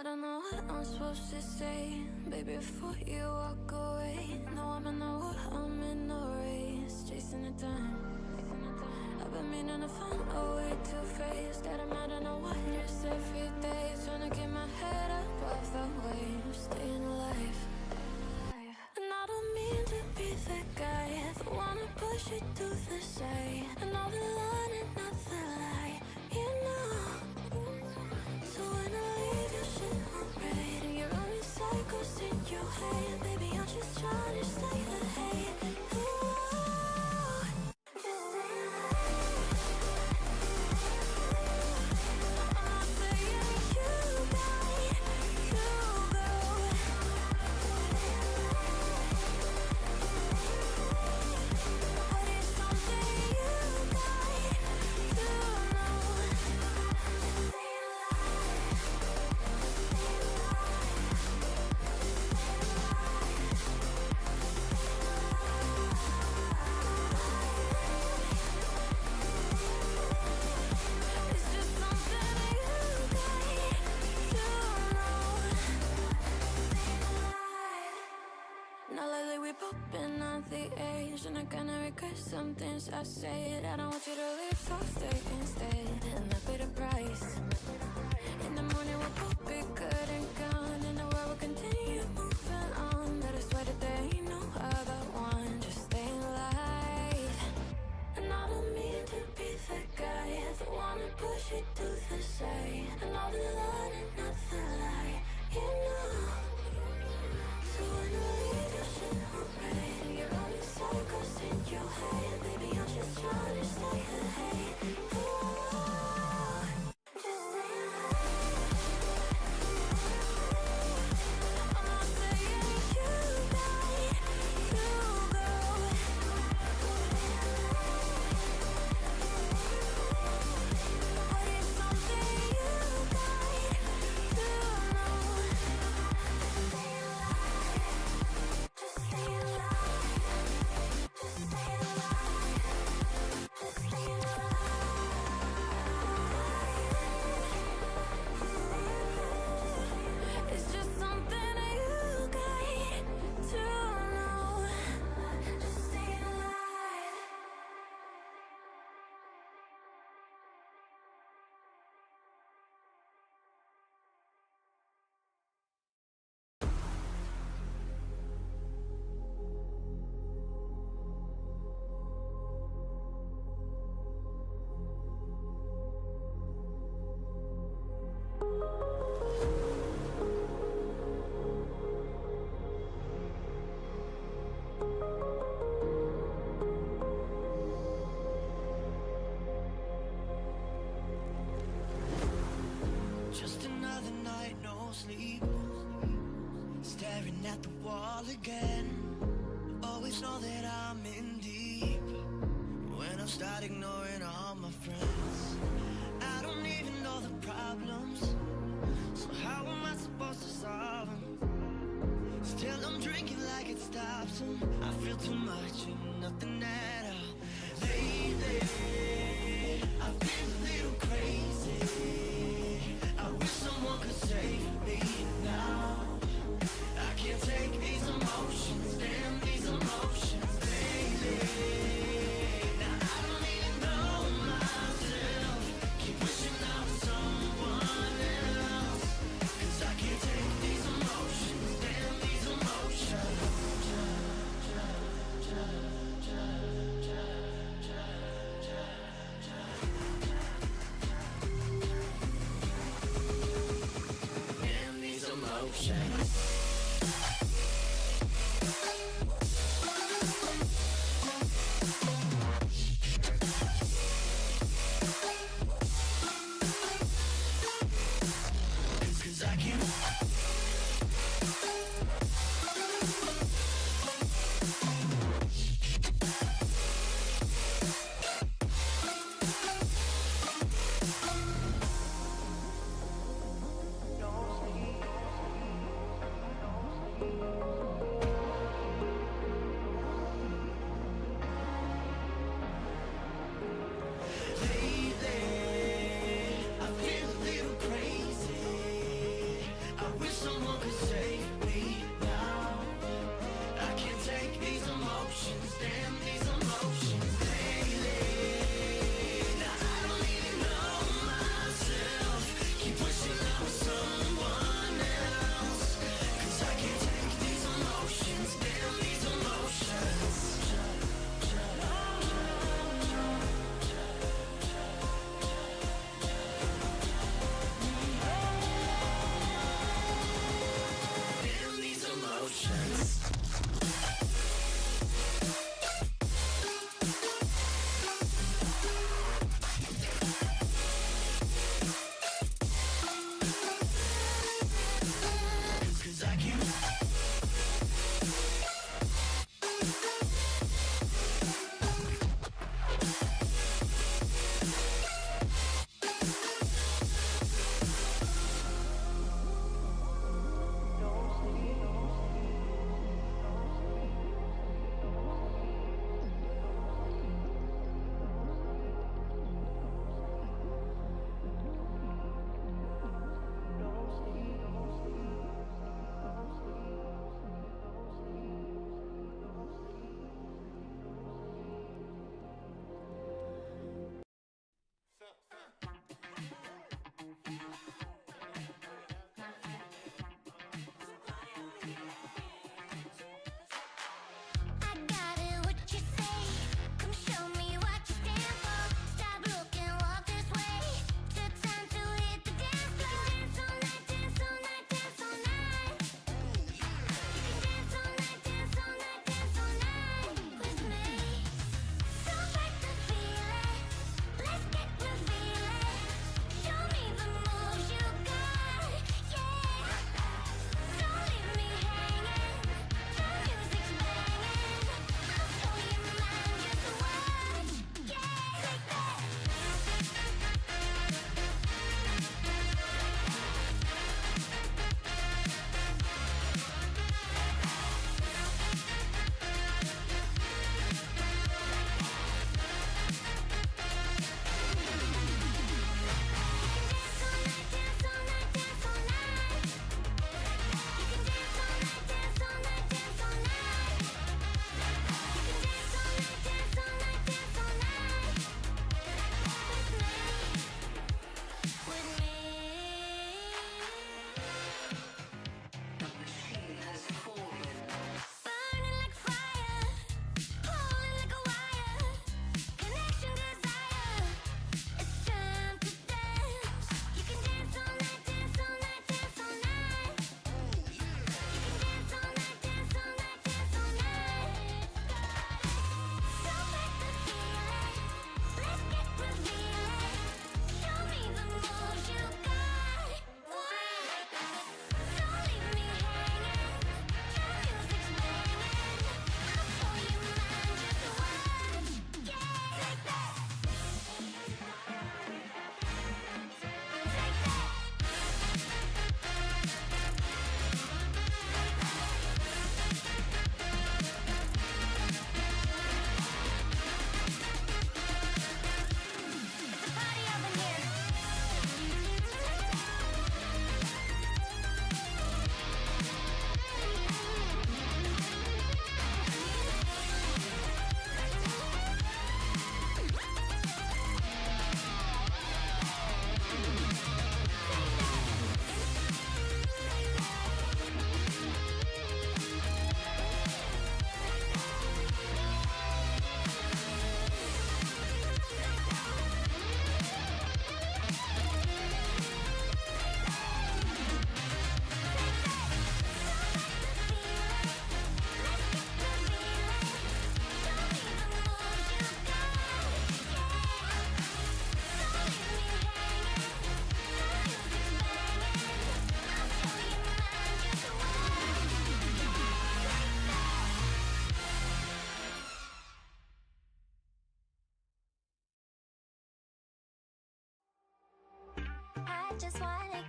I don't know what I'm supposed to say, baby, before you walk away. No, I'm in the war, I'm in the race, chasing the time. I've been meaning to find a way to face that I'm out in the waters every day, trying to keep my head above the waves, staying alive. And I don't mean to be the guy that wanna push you to the side, and all the line and not the lie, you know. So when I leave your shit on red and you're running cycles in your head, baby, I'm just trying to stay ahead. Ooh, just stay alive. I'm not saying you die, you go. But it's something you got, you know. Stay alive, stay alive. It's just something you got, you know. Stay alive. Now lately we popping on the edge, and I kinda regret some things I said. I don't want you to leave, so stay instead, and I pay the price. In the morning we'll both be good and gone, and the world will continue moving on. But I swear that there ain't no other one, just stay alive. And I don't mean to be the guy that wanna push you to the side, and all the line and not the lie, you know. So when I leave your shit on red and you're running cycles in your head, baby, I'm just trying to stay ahead. Ooh, just stay alive. I'm not saying you die, you go. But it's something you got, you know. Stay alive, just stay alive, just stay alive, just stay alive. It's just something you got to know. Just stay alive. Just another night, no sleep, staring at the wall again. Always know that I'm in deep when I start ignoring all my friends. I don't even know the problems, so how am I supposed to solve them? Still I'm drinking like it stops them. I feel too much and nothing at all. Lately I feel a little crazy. I wish someone could save me now. I can't take these emotions, damn these emotions lately. Now I don't even know myself. Keep wishing I was someone else, 'cause I can't take these emotions, damn these emotions. Damn these emotions.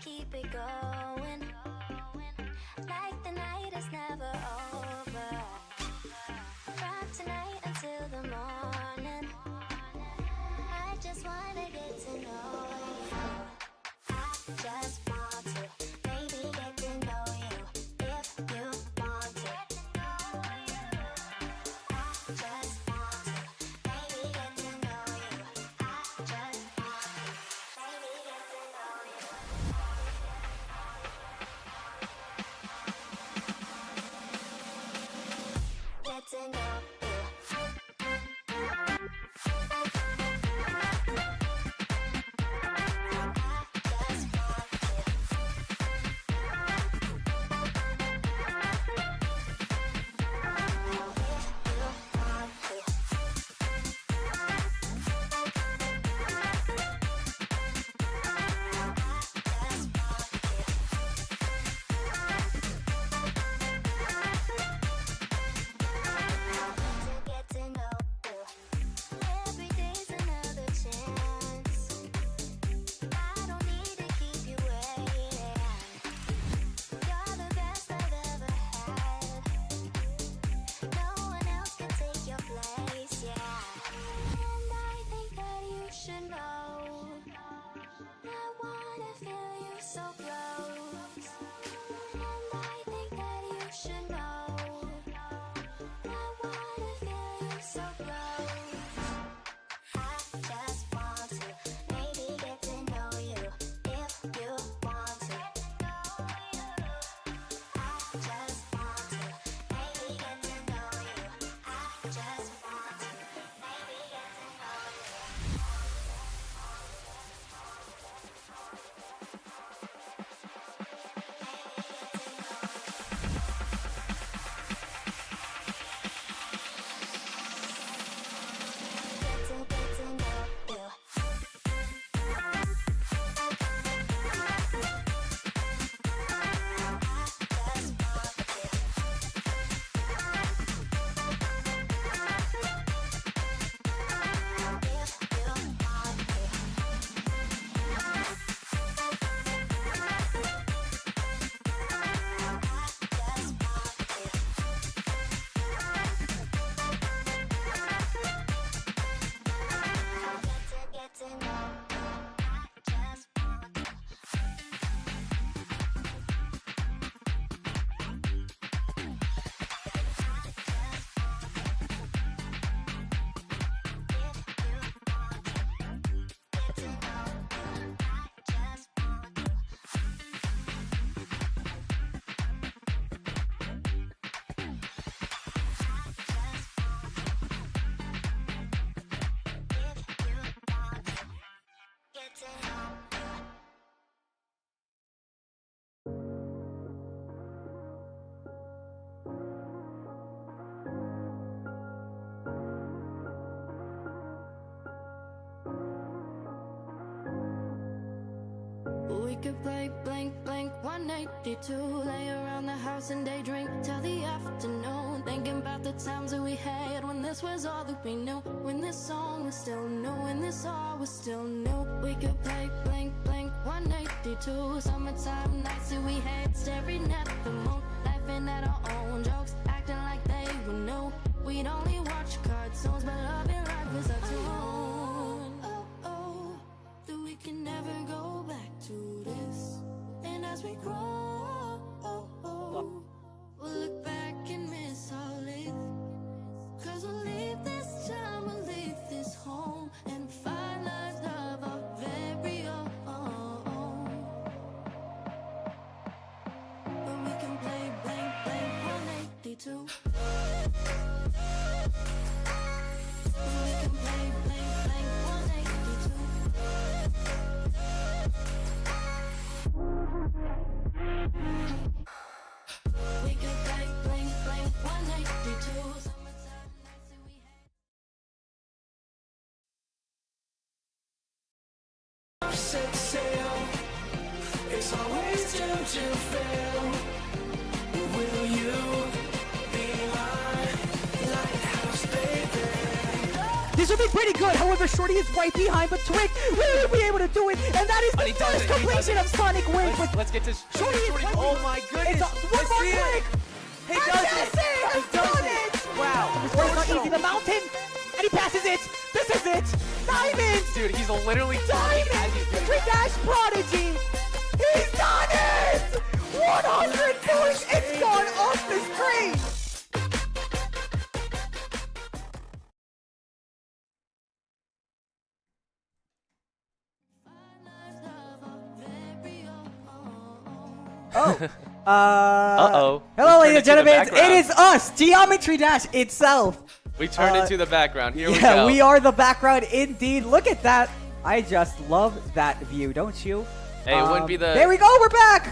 keep it going, like the night is never over. From tonight until the morning, I just wanna get to know you. I just want to maybe get to know you if you want to. I just want to maybe get to know you. I just want to maybe get to know you. Get to know you. Get to know you. Every day's another chance. I don't need to keep you waiting. You're the best I've ever had. No one else can take your place, yeah. And I think that you should know. I wanna feel you so close. And I think that you should know. I wanna feel you so close. I just want to maybe get to know you if you want to. I just want to maybe get to know you. I just want to maybe get to know you. Get to know you. Get to know you. I just want to. Get to know you. We could play blank blank 182, lay around the house and daydream till the afternoon, thinking about the times that we had when this was all that we knew, when this song was still new, when this all was still new. We could play blank blank 182, summertime nights that we had, staring at the moon, laughing at our own jokes, acting like they were new. We'd only watch cartoons, but loving life was our tune. Oh, oh, that we can never go back to this. And as we grow, we'll look back and miss our life. 'Cause we'll leave this time, we'll leave this home, and find lives of our very own. But we can play blank blank 182. We can play blank blank 182. We could play blank blank 182. Summertime nights that we had. Set sail. It's always doomed to fail. Will you be my lighthouse, baby? This would be pretty good. However, Shorty is right behind, but Twig will be able to do it, and that is the first completion of Sonic Wave. Let's get to Shorty is right. Oh my goodness! One more Twig. He does Jesse has done it. Wow. It's not easy. The mountain, and he passes it. This is it. Diamond. Dude, he's literally Diamond. Twig Dash Prodigy. He's done it. 100 points. It's gone off the screen. Oh. Uh-oh. Hello, We ladies and turned into the gentlemen. It background. is us, Geometry Dash itself. We turned into the background. Here we Yeah, go. we are the background indeed. Look at that. I just love that view, don't you? Hey, it wouldn't be the. There we go. We're back.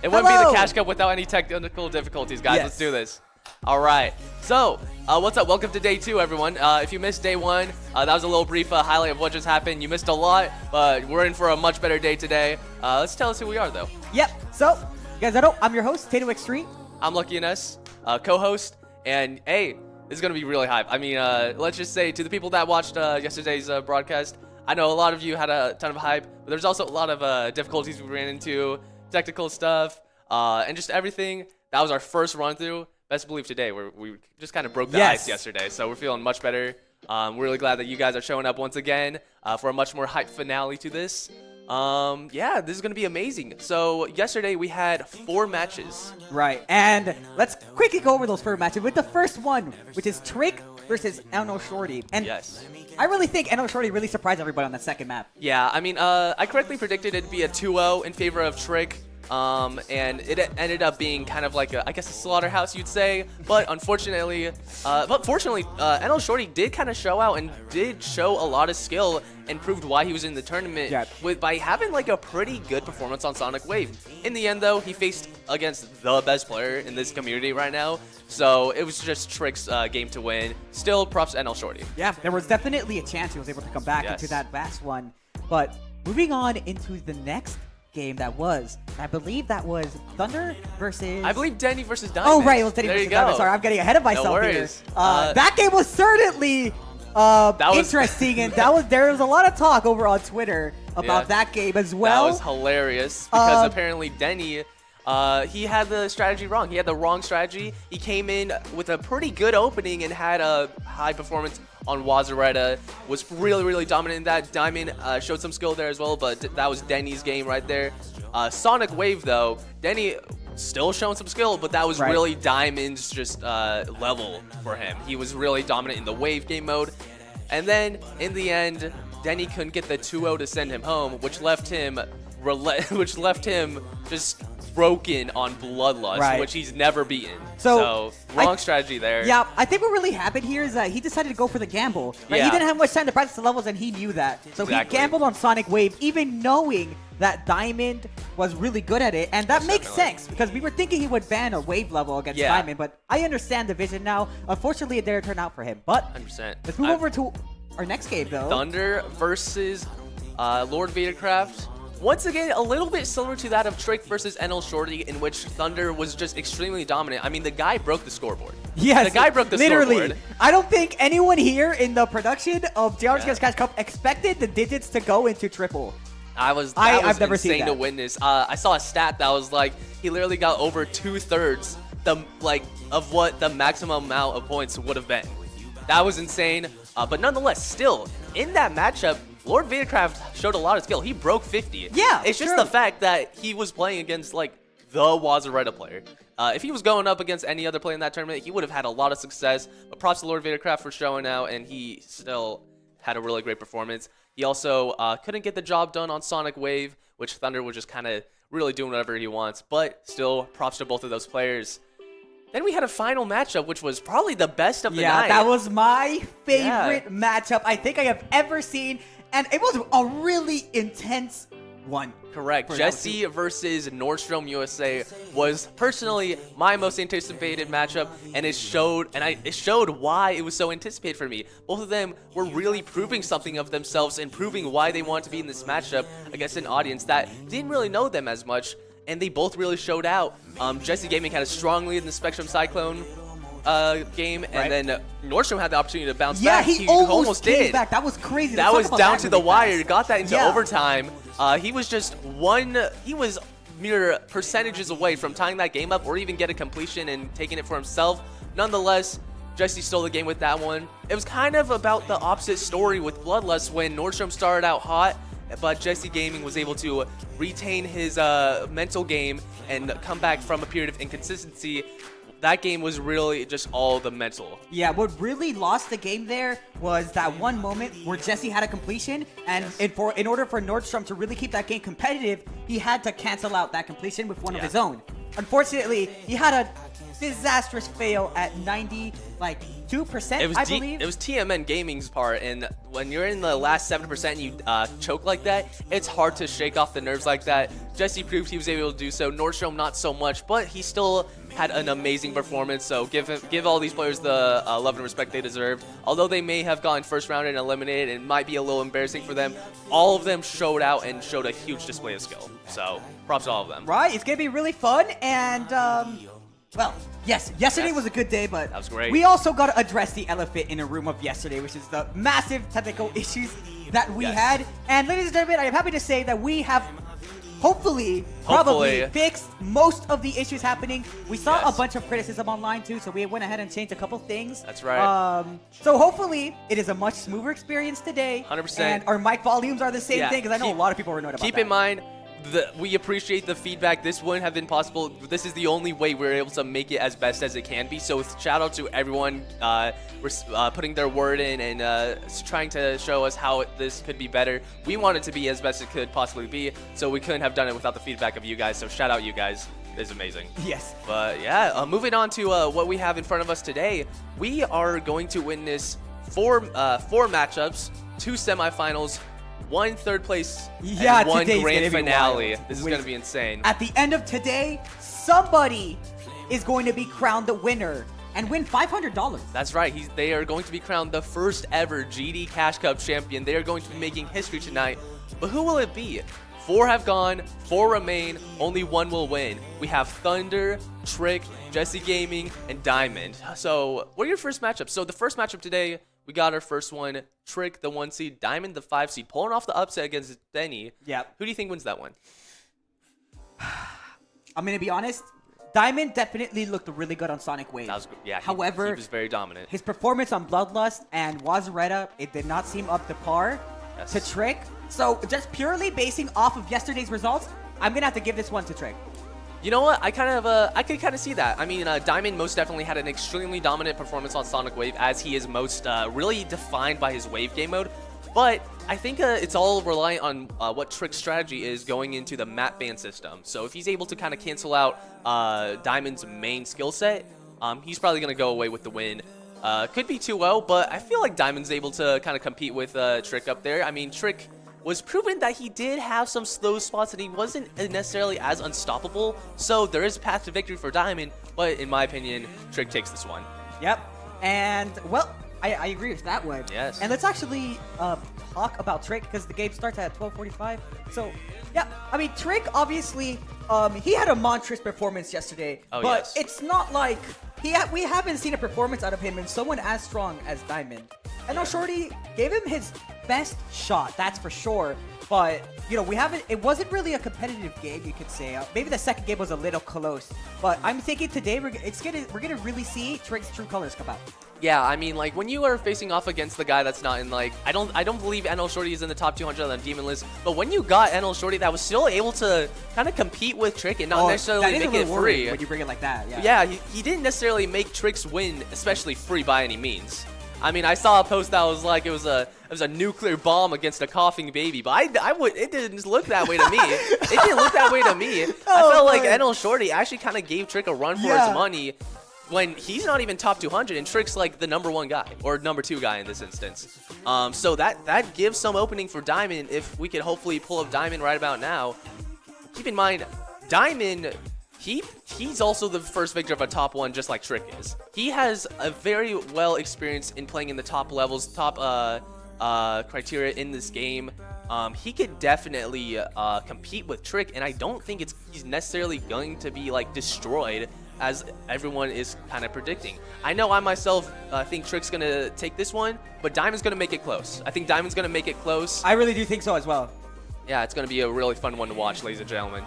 It wouldn't be Hello. the Cash Cup without any technical difficulties, guys. Yes. Let's do this. All right. So, what's up? Welcome to day 2, everyone. If you missed day 1, that was a little brief highlight of what just happened. You missed a lot, but we're in for a much better day today. Let's tell us who we are, though. Yep. So, you guys know, I'm your host, Tatum X3. I'm Lucky Ines, co-host, and hey, this is going to be really hype. I mean, let's just say to the people that watched yesterday's broadcast, I know a lot of you had a ton of hype, but there's also a lot of difficulties we ran into, technical stuff, and just everything. That was our first run-through. Best believe today, we just kind of broke the ice yesterday, so we're feeling much better. We're really glad that you guys are showing up once again for a much more hype finale to this. Yeah, this is going to be amazing. So yesterday we had 4 matches. Right. And let's quickly go over those 4 matches with the first one, which is Trick versus Eno Shorty. And Yes. I really think Eno Shorty really surprised everybody on that second map. Yeah, I mean, I correctly predicted it'd be a 2-0 in favor of Trick. And it ended up being kind of like I guess a slaughterhouse, you'd say. But unfortunately, fortunately, NL Shorty did kind of show out and did show a lot of skill and proved why he was in the tournament by having like a pretty good performance on Sonic Wave. In the end, though, he faced against the best player in this community right now. So it was just Trick's game to win. Still, props to NL Shorty. Yeah, there was definitely a chance he was able to come back into that last one. But moving on into the next game that was, I believe that was Thnnder versus... I believe Denny versus Diamond. Oh, right, it was Denny versus Diamond. Sorry, I'm getting ahead of myself here. That game was certainly interesting, and there was a lot of talk over on Twitter about that game as well. That was hilarious because apparently Denny... he had the strategy wrong. He had the wrong strategy. He came in with a pretty good opening and had a high performance on Wazareta. Was really, really dominant in that. Diamond showed some skill there as well, but that was Denny's game right there. Sonic Wave, though, Denny still showing some skill, but that was really Diamond's just level for him. He was really dominant in the Wave game mode. And then, in the end, Denny couldn't get the 2-0 to send him home, which left him just broken on Bloodlust, which he's never beaten. So wrong strategy there. Yeah, I think what really happened here is that he decided to go for the gamble. Right? He didn't have much time to practice the levels, and he knew that. So he gambled on Sonic Wave, even knowing that Diamond was really good at it. And that makes sense, because we were thinking he would ban a Wave level against Diamond, but I understand the vision now. Unfortunately, it didn't turn out for him. But 100%. Let's move over to our next game, though. Thnnder versus Lord Vadercraft. Once again, a little bit similar to that of Trick versus NL Shorty, in which Thnnder was just extremely dominant. I mean, the guy broke the scoreboard. Yes, the guy broke the literally. scoreboard. I don't think anyone here in the production of JR's Cash Cup expected the digits to go into triple. I've never seen that. To witness. I saw a stat that was like he literally got over 2/3 of what the maximum amount of points would have been. That was insane. But nonetheless, still in that matchup, Lord Vadercraft showed a lot of skill. He broke 50. Yeah, it's just the fact that he was playing against like the Wazareta player. If he was going up against any other player in that tournament, he would have had a lot of success. But props to Lord Vadercraft for showing out, and he still had a really great performance. He also couldn't get the job done on Sonic Wave, which Thnnder was just kind of really doing whatever he wants. But still, props to both of those players. Then we had a final matchup, which was probably the best of the night. Yeah, that was my favorite matchup I think I have ever seen. And it was a really intense one. Correct. Jesse versus Nordstrom USA was personally my most anticipated matchup, and it showed why it was so anticipated for me. Both of them were really proving something of themselves and proving why they wanted to be in this matchup against an audience that didn't really know them as much, and they both really showed out. Jesse Gaming had a strong lead in the Spectrum Cyclone game, and then Nordstrom had the opportunity to bounce yeah, back. he almost came did. back. That was crazy. That was down to the wire. Fast. Got that into overtime. He was just he was mere percentages away from tying that game up or even get a completion and taking it for himself. Nonetheless, Jesse stole the game with that one. It was kind of about the opposite story with Bloodlust when Nordstrom started out hot, but Jesse Gaming was able to retain his mental game and come back from a period of inconsistency. That game was really just all the mental. Yeah, what really lost the game there was that one moment where Jesse had a completion, and in order for Nordstrom to really keep that game competitive, he had to cancel out that completion with one of his own. Unfortunately, he had a disastrous fail at 92%, I believe. It was TMN Gaming's part, and when you're in the last 7% and you choke like that, it's hard to shake off the nerves like that. Jesse proved he was able to do so. Nordstrom not so much, but he still had an amazing performance, so give all these players the love and respect they deserved. Although they may have gone first round and eliminated, and it might be a little embarrassing for them, all of them showed out and showed a huge display of skill. So props to all of them. Right, it's going to be really fun, and well, yes, yesterday was a good day, but that was great. We also got to address the elephant in the room of yesterday, which is the massive technical issues that we had. And ladies and gentlemen, I am happy to say that we have hopefully fixed most of the issues happening. We saw a bunch of criticism online too, so we went ahead and changed a couple things. That's right. So hopefully it is a much smoother experience today. 100%. And our mic volumes are the same thing, because I know a lot of people were annoyed about that. Keep in mind, we appreciate the feedback. This wouldn't have been possible. This is the only way we're able to make it as best as it can be. So shout out to everyone putting their word in and trying to show us how this could be better. We want it to be as best it could possibly be, so we couldn't have done it without the feedback of you guys. So shout out you guys. It's amazing. Yes. But yeah, moving on to what we have in front of us today, we are going to witness four matchups, 2 semifinals, 1 third place, and 1 grand finale. This is going to be insane. At the end of today, somebody is going to be crowned the winner and win $500. That's right. They are going to be crowned the first ever GD Cash Cup champion. They are going to be making history tonight. But who will it be? 4 have gone, 4 remain, only 1 will win. We have Thnnder, Trick, Jesse Gaming, and Diamond. So what are your first matchups? So the first matchup today, we got our first one. Trick, the 1 seed, Diamond, the 5 seed, pulling off the upset against Denny. Yep. Who do you think wins that one? I'm going to be honest. Diamond definitely looked really good on Sonic Wave. However, he was very dominant. His performance on Bloodlust and Wazaretta, it did not seem up to par to Trick. So just purely basing off of yesterday's results, I'm going to have to give this one to Trick. You know what? I could kind of see that. I mean, Diamond most definitely had an extremely dominant performance on Sonic Wave, as he is most really defined by his Wave game mode. But I think it's all reliant on what Trick's strategy is going into the map ban system. So if he's able to kind of cancel out Diamond's main skill set, he's probably going to go away with the win. Could be 2-0, but I feel like Diamond's able to kind of compete with Trick up there. I mean, Trick was proven that he did have some slow spots and he wasn't necessarily as unstoppable. So there is a path to victory for Diamond, but in my opinion, Trick takes this one. Yep. And, well, I agree with that one. Yes. And let's actually talk about Trick, because the game starts at 12:45. So, yeah, I mean, Trick, obviously, he had a monstrous performance yesterday. But it's not like we haven't seen a performance out of him and someone as strong as Diamond. I know Shorty gave him his best shot, that's for sure. But, you know, it wasn't really a competitive game, you could say. Maybe the second game was a little close. But I'm thinking today we're gonna really see Trick's true colors come out. Yeah, I mean, like, when you are facing off against the guy that's not in, like, I don't believe NL Shorty is in the top 200 on the Demon list, but when you got NL Shorty that was still able to kind of compete with Trick and not necessarily make it free. When you bring it like that, yeah. Yeah, he didn't necessarily make Trick's win especially free by any means. I mean, I saw a post that was like it was a nuclear bomb against a coughing baby, but it didn't look that way to me. It didn't look that way to me. I felt like NL Shorty actually kind of gave Trick a run for his money when he's not even top 200 and Trick's like the #1 guy or #2 guy in this instance. So that gives some opening for Diamond if we could hopefully pull up Diamond right about now. Keep in mind, Diamond, he's also the first victor of a top 1 just like Trick is. He has a very well experience in playing in the top levels, top criteria in this game. He could definitely compete with Trick, and I don't think he's necessarily going to be like destroyed as everyone is kind of predicting. I know I myself think Trick's going to take this one, but Diamond's going to make it close. I think Diamond's going to make it close. I really do think so as well. Yeah, it's going to be a really fun one to watch, ladies and gentlemen.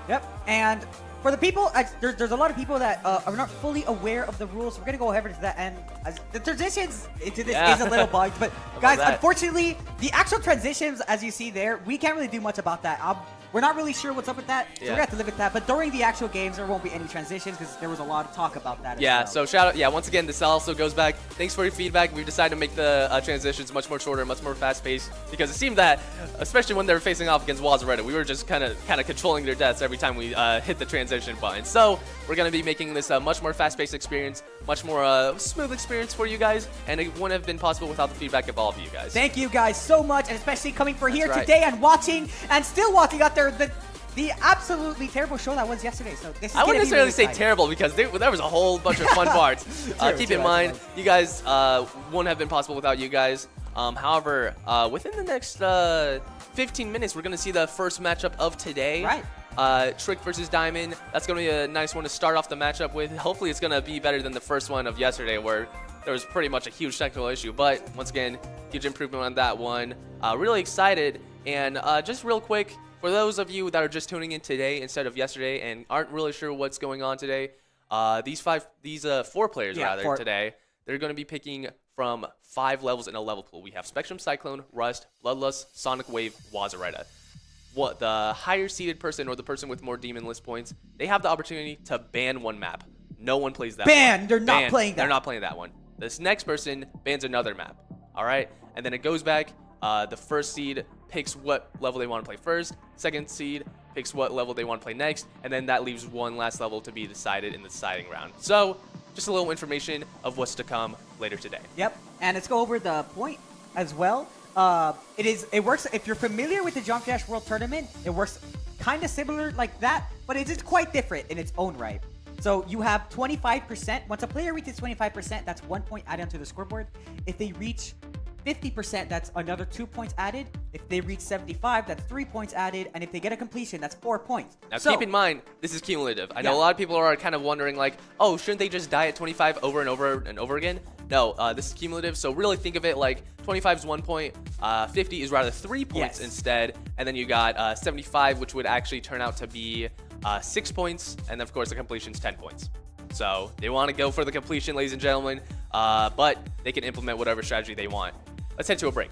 Yep, and for the people, there's a lot of people that are not fully aware of the rules. So we're going to go over to that, and the transitions into this is a little bugged. But guys, unfortunately, the actual transitions, as you see there, we can't really do much about that. We're not really sure what's up with that, so we're going to have to live with that. But during the actual games, there won't be any transitions because there was a lot of talk about that Yeah, as well. so shout out. Yeah, once again, this also goes back. Thanks for your feedback. We've decided to make the transitions much more shorter, much more fast-paced, because it seemed that, especially when they were facing off against Wazareta, we were just kind of controlling their deaths every time we hit the transition button. So we're going to be making this a much more fast-paced experience, much more smooth experience for you guys, and it wouldn't have been possible without the feedback of all of you guys. Thank you guys so much, and especially coming for here right. today and watching, and still watching out there the absolutely terrible show that was yesterday. So this is I wouldn't necessarily say exciting. terrible because there was a whole bunch of fun parts. Keep in mind, you guys wouldn't have been possible without you guys. However, within the next 15 minutes, we're going to see the first matchup of today. Right. Trick versus Diamond. That's going to be a nice one to start off the matchup with. Hopefully, it's going to be better than the first one of yesterday where there was pretty much a huge technical issue. But once again, huge improvement on that one. Really excited. And just real quick, for those of you that are just tuning in today instead of yesterday and aren't really sure what's going on today, these four players today, they're going to be picking from 5 levels in a level pool. We have Spectrum, Cyclone, Rust, Bloodlust, Sonic Wave, Wazareta. What the higher seeded person or the person with more demon list points, they have the opportunity to ban one map. No one plays that. They're not playing that. They're not playing that one. This next person bans another map. All right, and then it goes back. The first seed picks what level they want to play first. Second seed picks what level they want to play next, and then that leaves one last level to be decided in the deciding round. So, just a little information of what's to come later today. Yep, and let's go over the point as well. It works if you're familiar with the Jump Dash World Tournament. It works kind of similar like that, but it's quite different in its own right. So you have 25%. Once a player reaches 25%, that's 1 point added onto the scoreboard. If they reach 50%, that's another 2 points added. If they reach 75, that's 3 points added. And if they get a completion, that's 4 points. Now, keep in mind, this is cumulative. I know a lot of people are kind of wondering, like, oh, shouldn't they just die at 25 over and over and over again? No, this is cumulative. So really think of it like 25 is 1 point, 50 is rather 3 points instead. And then you got 75, which would actually turn out to be 6 points. And of course, the completion's 10 points. So they want to go for the completion, ladies and gentlemen, but they can implement whatever strategy they want. Let's head to a break.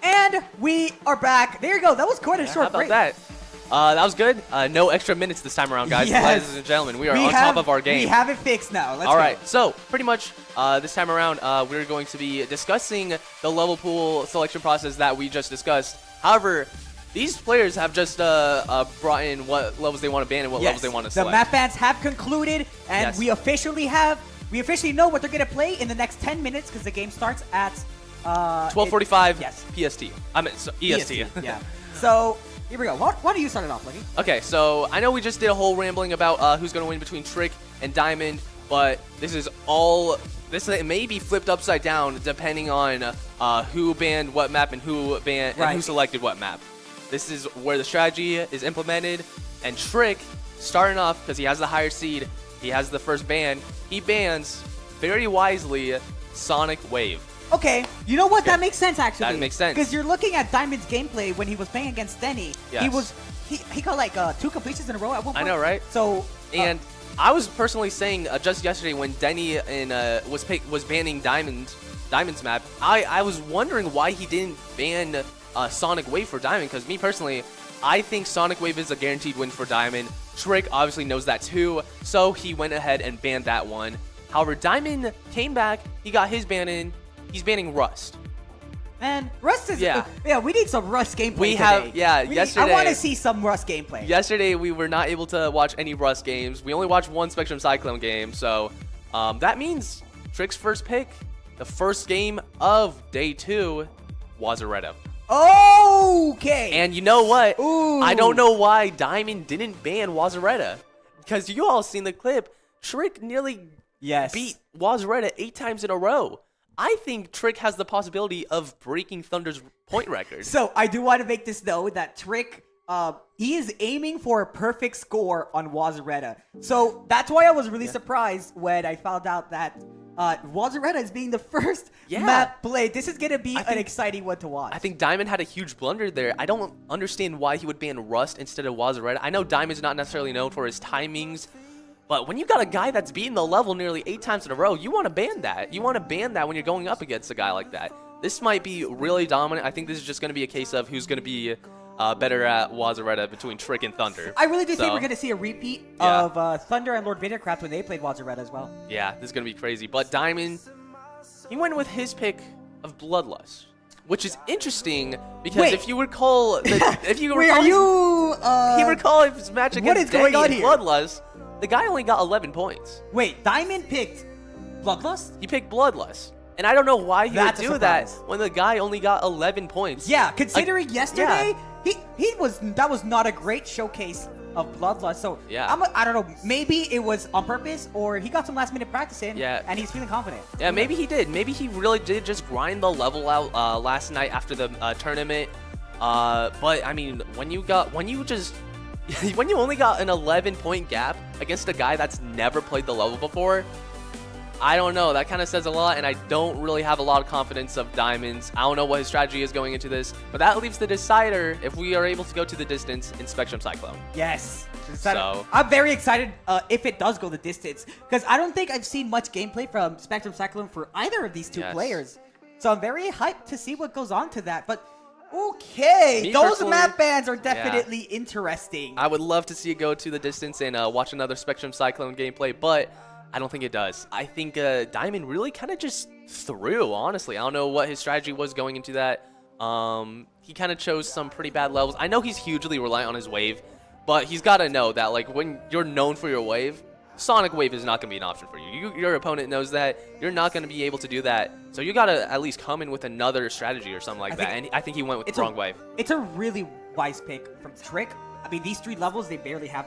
And we are back. There you go. That was quite a How short about break. that? That was good. No extra minutes this time around, guys. Yes. Ladies and gentlemen, we are on top of our game. We have it fixed now. Let's All go. right, so pretty much this time around, we're going to be discussing the level pool selection process that we just discussed. However, these players have just brought in what levels they want to ban and what levels they want to select. The map bans have concluded, and Yes. we officially know what they're going to play in the next 10 minutes because the game starts at 12:45 yes. PST. I mean, EST. Yeah. So here we go. Why don't you start it off, Lucky? Okay, so I know we just did a whole rambling about who's going to win between Trick and Diamond, but this may be flipped upside down depending on who banned what map and who banned and who selected what map. This is where the strategy is implemented, and Trick, starting off because he has the higher seed, he has the first ban, he bans very wisely Sonic Wave. Okay, you know what? That makes sense, actually. That makes sense. Because you're looking at Diamond's gameplay when he was playing against Denny. Yes. He got like 2 completions in a row at one point. I know, right? So And I was personally saying just yesterday when Denny was banning Diamond's map, I was wondering why he didn't ban Sonic Wave for Diamond, because me personally, I think Sonic Wave is a guaranteed win for Diamond. Trick obviously knows that too, so he went ahead and banned that one. However, Diamond came back, he got his ban in, he's banning Rust. Man, Rust is... Yeah, we need some Rust gameplay yesterday... I want to see some Rust gameplay. Yesterday, we were not able to watch any Rust games. We only watched one Spectrum Cyclone game, so that means Trick's first pick, the first game of day 2, Wazaretta. Okay. And you know what? Ooh. I don't know why Diamond didn't ban Wazaretta, because you all seen the clip. Trick nearly beat Wazaretta 8 times in a row. I think Trick has the possibility of breaking Thunder's point record. So I do want to make this known that Trick, he is aiming for a perfect score on Wazaretta. So that's why I was really surprised when I found out that Wazaretta is being the first map played. This is going to be an exciting one to watch. I think Diamond had a huge blunder there. I don't understand why he would ban Rust instead of Wazaretta. I know Diamond's not necessarily known for his timings, but when you got a guy that's beaten the level nearly 8 times in a row, you want to ban that. You want to ban that when you're going up against a guy like that. This might be really dominant. I think this is just going to be a case of who's going to be better at Wazaretta between Trick and Thunder. I really do think we're going to see a repeat of Thnnder and Lord Vadercraft when they played Wazaretta as well. Yeah, this is going to be crazy. But Diamond, he went with his pick of Bloodlust, which is interesting because if you recall, he recall his match against Denny in Bloodlust, the guy only got 11 points. Wait, Diamond picked Bloodlust? He picked Bloodlust. And I don't know why he would do that when the guy only got 11 points. Yeah, considering yesterday, that was not a great showcase of Bloodlust. So I don't know, maybe it was on purpose or he got some last minute practice in and he's feeling confident. Yeah, maybe he did. Maybe he really did just grind the level out last night after the tournament. But I mean, when you only got an 11-point gap against a guy that's never played the level before, I don't know. That kind of says a lot, and I don't really have a lot of confidence of Diamond's. I don't know what his strategy is going into this, but that leaves the decider if we are able to go to the distance in Spectrum Cyclone. Yes. So I'm very excited if it does go the distance, because I don't think I've seen much gameplay from Spectrum Cyclone for either of these two players. So I'm very hyped to see what goes on to that. But okay, those map bans are definitely interesting. I would love to see it go to the distance and watch another Spectrum Cyclone gameplay, but I don't think it does. I think Diamond really kind of just threw, honestly. I don't know what his strategy was going into that. He kind of chose some pretty bad levels. I know he's hugely reliant on his wave, but he's got to know that like when you're known for your wave, Sonic Wave is not going to be an option for you. Your opponent knows that. You're not going to be able to do that. So you got to at least come in with another strategy or something like that. And I think he went with the wrong wave. It's a really wise pick from Trick. I mean, these 3 levels, they barely have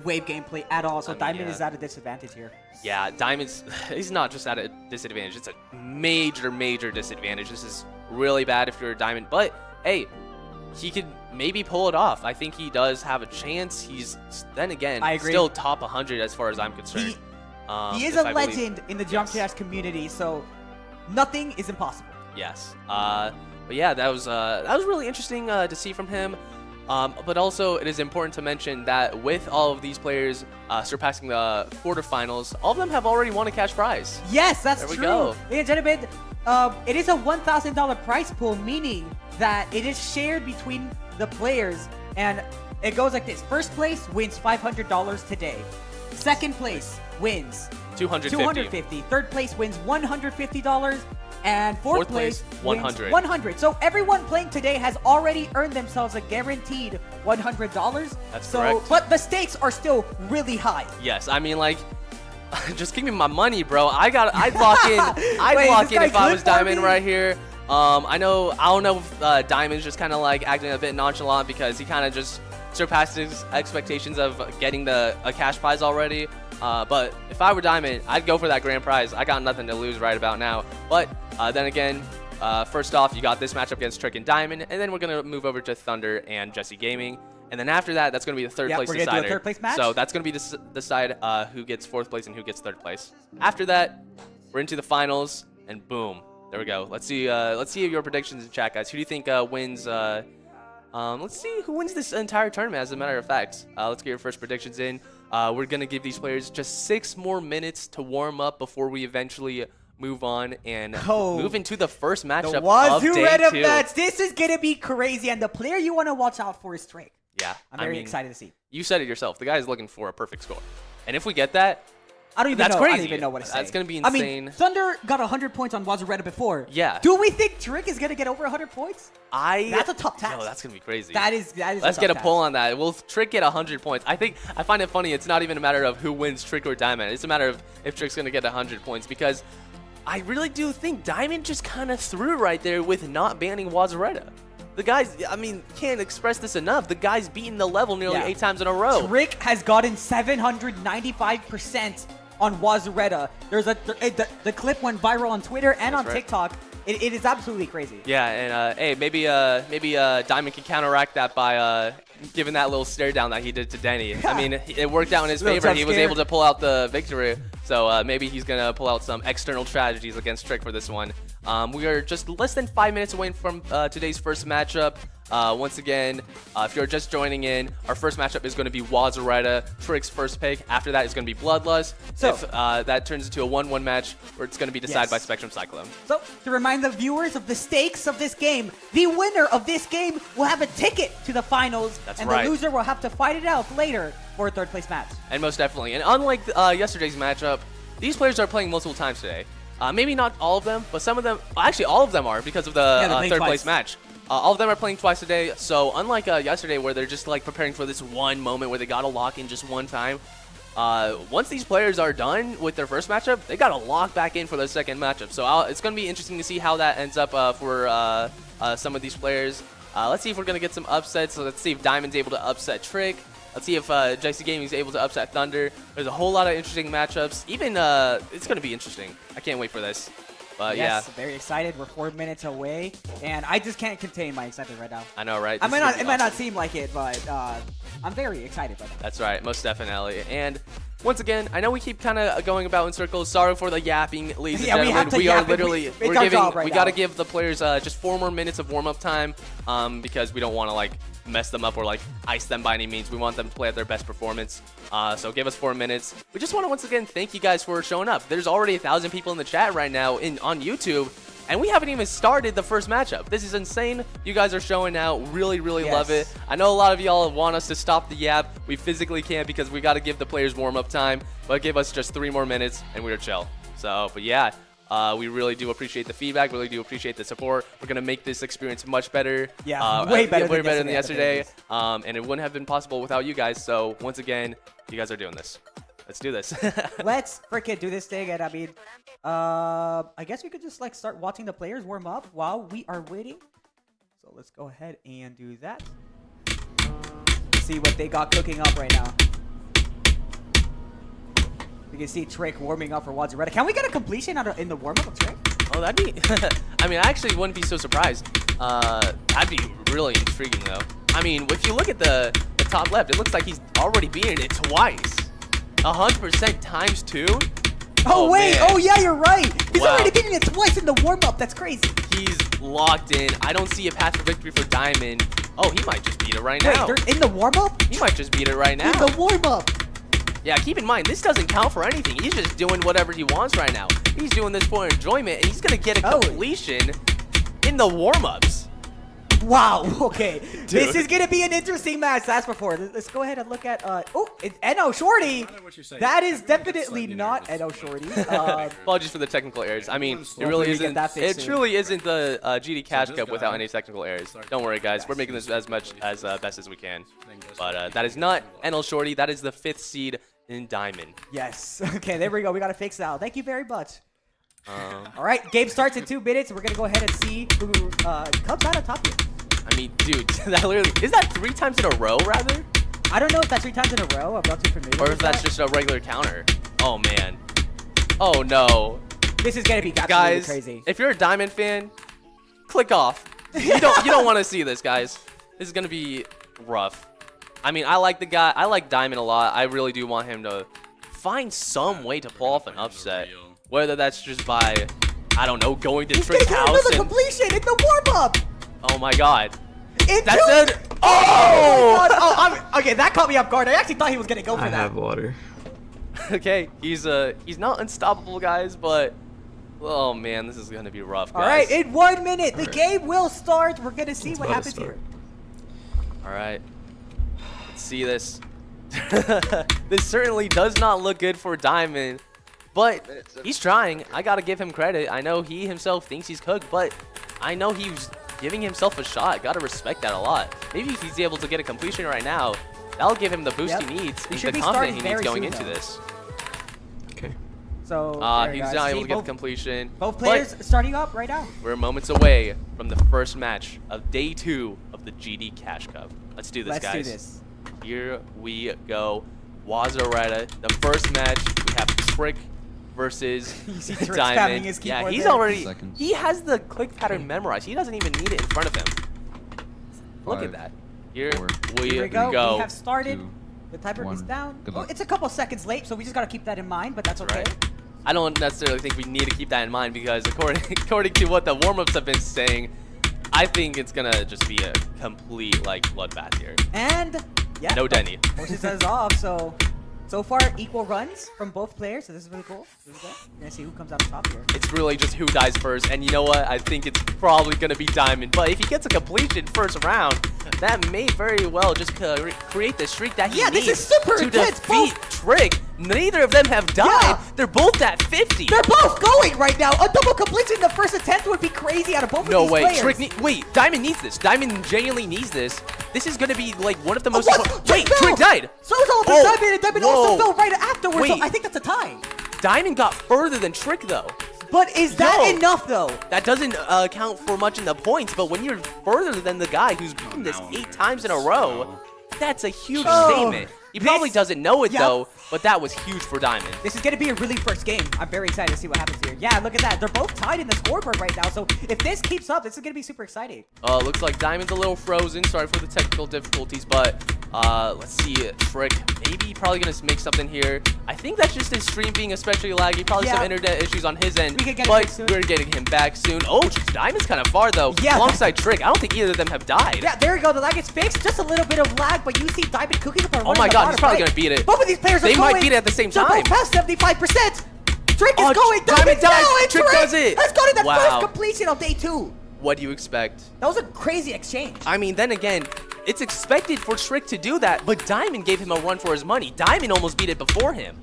wave gameplay at all, so Diamond is at a disadvantage here. Yeah, he's not just at a disadvantage. It's a major, major disadvantage. This is really bad if you're a Diamond. But, hey, he could maybe pull it off. I think he does have a chance. He's, then again, still top 100 as far as I'm concerned. He is a legend in the Jump Dash community, so nothing is impossible. Yes. But yeah, that was really interesting to see from him. But also, it is important to mention that with all of these players surpassing the quarterfinals, all of them have already won a cash prize. Yes, that's true. There we go. Ladies and gentlemen, it is a $1,000 prize pool, meaning that it is shared between the players, and it goes like this. First place wins $500 today. Second place wins $250. Third place wins $150. And fourth place wins $100. So everyone playing today has already earned themselves a guaranteed $100. That's correct. But the stakes are still really high. Yes, I mean, like, just give me my money, bro. I'd lock in. I'd lock in if I was Diamond right here. I don't know if Diamond's just kind of like acting a bit nonchalant because he kind of just surpassed his expectations of getting a cash prize already. But if I were Diamond, I'd go for that grand prize. I got nothing to lose right about now. But then again, first off, you got this matchup against Trick and Diamond, and then we're going to move over to Thnnder and Jesse Gaming. And then after that, that's going to be the third place decider. We're going to do a third place match. So that's going to be decide who gets fourth place and who gets third place. After that, we're into the finals, and boom, there we go. Let's see your predictions in chat, guys. Who do you think wins? Let's see who wins this entire tournament. As a matter of fact, let's get your first predictions in. We're going to give these players just 6 more minutes to warm up before we eventually move on and move into the first matchup of day 2. Match. This is going to be crazy, and the player you want to watch out for is Trick. Yeah. I'm very excited to see. You said it yourself. The guy is looking for a perfect score. And if we get that, I don't even know what to say. That's going to be insane. I mean, Thnnder got 100 points on Wazureta before. Yeah. Do we think Trick is going to get over 100 points? That's a tough task. No, that's going to be crazy. That is Let's get a poll on that. Will Trick get 100 points? I find it funny. It's not even a matter of who wins, Trick or Diamond. It's a matter of if Trick's going to get 100 points because I really do think Diamond just kind of threw right there with not banning Wazureta. The guys, I mean, can't express this enough. The guy's beaten the level nearly 8 times in a row. Trick has gotten 795% on Wazureta. There's the clip went viral on Twitter and on TikTok. It is absolutely crazy. Yeah, and hey, maybe Diamond can counteract that by giving that little stare down that he did to Denny. I mean, it worked out in his favor. He was able to pull out the victory. So maybe he's going to pull out some external strategies against Trick for this one. We are just less than 5 minutes away from today's first matchup. Once again, if you're just joining in, our first matchup is going to be Wazureta, Trick's first pick. After that is going to be Bloodlust. So if that turns into a 1-1 match, where it's going to be decided by Spectrum Cyclone. So to remind the viewers of the stakes of this game, the winner of this game will have a ticket to the finals. The loser will have to fight it out later for a third place match. And most definitely. And unlike yesterday's matchup, these players are playing multiple times today. Maybe not all of them, but some of them, actually all of them are because of the third place match. All of them are playing twice a day, so unlike yesterday where they're just like preparing for this one moment where they gotta lock in just one time, once these players are done with their first matchup, they gotta lock back in for their second matchup. So it's gonna be interesting to see how that ends up for some of these players. Let's see if we're gonna get some upsets. So let's see if Diamond's able to upset Trick. Let's see if GDCC Gaming is able to upset Thnnder. There's a whole lot of interesting matchups. Even it's gonna be interesting. I can't wait for this. But yes, very excited. We're 4 minutes away, and I just can't contain my excitement right now. I know, right? It might not seem like it, but I'm very excited right now. That's right, most definitely. And once again, I know we keep kind of going about in circles. Sorry for the yapping, ladies and gentlemen. We are literally we got to give the players just 4 more minutes of warm-up time because we don't want to like mess them up or like ice them by any means. We want them to play at their best performance. So give us 4 minutes. We just want to once again thank you guys for showing up. There's already 1,000 people in the chat right now on YouTube, and we haven't even started the first matchup. This is insane. You guys are showing out. Really, really love it. I know a lot of y'all want us to stop the yap. We physically can't because we got to give the players warm-up time, but give us just 3 more minutes and we're chill. So, but yeah. We really do appreciate the feedback. Really do appreciate the support. We're gonna make this experience much better. Yeah, way better than yesterday. And it wouldn't have been possible without you guys. So once again, you guys are doing this. Let's do this. Let's freaking do this thing. And I mean, I guess we could just like start watching the players warm up while we are waiting. So let's go ahead and do that. See what they got cooking up right now. You can see Trick warming up for Wazureta. Can we get a completion in the warm-up of Trick? Oh, that'd be... I mean, I actually wouldn't be so surprised. That'd be really intriguing, though. I mean, if you look at the top left, it looks like he's already beaten it twice. 100% times 2? Oh, wait. Man. Oh, yeah, you're right. He's already beaten it twice in the warm-up. That's crazy. He's locked in. I don't see a path for victory for Diamond. Oh, he might just beat it right now. Wait, in the warm-up? He might just beat it right now. In the warm-up. Yeah, keep in mind, this doesn't count for anything. He's just doing whatever he wants right now. He's doing this for enjoyment, and he's going to get a completion in the warm-ups. Wow, okay. This is going to be an interesting match, that's before. Let's go ahead and look at, it's Eno Shorty. That is definitely not Eno Shorty. Apologies for the technical errors. I mean, it really isn't, it truly isn't the GD Cash Cup without any technical errors. Don't worry, guys. We're making this as much as best as we can. But that is not Eno Shorty. That is the 5th seed in Diamond. Yes. Okay, there we go. We got to fix that. Thank you very much. All right, game starts in 2 minutes. We're going to go ahead and see who comes out on top here. I mean, dude, that literally is that 3 times in a row, rather? I don't know if that's 3 times in a row. I'm not too familiar. Or if that's just a regular counter. Oh man. Oh no. This is gonna be guys, crazy. If you're a Diamond fan, click off. You don't want to see this, guys. This is gonna be rough. I mean, I like the guy. I like Diamond a lot. I really do want him to find some way to pull off an upset. Whether that's just by, I don't know, going to Trick's house. Another completion in the warm up. Oh my god. That's it. Oh! Oh, okay, that caught me off guard. I actually thought he was gonna go for that. I have water. Okay, he's not unstoppable, guys, but oh man, this is gonna be rough, guys. All right, in 1 minute, the game will start. We're gonna see what happens here. All right, let's see this. This certainly does not look good for Diamond, but he's trying. I gotta give him credit. I know he himself thinks he's cooked, but I know he's giving himself a shot. Gotta respect that a lot. Maybe if he's able to get a completion right now, that'll give him the boost he needs and the confidence he needs going into this. Okay. So he's not able to get the completion. Both players starting up right now. We're moments away from the first match of day 2 of the GD Cash Cup. Let's do this, guys. Let's do this. Here we go. Wazareta, the first match. We have Trick versus Diamond. Yeah, he's already. He has the click pattern memorized. He doesn't even need it in front of him. Look at that. Here we go. We have started. The timer is down. Oh, it's a couple seconds late, so we just gotta keep that in mind. But that's okay. Right. I don't necessarily think we need to keep that in mind because according to what the warm-ups have been saying, I think it's gonna just be a complete like bloodbath here. And yeah, no Denny. Forces us off. So far, equal runs from both players, so this is really cool. We're gonna see who comes out on top here. It's really just who dies first, and you know what? I think it's probably gonna be Diamond. But if he gets a completion first round, that may very well just create the streak that he needs this is super to intense. defeat Trick. Neither of them have died. Yeah. They're both at 50. They're both going right now. A double completion in the first attempt would be crazy out of both of these players. No way. Wait, Diamond needs this. Diamond genuinely needs this. This is gonna be like one of the most. Wait, Trick died. So is all the Diamond, and Diamond also fell right afterwards. So I think that's a tie. Diamond got further than Trick though. But is that enough though? That doesn't count for much in the points. But when you're further than the guy who's beaten this 8 times in a row, that's a huge statement. He probably doesn't know it though, but that was huge for Diamond. This is going to be a really first game. I'm very excited to see what happens here. Yeah, look at that. They're both tied in the scoreboard right now. So if this keeps up, this is going to be super exciting. Looks like Diamond's a little frozen. Sorry for the technical difficulties, but let's see. Trick maybe probably going to make something here. I think that's just his stream being especially laggy. Probably some internet issues on his end, but we're getting him back soon. Oh, Diamond's kind of far though. Yeah, alongside Trick. I don't think either of them have died. Yeah, there we go. The lag is fixed. Just a little bit of lag, but you see Diamond cooking up a Oh my god, he's probably going to beat it. Both of these players They might beat it at the same time. They're both past 75%. Trick is going. Diamond dies. And Trick does it. Let's go to the first completion of day 2. What do you expect? That was a crazy exchange. I mean, then again, it's expected for Trick to do that, but Diamond gave him a run for his money. Diamond almost beat it before him.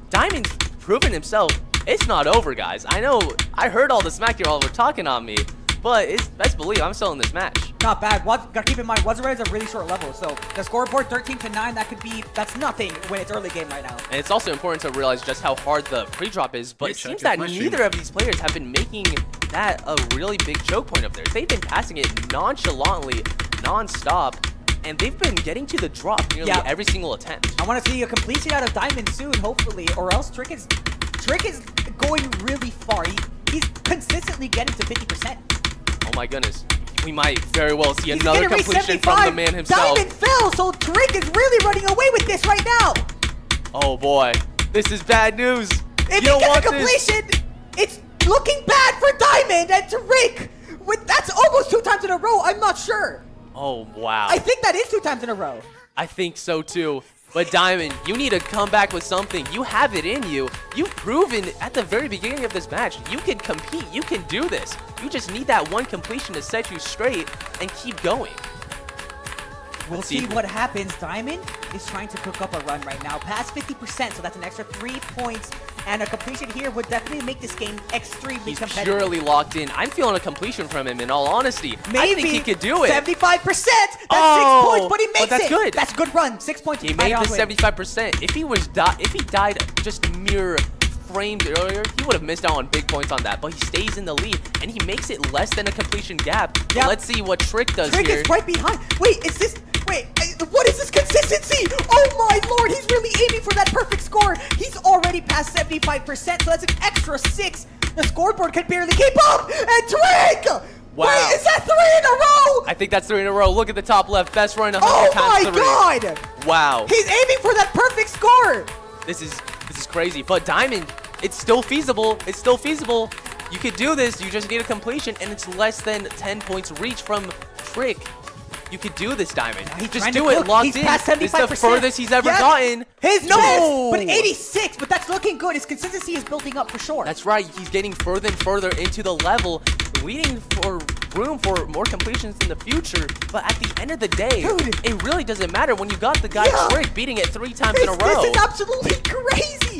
Diamond's proven himself. It's not over, guys. I know. I heard all the smack y'all were talking on me, but it's best believe I'm still in this match. Not bad. Gotta keep in mind, Wazareta is a really short level, so the scoreboard 13-9, that's nothing when it's early game right now. And it's also important to realize just how hard the pre-drop is, but it seems that neither of these players have been making that a really big choke point of theirs. They've been passing it nonchalantly, non-stop, and they've been getting to the drop nearly every single attempt. I want to see a completion out of Diamond soon, hopefully, or else Trick is going really far. He's consistently getting to 50%. Oh my goodness. We might very well see another completion from the man himself. Diamond fell, so Trick is really running away with this right now. Oh boy, this is bad news. If he gets a completion, it's looking bad for Diamond and Trick. That's almost 2 times in a row. I'm not sure. Oh wow. I think that is 2 times in a row. I think so too. But Diamond, you need to come back with something. You have it in you. You've proven at the very beginning of this match, you can compete. You can do this. You just need that one completion to set you straight and keep going. We'll see what happens. Diamond is trying to cook up a run right now, past 50%, so that's an extra 3 points. And a completion here would definitely make this game extremely He's competitive. purely locked in. I'm feeling a completion from him, in all honesty. Maybe I think he could do it. 75%. That's 6 Oh, points, but he makes but that's it. good. That's a good run. 6 points. He made the 75%. If he died just mere frames earlier, he would have missed out on big points on that. But he stays in the lead, and he makes it less than a completion gap. Yep. Let's see what Trick does Trick here. is right behind. Wait, is this... Wait, what is this consistency? Oh my lord, he's really aiming for that perfect score. He's already past 75%, so that's an extra 6. The scoreboard can barely keep up. And Trick! Wow. Wait, is that 3 in a row? I think that's 3 in a row. Look at the top left. Best run 100 Oh times my 3. god! Wow. He's aiming for that perfect score. This is crazy. But Diamond, it's still feasible. It's still feasible. You could do this. You just need a completion, and it's less than 10 points reach from Trick. You could do this, Diamond. He's Just trying do to it. cook. Locked He's in. past It's the 75%. furthest he's ever Yes. gotten. His No! but 86, but that's looking good. His consistency is building up for sure. That's right. He's getting further and further into the level, leading for room for more completions in the future. But at the end of the day, Dude. it really doesn't matter when you got the guy Trick beating it 3 times in a This row. is absolutely crazy.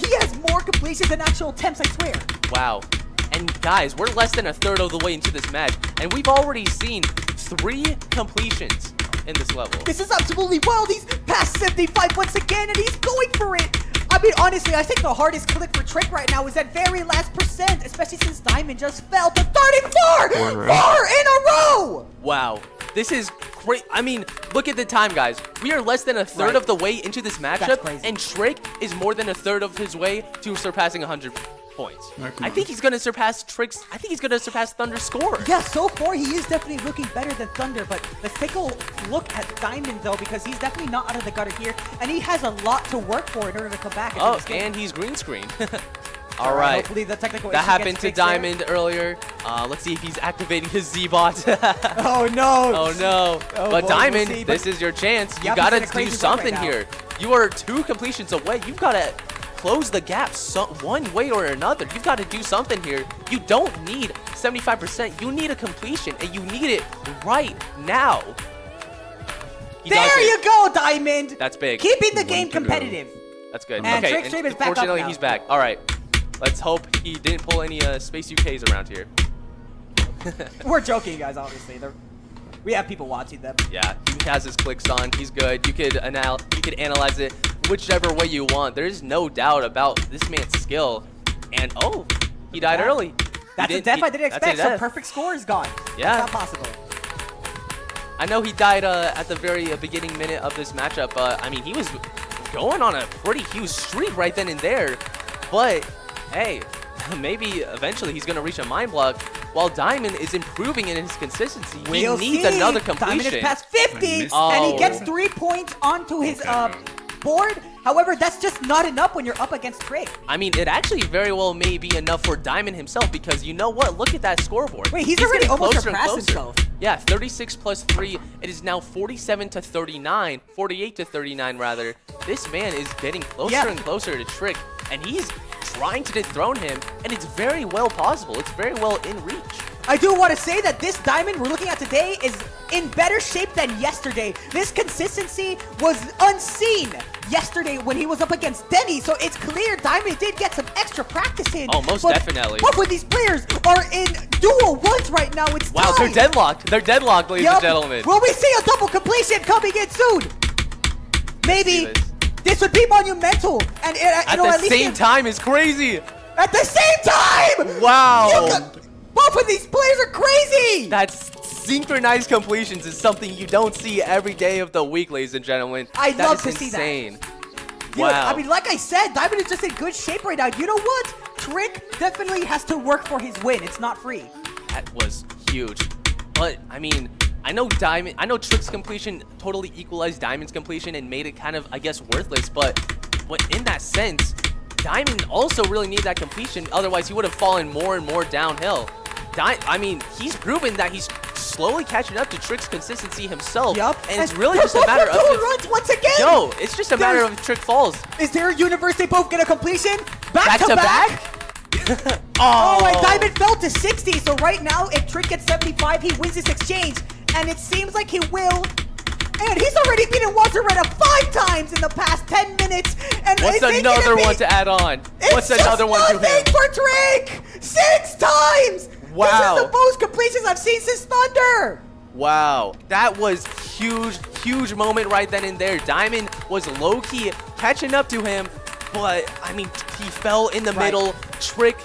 He has more completions than actual attempts, I swear. Wow. And guys, we're less than a third of the way into this match, and we've already seen 3 completions in this level. This is absolutely wild. He's past 75 once again, and he's going for it. I mean, honestly, I think the hardest click for Trick right now is that very last percent, especially since Diamond just fell to 34! 4 in a row! Wow. This is great. I mean, look at the time, guys. We are less than a third of the way into this matchup, crazy. and Trick is more than a third of his way to surpassing 100 points. I think he's going to surpass Trick's. I think he's going to surpass Thunder's score. Yeah, so far he is definitely looking better than Thunder, but let's take a look at Diamond though, because he's definitely not out of the gutter here, and he has a lot to work for in order to come back. Oh, this game. and he's green screen. All right. Hopefully the technical That issue happened gets to fixed there. Diamond earlier. Let's see if he's activating his Z-bot. Oh no! Oh no. Oh, But boy, Diamond, we'll see, this but- is your chance. You Yep, got he's in to a crazy do run something right now. here. You are 2 completions away. You've got to close the gap one way or another. You've got to do something here. You don't need 75%. You need a completion, and you need it right now. He does There it. you go, Diamond! That's big. Keeping the game competitive. That's good. And okay, Trick Stream is back up fortunately, now. he's back. All right. Let's hope he didn't pull any Space UKs around here. We're joking, guys, obviously. We have people watching them. Yeah, he has his clicks on. He's good. You could analyze it whichever way you want. There's no doubt about this man's skill. And oh, he died early. That's a death I didn't that's a expect. Some death. perfect score is gone. Yeah. That's not possible. I know he died at the very beginning minute of this matchup. I mean, he was going on a pretty huge streak right then and there. But hey, maybe eventually he's going to reach a mind block. While Diamond is improving in his consistency, he We'll needs see. another Diamond completion. is past 50, and Oh. he gets 3 points onto his board. However, that's just not enough when you're up against Trick. I mean, it actually very well may be enough for Diamond himself, because you know what? Look at that scoreboard. Wait, he's already getting almost closer and surpassed closer. himself. Yeah, 36 plus 3. It is now 47 to 39. 48 to 39, rather. This man is getting closer and closer to Trick, and he's trying to dethrone him, and it's very well possible. It's very well in reach. I do want to say that this Diamond we're looking at today is in better shape than yesterday. This consistency was unseen yesterday when he was up against Denny, so it's clear Diamond did get some extra practice in. Oh, most But definitely. Both of these players are in dual ones right now. It's Wow, tied. they're deadlocked. They're deadlocked, ladies and Yup. gentlemen. Will we see a double completion coming in soon? Maybe this. this would be monumental, and At the same time is crazy. At the same time! Wow. Both of these players are crazy! That's synchronized completions is something you don't see every day of the week, ladies and gentlemen. I'd That love is to see that. insane. Dude, Wow. I mean, like I said, Diamond is just in good shape right now. You know what? Trick definitely has to work for his win. It's not free. That was huge. But, I mean, I know Trick's completion totally equalized Diamond's completion and made it kind of, I guess, worthless. But in that sense, Diamond also really needed that completion. Otherwise, he would have fallen more and more downhill. I mean, he's proven that he's slowly catching up to Trick's consistency himself. Yup. And it's really just a matter of runs once again. Yo, it's just a matter of if Trick falls. Is there a universe they both get a completion? Back to back? Oh, and Diamond fell to 60. So right now, if Trick gets 75, he wins this exchange. And it seems like he will. And he's already beaten Wazaretta 5 times in the past 10 minutes. And what's another one to add on? What's another one to him? It's for Trick! 6 times! Wow. This is the most completions I've seen since Thnnder! Wow, that was huge moment right then and there. Diamond was low-key catching up to him, but I mean, he fell in the middle. Trick,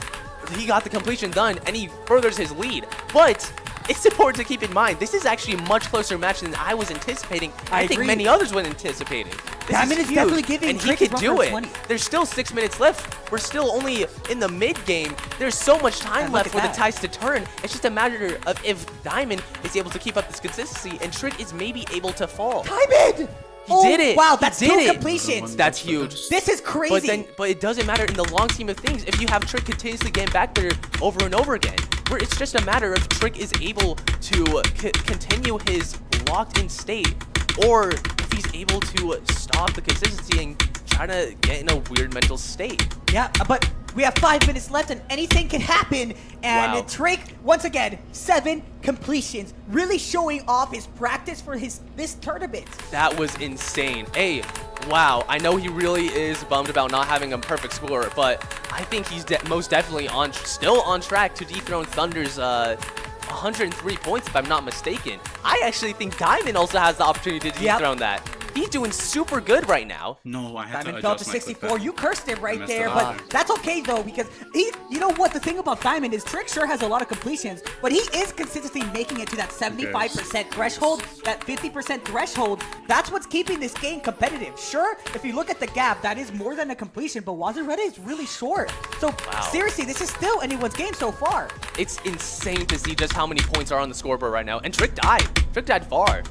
he got the completion done, and he furthers his lead. But it's important to keep in mind, this is actually a much closer match than I was anticipating. I think many others were anticipating. Diamond is definitely giving and Trick he could his do run it. for 20. There's still 6 minutes left. We're still only in the mid game. There's so much time left for the ties to turn. It's just a matter of if Diamond is able to keep up this consistency and Trick is maybe able to fall. Diamond! He did it. Wow, that's He did 2 it. completions. That's huge. This is crazy. But it doesn't matter in the long scheme of things if you have Trick continuously getting back there over and over again. Where it's just a matter of Trick is able to continue his locked-in state, or if he's able to stop the consistency and try to get in a weird mental state. Yeah, but we have 5 minutes left and anything can happen. And Wow. Trick, once again, 7 completions, really showing off his practice for this tournament. That was insane. Hey, wow, I know he really is bummed about not having a perfect score, but I think he's most definitely still on track to dethrone Thunder's 103 points, if I'm not mistaken. I actually think Diamond also has the opportunity to dethrone that. He's doing super good right now. No, I had Diamond to fell adjust to my 64. clip. You cursed it right messed there, it but up. that's okay though, because you know what? The thing about Diamond is Trick sure has a lot of completions, but he is consistently making it to that 75% threshold, that 50% threshold. That's what's keeping this game competitive. Sure, if you look at the gap, that is more than a completion, but Wazaretta is really short. So seriously, this is still anyone's game so far. It's insane to see just how many points are on the scoreboard right now. And Trick died. Trick died far.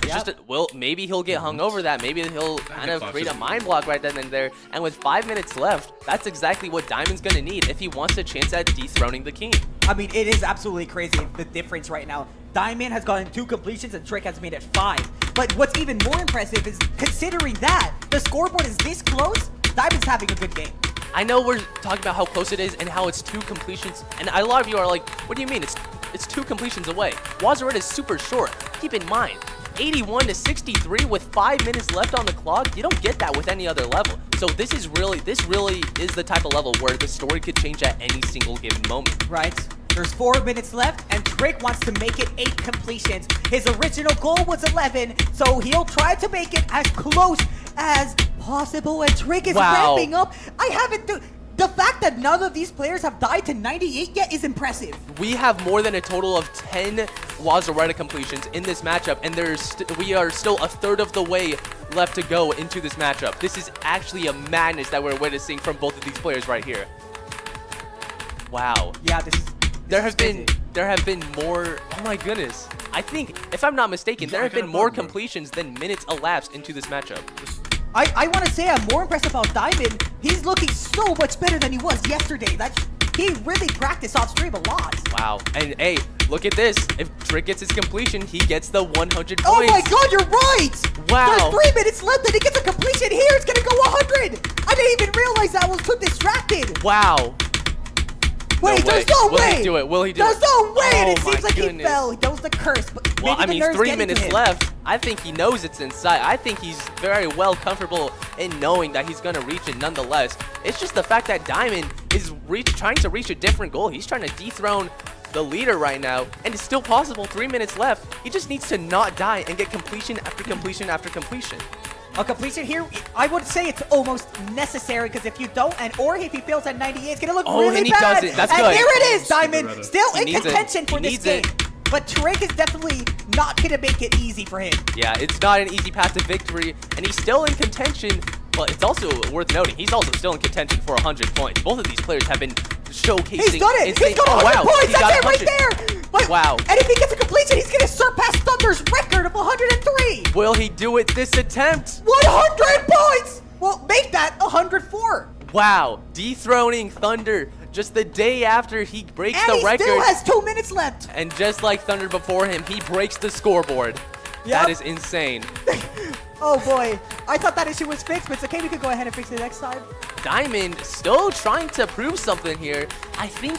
It's just well, maybe he'll get hung over that. Maybe he'll kind of create a mind block right then and there. And with 5 minutes left, that's exactly what Diamond's going to need if he wants a chance at dethroning the king. I mean, it is absolutely crazy, the difference right now. Diamond has gotten 2 completions and Trick has made it 5. But what's even more impressive is considering that the scoreboard is this close, Diamond's having a good game. I know we're talking about how close it is and how it's 2 completions. And a lot of you are like, what do you mean? It's 2 completions away. Wazaretta is super short. Keep in mind, 81 to 63 with 5 minutes left on the clock. You don't get that with any other level. So this really is the type of level where the story could change at any single given moment. Right? There's 4 minutes left, and Trick wants to make it 8 completions. His original goal was 11, so he'll try to make it as close as possible. And Trick is ramping up. The fact that none of these players have died to 98 yet is impressive. We have more than a total of 10 Wazaretta completions in this matchup, and we are still a third of the way left to go into this matchup. This is actually a madness that we're witnessing from both of these players right here. Wow. Yeah, there have been more. Oh my goodness. I think, if I'm not mistaken, there have been more completions than minutes elapsed into this matchup. I want to say I'm more impressed about Diamond. He's looking so much better than he was yesterday. He really practiced off stream a lot. Wow. And hey, look at this. If Trick gets his completion, he gets the 100 points. Oh my god, you're right! Wow. There's 3 minutes left and he gets a completion here. It's gonna go 100! I didn't even realize I was too distracted. Wow. Wait, there's no way! Will he do it? Will he do it? There's no way! And it Oh seems my like goodness. he fell. That was the curse. But Well, I maybe mean, the nerves 3 getting to minutes him. left. I think he knows it's inside. I think he's very well comfortable in knowing that he's going to reach it nonetheless. It's just the fact that Diamond is trying to reach a different goal. He's trying to dethrone the leader right now, and it's still possible. 3 minutes left. He just needs to not die and get completion after completion after completion. A completion here, I would say it's almost necessary, because if you don't, or if he fails at 98, it's going to look really and he bad. doesn't. That's and good. here it is, Diamond, still in needs it. contention for He this needs game. it. But Trick is definitely not going to make it easy for him. Yeah, it's not an easy path to victory, and he's still in contention, but it's also worth noting, he's also still in contention for 100 points. Both of these players have been showcasing. He's done it! insane- He's got Oh, 100 wow. points! He That's got it right 100. there! But, Wow. And if he gets a completion, he's going to surpass Thunder's record of 103! Will he do it this attempt? 100 points! Well, make that 104. Wow, dethroning Thnnder just the day after he breaks And the he record. still has 2 minutes left. And just like Thnnder before him, he breaks the scoreboard. Yep. That is insane. Oh boy, I thought that issue was fixed, but it's okay, we could go ahead and fix it next time. Diamond still trying to prove something here. I think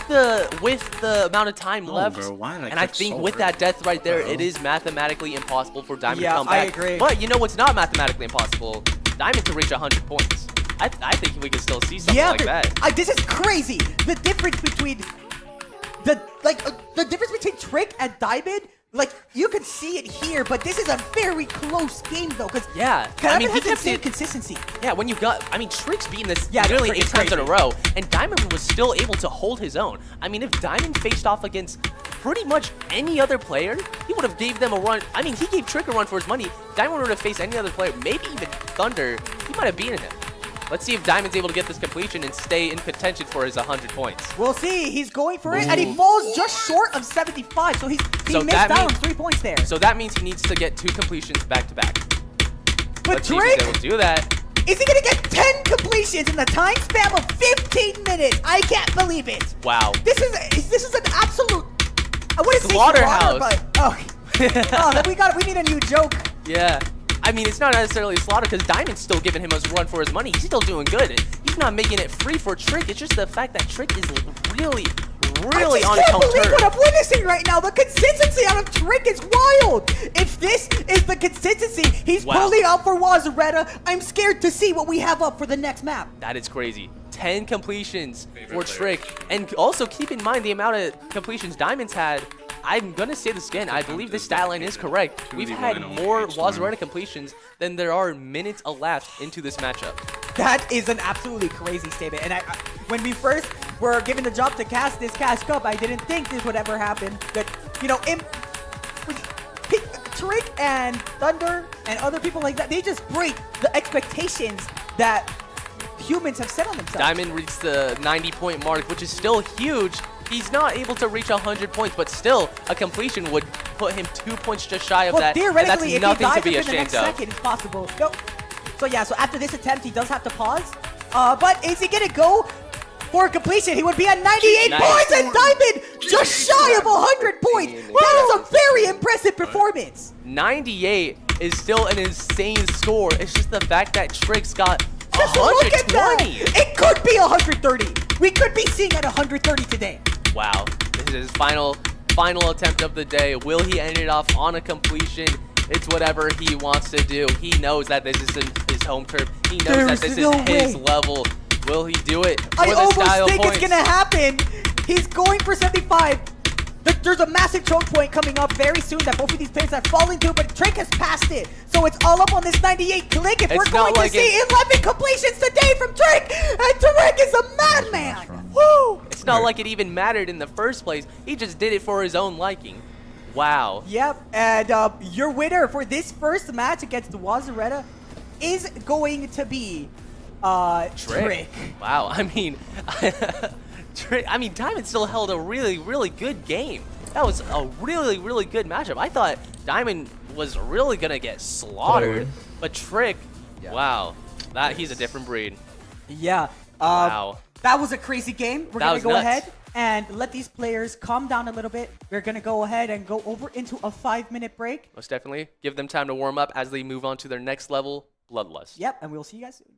with the amount of time left, bro, why did I and I click think so with early? that death right there, it is mathematically impossible for Diamond to Yeah, come I back. agree. But you know what's not mathematically impossible? Diamond to reach 100 points. I think we can still see something like that. This is crazy. The difference between the difference between Trick and Diamond, like you can see it here, but this is a very close game though, because Yeah, Diamond he has kept insane it. consistency. Yeah, when you got, Trick's beating this Yeah, nearly it's 8 times in a crazy. row, and Diamond was still able to hold his own. I mean, if Diamond faced off against pretty much any other player, he would have gave them a run. I mean, he gave Trick a run for his money. Diamond would have faced any other player, maybe even Thnnder. He might have beaten him. Let's see if Diamond's able to get this completion and stay in contention for his 100 points. We'll see. He's going for it, and he falls just short of 75. So he So missed that out on means- 3 points there. So that means he needs to get 2 completions back to back. But Let's see if Trick, he's able to do that. is he gonna get 10 completions in the time span of 15 minutes? I can't believe it. Wow. This is an absolute. I wouldn't say Slaughterhouse. slaughter, but we need a new joke. Yeah. I mean, it's not necessarily a slaughter because Diamond's still giving him a run for his money. He's still doing good. He's not making it free for Trick. It's just the fact that Trick is really on his I home can't believe turf. what I'm witnessing right now. The consistency out of Trick is wild. If this is the consistency he's Wow. pulling out for Wazaretta, I'm scared to see what we have up for the next map. That is crazy. 10 completions for Trick. And also keep in mind the amount of completions Diamond's had. I'm going to say this again. I believe this stat line is correct. We've had more Wazaretta completions than there are minutes elapsed into this matchup. That is an absolutely crazy statement. And when we first were given the job to cast this Cash Cup, I didn't think this would ever happen. But, you know, Trick and Thnnder and other people like that, they just break the expectations that humans have set on themselves. Diamond reached the 90-point mark, which is still huge. He's not able to reach 100 points, but still, a completion would put him 2 points just shy of Well, that. And theoretically, if that's he nothing dies to be within the next ashamed of. second, it's possible. No. So yeah, so after this attempt, he does have to pause. But is he gonna go for completion? He would be at 98 Nice. points, and Diamond just shy of 100 points. That is a very impressive performance. 98 is still an insane score. It's just the fact that Trick's got Just look at that. 120. It could be 130. We could be seeing at 130 today. Wow. This is his final attempt of the day. Will he end it off on a completion? It's whatever he wants to do. He knows that this is his home turf. He knows There's that this no is his way. level. Will he do it for I the almost style think points? it's gonna happen. He's going for 75. There's a massive choke point coming up very soon that both of these players are falling to, but Trick has passed it. So it's all up on this 98 click if we're It's going not to like see 11 completions today from Trick. And Trick is a madman. Woo! It's not like it even mattered in the first place. He just did it for his own liking. Wow. Yep, and your winner for this first match against the Wazaretta is going to be Trick. Wow. I mean, Diamond still held a really good game. That was a really good matchup. I thought Diamond was really gonna get slaughtered, but Trick, wow, he's a different breed. Yeah. Wow. That was a crazy game. We're That going was to go nuts. ahead and let these players calm down a little bit. We're going to go ahead and go over into a 5-minute break. Most definitely. Give them time to warm up as they move on to their next level, Bloodlust. Yep, and we'll see you guys soon.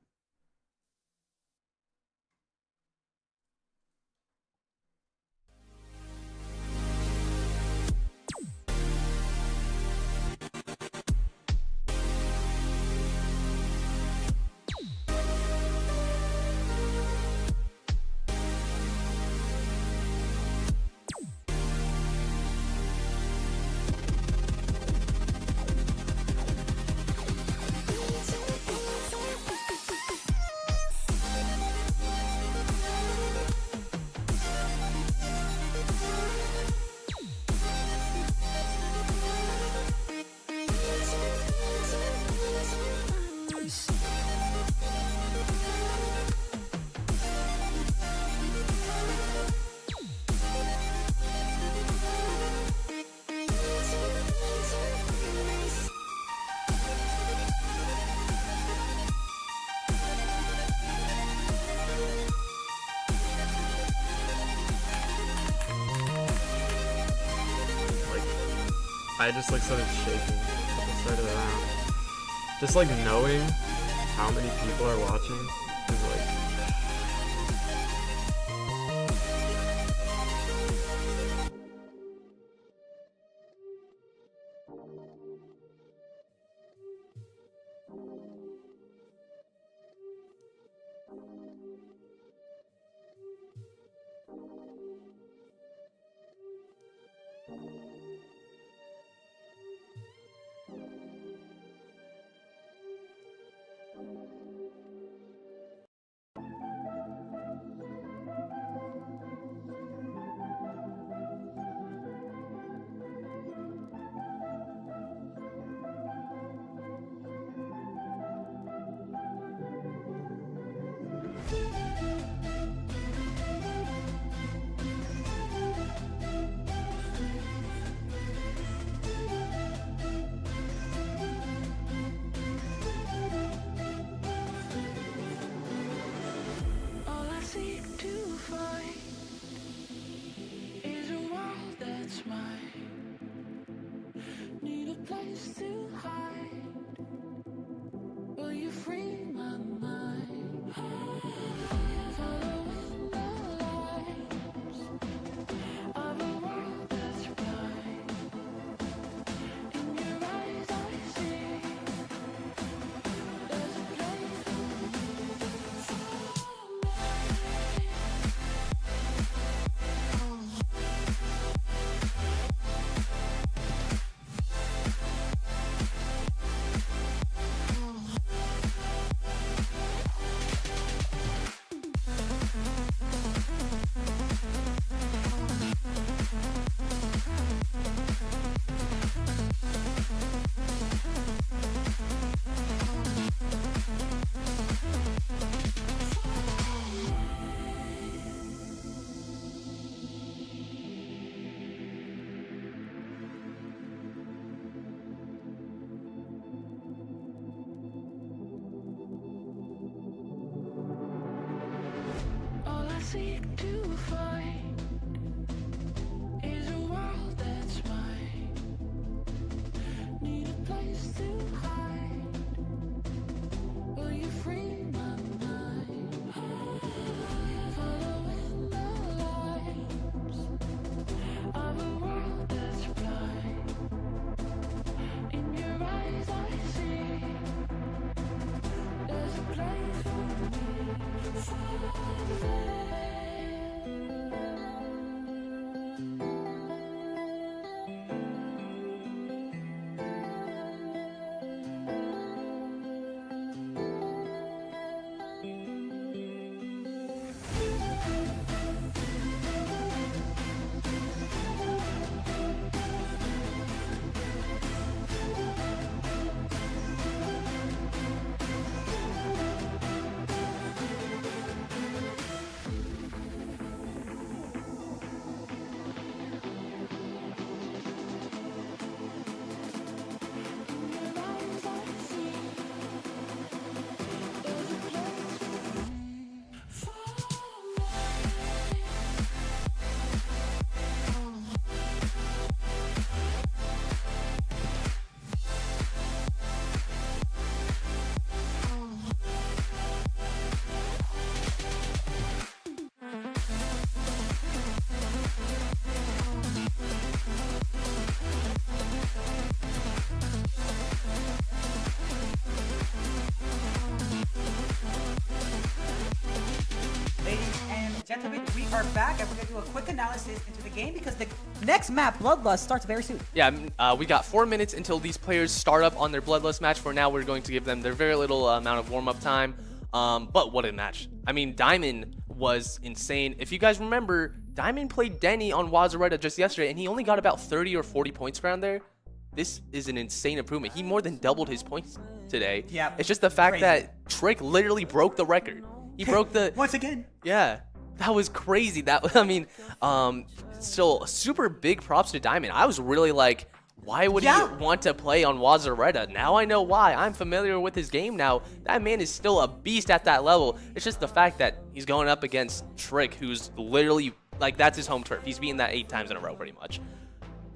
I just like started shaking at the start of the round. Just like knowing how many people are watching is like. All I seek to find is a world that's mine. Need a place to hide. Will you free my mind? Following the lights of a world that's bright. In your eyes I see there's a place for all I seek to find is a world that's mine. Need a place to hide. Will you free my mind? Following the lights of a world that's bright. In your eyes I see there's a place for me. Gentlemen, we are back and we're going to do a quick analysis into the game because the next map, Bloodlust, starts very soon. Yeah, we got 4 minutes until these players start up on their Bloodlust match. For now, we're going to give them their very little amount of warm-up time. But what a match. I mean, Diamond was insane. If you guys remember, Diamond played Denny on Wazareta just yesterday, and he only got about 30 or 40 points around there. This is an insane improvement. He more than doubled his points today. Yeah, it's just the fact crazy. that Trick literally broke the record. He broke the... Once again. Yeah. That was crazy. That I mean, still super big props to Diamond. I was really like, why would he want to play on Wazareta? Now I know why. I'm familiar with his game now. That man is still a beast at that level. It's just the fact that he's going up against Trick, who's literally, like, that's his home turf. He's beaten that 8 times in a row pretty much.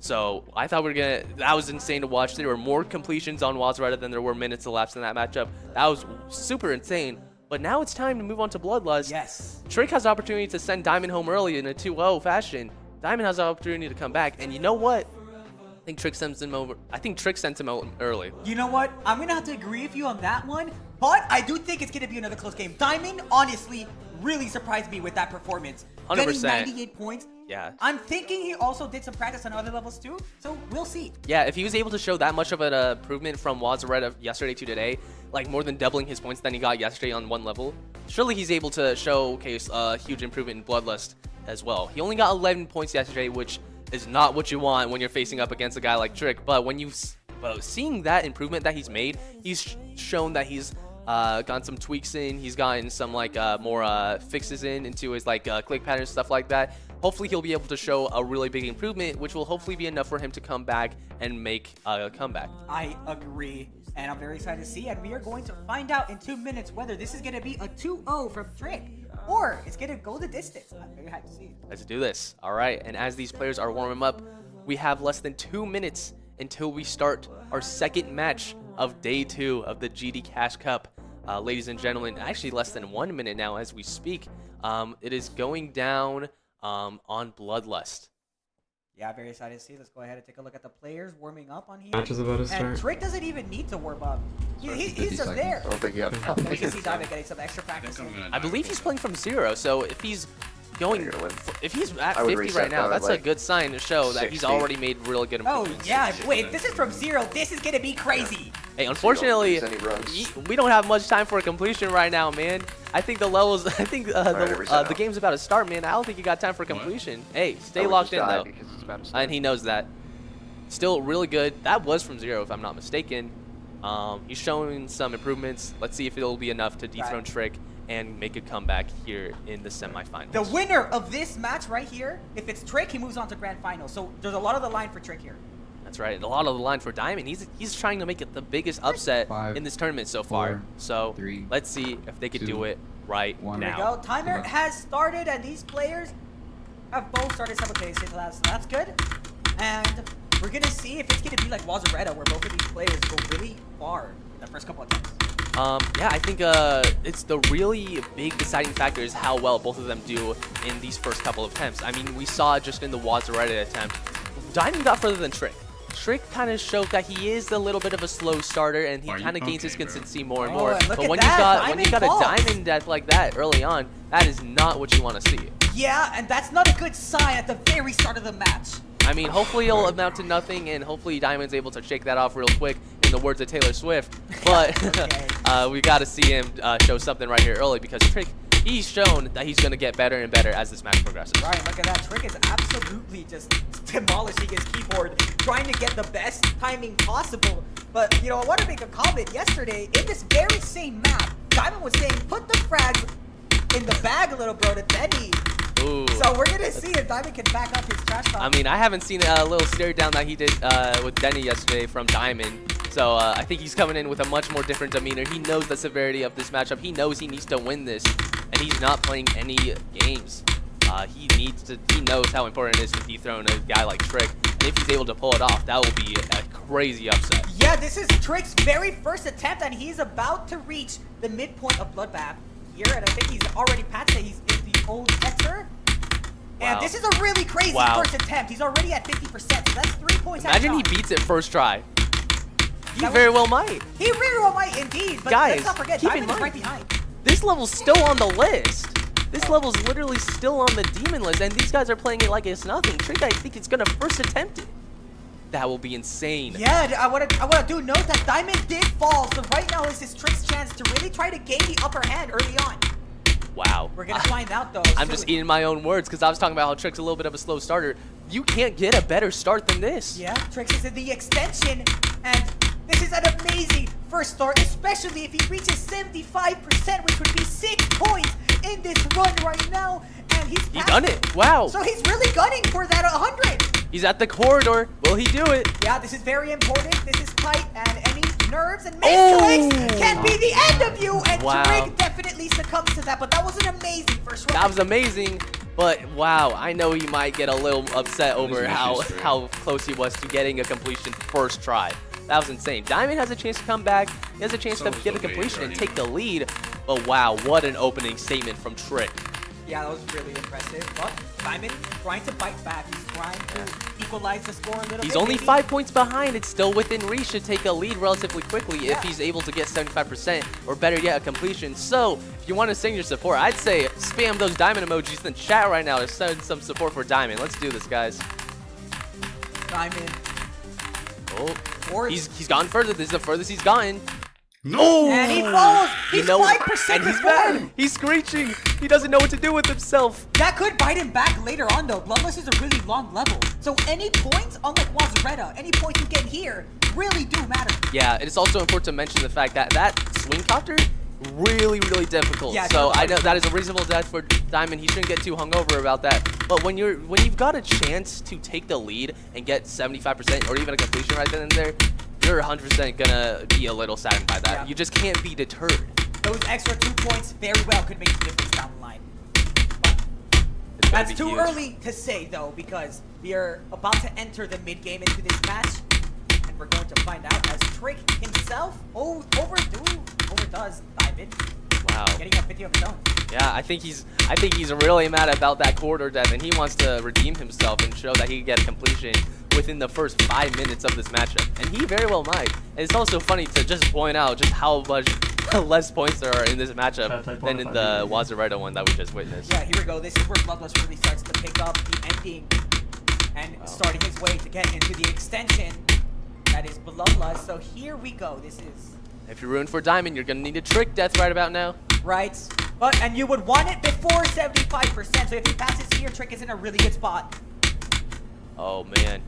So I thought that was insane to watch. There were more completions on Wazareta than there were minutes elapsed in that matchup. That was super insane. But now it's time to move on to Bloodlust. Yes. Trick has the opportunity to send Diamond home early in a 2-0 fashion. Diamond has the opportunity to come back, and you know what? I think Trick sends him over. I think Trick sent him out early. You know what? I'm going to have to agree with you on that one, but I do think it's going to be another close game. Diamond, honestly, really surprised me with that performance. 100%. Getting 98 points. Yeah. I'm thinking he also did some practice on other levels too, so we'll see. Yeah, if he was able to show that much of an improvement from Wazareta yesterday to today, like more than doubling his points than he got yesterday on one level, surely he's able to showcase a huge improvement in Bloodlust as well. He only got 11 points yesterday, which is not what you want when you're facing up against a guy like Trick, but when you seeing that improvement that he's made, he's shown that he's gotten some tweaks in. He's gotten some like more fixes into his like click patterns, stuff like that. Hopefully he'll be able to show a really big improvement, which will hopefully be enough for him to come back and make a comeback. I agree, and I'm very excited to see, and we are going to find out in 2 minutes whether this is going to be a 2-0 from Trick, or it's going to go the distance. I'm very hyped to see. Let's do this. All right, and as these players are warming up, we have less than 2 minutes until we start our second match of day 2 of the GD Cash Cup. Ladies and gentlemen, actually less than 1 minute now as we speak. It is going down on Bloodlust. Yeah, very excited to see. Let's go ahead and take a look at the players warming up on here. Match is about to start. And Trick doesn't even need to warm up. He's just there. I don't think he had We can see Diamond getting some extra practice. I believe he's playing from 0, so if he's going, if he's at I would 50 reset right now, that at, that's a like, good sign to show that he's 60. already made really good Oh, improvements. yeah. Wait, this is from 0. This is going to be crazy. Hey, unfortunately, lose any runs. we don't have much time for a completion right now, man. I think the levels, I think the game's about to start, man. I don't think you got time for completion. Hey, stay locked in, though. And he knows that. Still really good. That was from 0, if I'm not mistaken. He's showing some improvements. Let's see if it'll be enough to dethrone Trick and make a comeback here in the semifinals. The winner of this match right here, if it's Trick, he moves on to grand final. So there's a lot of the line for Trick here. That's right. A lot of the line for Diamond. He's trying to make it the biggest upset in this tournament so far. So let's see if they could do it right now. There we go. Timer has started, and these players have both started simultaneously. So that's good. And we're going to see if it's going to be like Wazareta, where both of these players go really far in the first couple of attempts. Yeah, I think it's the really big deciding factor is how well both of them do in these first couple of attempts. I mean, we saw just in the Wazareta attempt, Diamond got further than Trick. Trick kind of showed that he is a little bit of a slow starter, and he kind of gains his consistency more and more. But when you got a diamond death like that early on, that is not what you want to see. Yeah, and that's not a good sign at the very start of the match. I mean, hopefully it'll amount to nothing, and hopefully Diamond's able to shake that off real quick, in the words of Taylor Swift. But we got to see him show something right here early, because Trick, he's shown that he's going to get better and better as this match progresses. Right, look at that. Trick is absolutely just demolishing his keyboard, trying to get the best timing possible. But, you know, I want to make a comment. Yesterday, in this very same map, Diamond was saying, put the frags in the bag, little bro, to Denny. Ooh. So we're going to see if Diamond can back up his trash talk. I mean, I haven't seen a little stare down that he did with Denny yesterday from Diamond. So I think he's coming in with a much more different demeanor. He knows the severity of this matchup. He knows he needs to win this, and he's not playing any games. He knows how important it is to dethrone a guy like Trick. And if he's able to pull it off, that will be a crazy upset. Yeah, this is Trick's very first attempt, and he's about to reach the midpoint of Bloodbath here. And I think he's already patched it. He's in the old sector. And this is a really crazy first attempt. He's already at 50%, so that's 3 points. Imagine he beats it first try. He very well might. He very well might indeed, but guys, let's not forget, Diamond is right behind. This level's still on the list. This level's literally still on the demon list, and these guys are playing it like it's nothing. Trick, I think it's gonna first attempt it. That will be insane. Yeah, I wanna do note that Diamond did fall, so right now is his Trick's chance to really try to gain the upper hand early on. Wow. We're gonna find out though. I'm just eating my own words because I was talking about how Trick's a little bit of a slow starter. You can't get a better start than this. Yeah, Trick's is in the extension, and this is an amazing first start, especially if he reaches 75%, which would be 6 points in this run right now. And he's done it. Wow. So he's really gunning for that 100. He's at the corridor. Will he do it? Yeah, this is very important. This is tight, and any nerves and misclicks can be the end of you. And Trick definitely succumbs to that, but that was an amazing first run. That was amazing. But wow, I know he might get a little upset over an how issue, close he was to getting a completion first try. That was insane. Diamond has a chance to come back. He has a chance to get a completion and take the lead. But wow, what an opening statement from Trick. Yeah, that was really impressive. But Diamond trying to bite back. He's trying to equalize the score a little bit. He's only maybe. 5 points behind. It's still within reach to take a lead relatively quickly if he's able to get 75% or better yet, a completion. So if you want to send your support, I'd say spam those Diamond emojis in the chat right now to send some support for Diamond. Let's do this, guys. Diamond. Oh, he's gone further. This is the furthest he's gotten. No! And he falls. He's 5% and he's before. mad. He's screeching. He doesn't know what to do with himself. That could bite him back later on, though. Bloodlust is a really long level. So any points, unlike Wazureta, any points you get here really do matter. Yeah, it's also important to mention the fact that that swing copter, really, really difficult. Yeah, so I know that is a reasonable death for Diamond. He shouldn't get too hungover about that. But when you've got a chance to take the lead and get 75% or even a completion right then and there, you're 100% gonna be a little saddened by that. Yeah. You just can't be deterred. Those extra 2 points very well could make the difference down the line. It's gonna That's be too huge. early to say, though, because we are about to enter the mid-game into this match. And we're going to find out as Trick himself overdoes Diamond. Wow. Getting a 50 of his own. Yeah, I think he's really mad about that corridor death, and he wants to redeem himself and show that he can get a completion within the first 5 minutes of this matchup, and he very well might. And it's also funny to just point out just how much less points there are in this matchup than in the Wazureta one that we just witnessed. Yeah, here we go. This is where Bloodlust really starts to pick up the ending and starting his way to get into the extension that is Bloodlust. So here we go. This is If you're rooting for Diamond, you're gonna need a Trick death right about now. right. And you would want it before 75%. So if he passes here, Trick is in a really good spot. Oh man,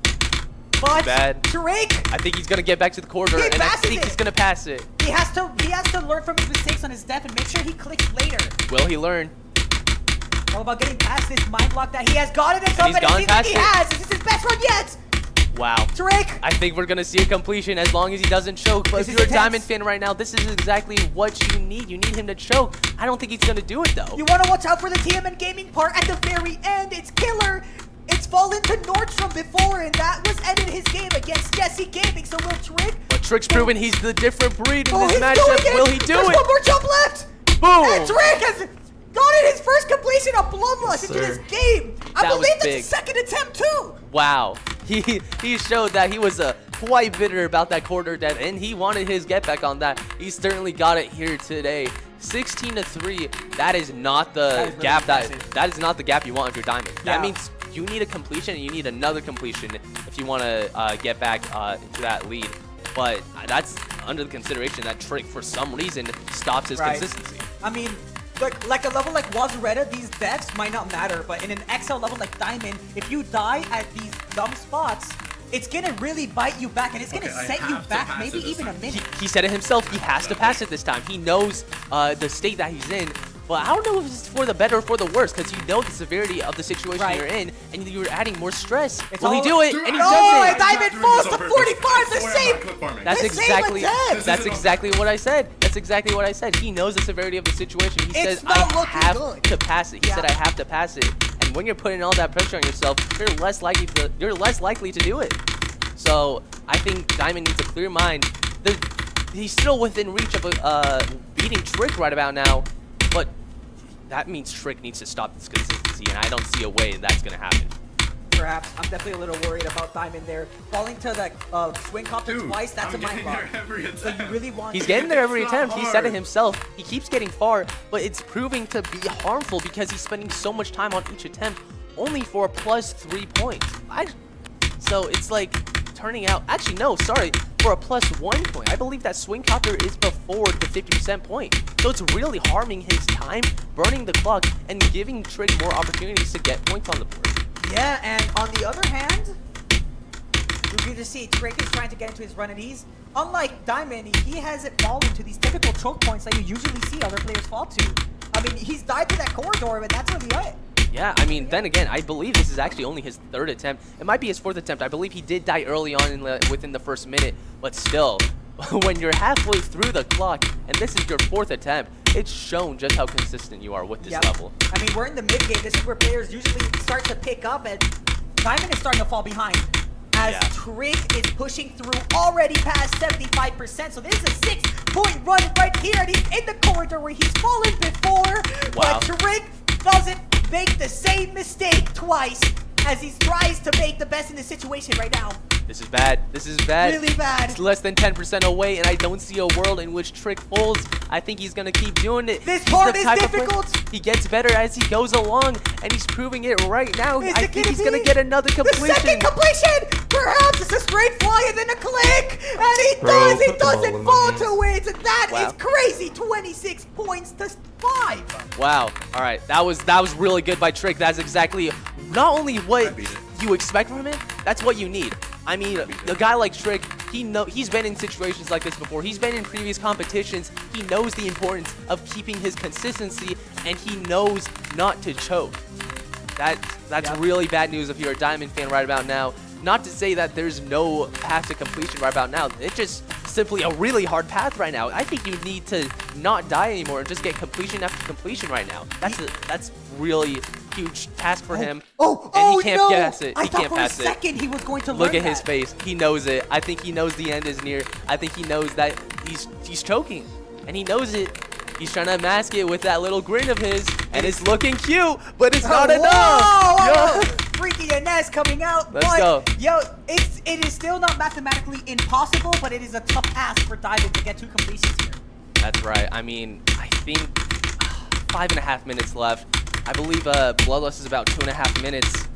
But bad. Trick, I think he's gonna get back to the corridor, He and I passes think it. he's gonna pass it. he has to learn from his mistakes on his death and make sure he clicks later. Will he learn? All about getting past this mind block that he has gotten himself, he's and it gone seems like past he it. has. This is his best run yet. Wow. Trick. I think we're gonna see a completion as long as he doesn't choke. But This if is you're a intense. Diamond fan right now, this is exactly what you need. You need him to choke. I don't think he's gonna do it though. You want to watch out for the TMN Gaming part at the very end. It's killer. It's fallen to Nordstrom before, and that was ended his game against Jesse Gaming. So will Trick? But Trick's proven he's the different breed in Oh, this he's matchup. doing it. Will he do There's it? one more jump left. Boom! And Trick has gotten his first completion of Bloodlust into this sir. game. I That was believe it's big. his second attempt too. Wow. He showed that he was quite bitter about that corridor death, and he wanted his get back on that. He certainly got it here today. 16-3. That is not the That is really gap impressive. that is not the gap you want if you're Diamond. Yeah. That means you need a completion and you need another completion if you want to get back into that lead. But that's under the consideration that Trick, for some reason, stops his Right. consistency. I mean, like a level like Wazureta, these deaths might not matter, but in an XL level like Diamond, if you die at these dumb spots, it's gonna really bite you back, and it's gonna Okay, I set you have to back pass maybe it this even a time. minute. He said it himself. He has to pass it this time. He knows the state that he's in. But I don't know if it's for the better or for the worse, because you know the severity of the situation Right. you're in, and you're adding more stress. It's Will he all- do it? Dude, And he no, does and it. Diamond falls to 45, the same. That's the same exactly attempt. that's exactly what I said. That's exactly what I said. He knows the severity of the situation. He It's says not I looking have good." to pass it. He said Yeah. I have to pass it. And when you're putting all that pressure on yourself, you're less likely to do it. So I think Diamond needs a clear mind. He's still within reach of beating Trick right about now, but that means Trick needs to stop this consistency, and I don't see a way that's gonna happen. Perhaps. I'm definitely a little worried about Diamond there. Falling to the swing copter Dude, twice, that's I'm a mind getting block. there every So you attempt. really want He's getting there every It's not attempt. He said it hard. himself. He keeps getting far, but it's proving to be harmful because he's spending so much time on each attempt only for a +3 points. So it's like turning out, actually no, sorry, for a +1 point. I believe that swing copter is before the 50% point. So it's really harming his time, burning the clock, and giving Trick more opportunities to get points on the board. Yeah, and on the other hand, you can just see Trick is trying to get into his run at ease. Unlike Diamond, he hasn't fallen to these typical choke points that you usually see other players fall to. I mean, he's died to that corridor, but that's really it. Yeah, I mean, then again, I believe this is actually only his 3rd attempt. It might be his 4th attempt. I believe he did die early on within the first minute, but still, when you're halfway through the clock and this is your 4th attempt, it's shown just how consistent you are with this level. I mean, we're in the mid game. This is where players usually start to pick up, and Diamond is starting to fall behind. As Trick is pushing through already past 75%. So this is a 6-point run right here, and he's in the corridor where he's fallen before. Wow. But Trick doesn't make the same mistake twice as he tries to make the best in the situation right now. This is bad. This is bad. Really bad. It's less than 10% away, and I don't see a world in which Trick folds. I think he's going to keep doing it. This part is difficult. He gets better as he goes along, and he's proving it right now. Is I it think he's gonna going to be get another completion. The second completion! Perhaps it's a straight fly and then a click! And he Bro, does! He put the ball doesn't in my fall hands. to it! And that Wow. is crazy! 26 points to 5! Wow. All right. That was really good by Trick. That's exactly not only what you expect from him, that's what you need. I mean, a guy like Trick, he's been in situations like this before. He's been in previous competitions. He knows the importance of keeping his consistency, and he knows not to choke. That's really bad news if you're a Diamond fan right about now. Not to say that there's no path to completion right about now. It's just simply a really hard path right now. I think you need to not die anymore and just get completion after completion right now. That's really huge task for him. And he can't pass it. I He thought can't for pass a it. second he was going to Look learn at his that. face. He knows it. I think he knows the end is near. I think he knows that he's choking, and he knows it. He's trying to mask it with that little grin of his, and it's looking cute, but it's not enough. Whoa! Yo. Freaky Ines coming out. Let's but, go. Yo, it is still not mathematically impossible, but it is a tough task for Diamond to get 2 completions here. That's right. I mean, I think 5.5 minutes left. I believe Bloodlust is about 2.5 minutes.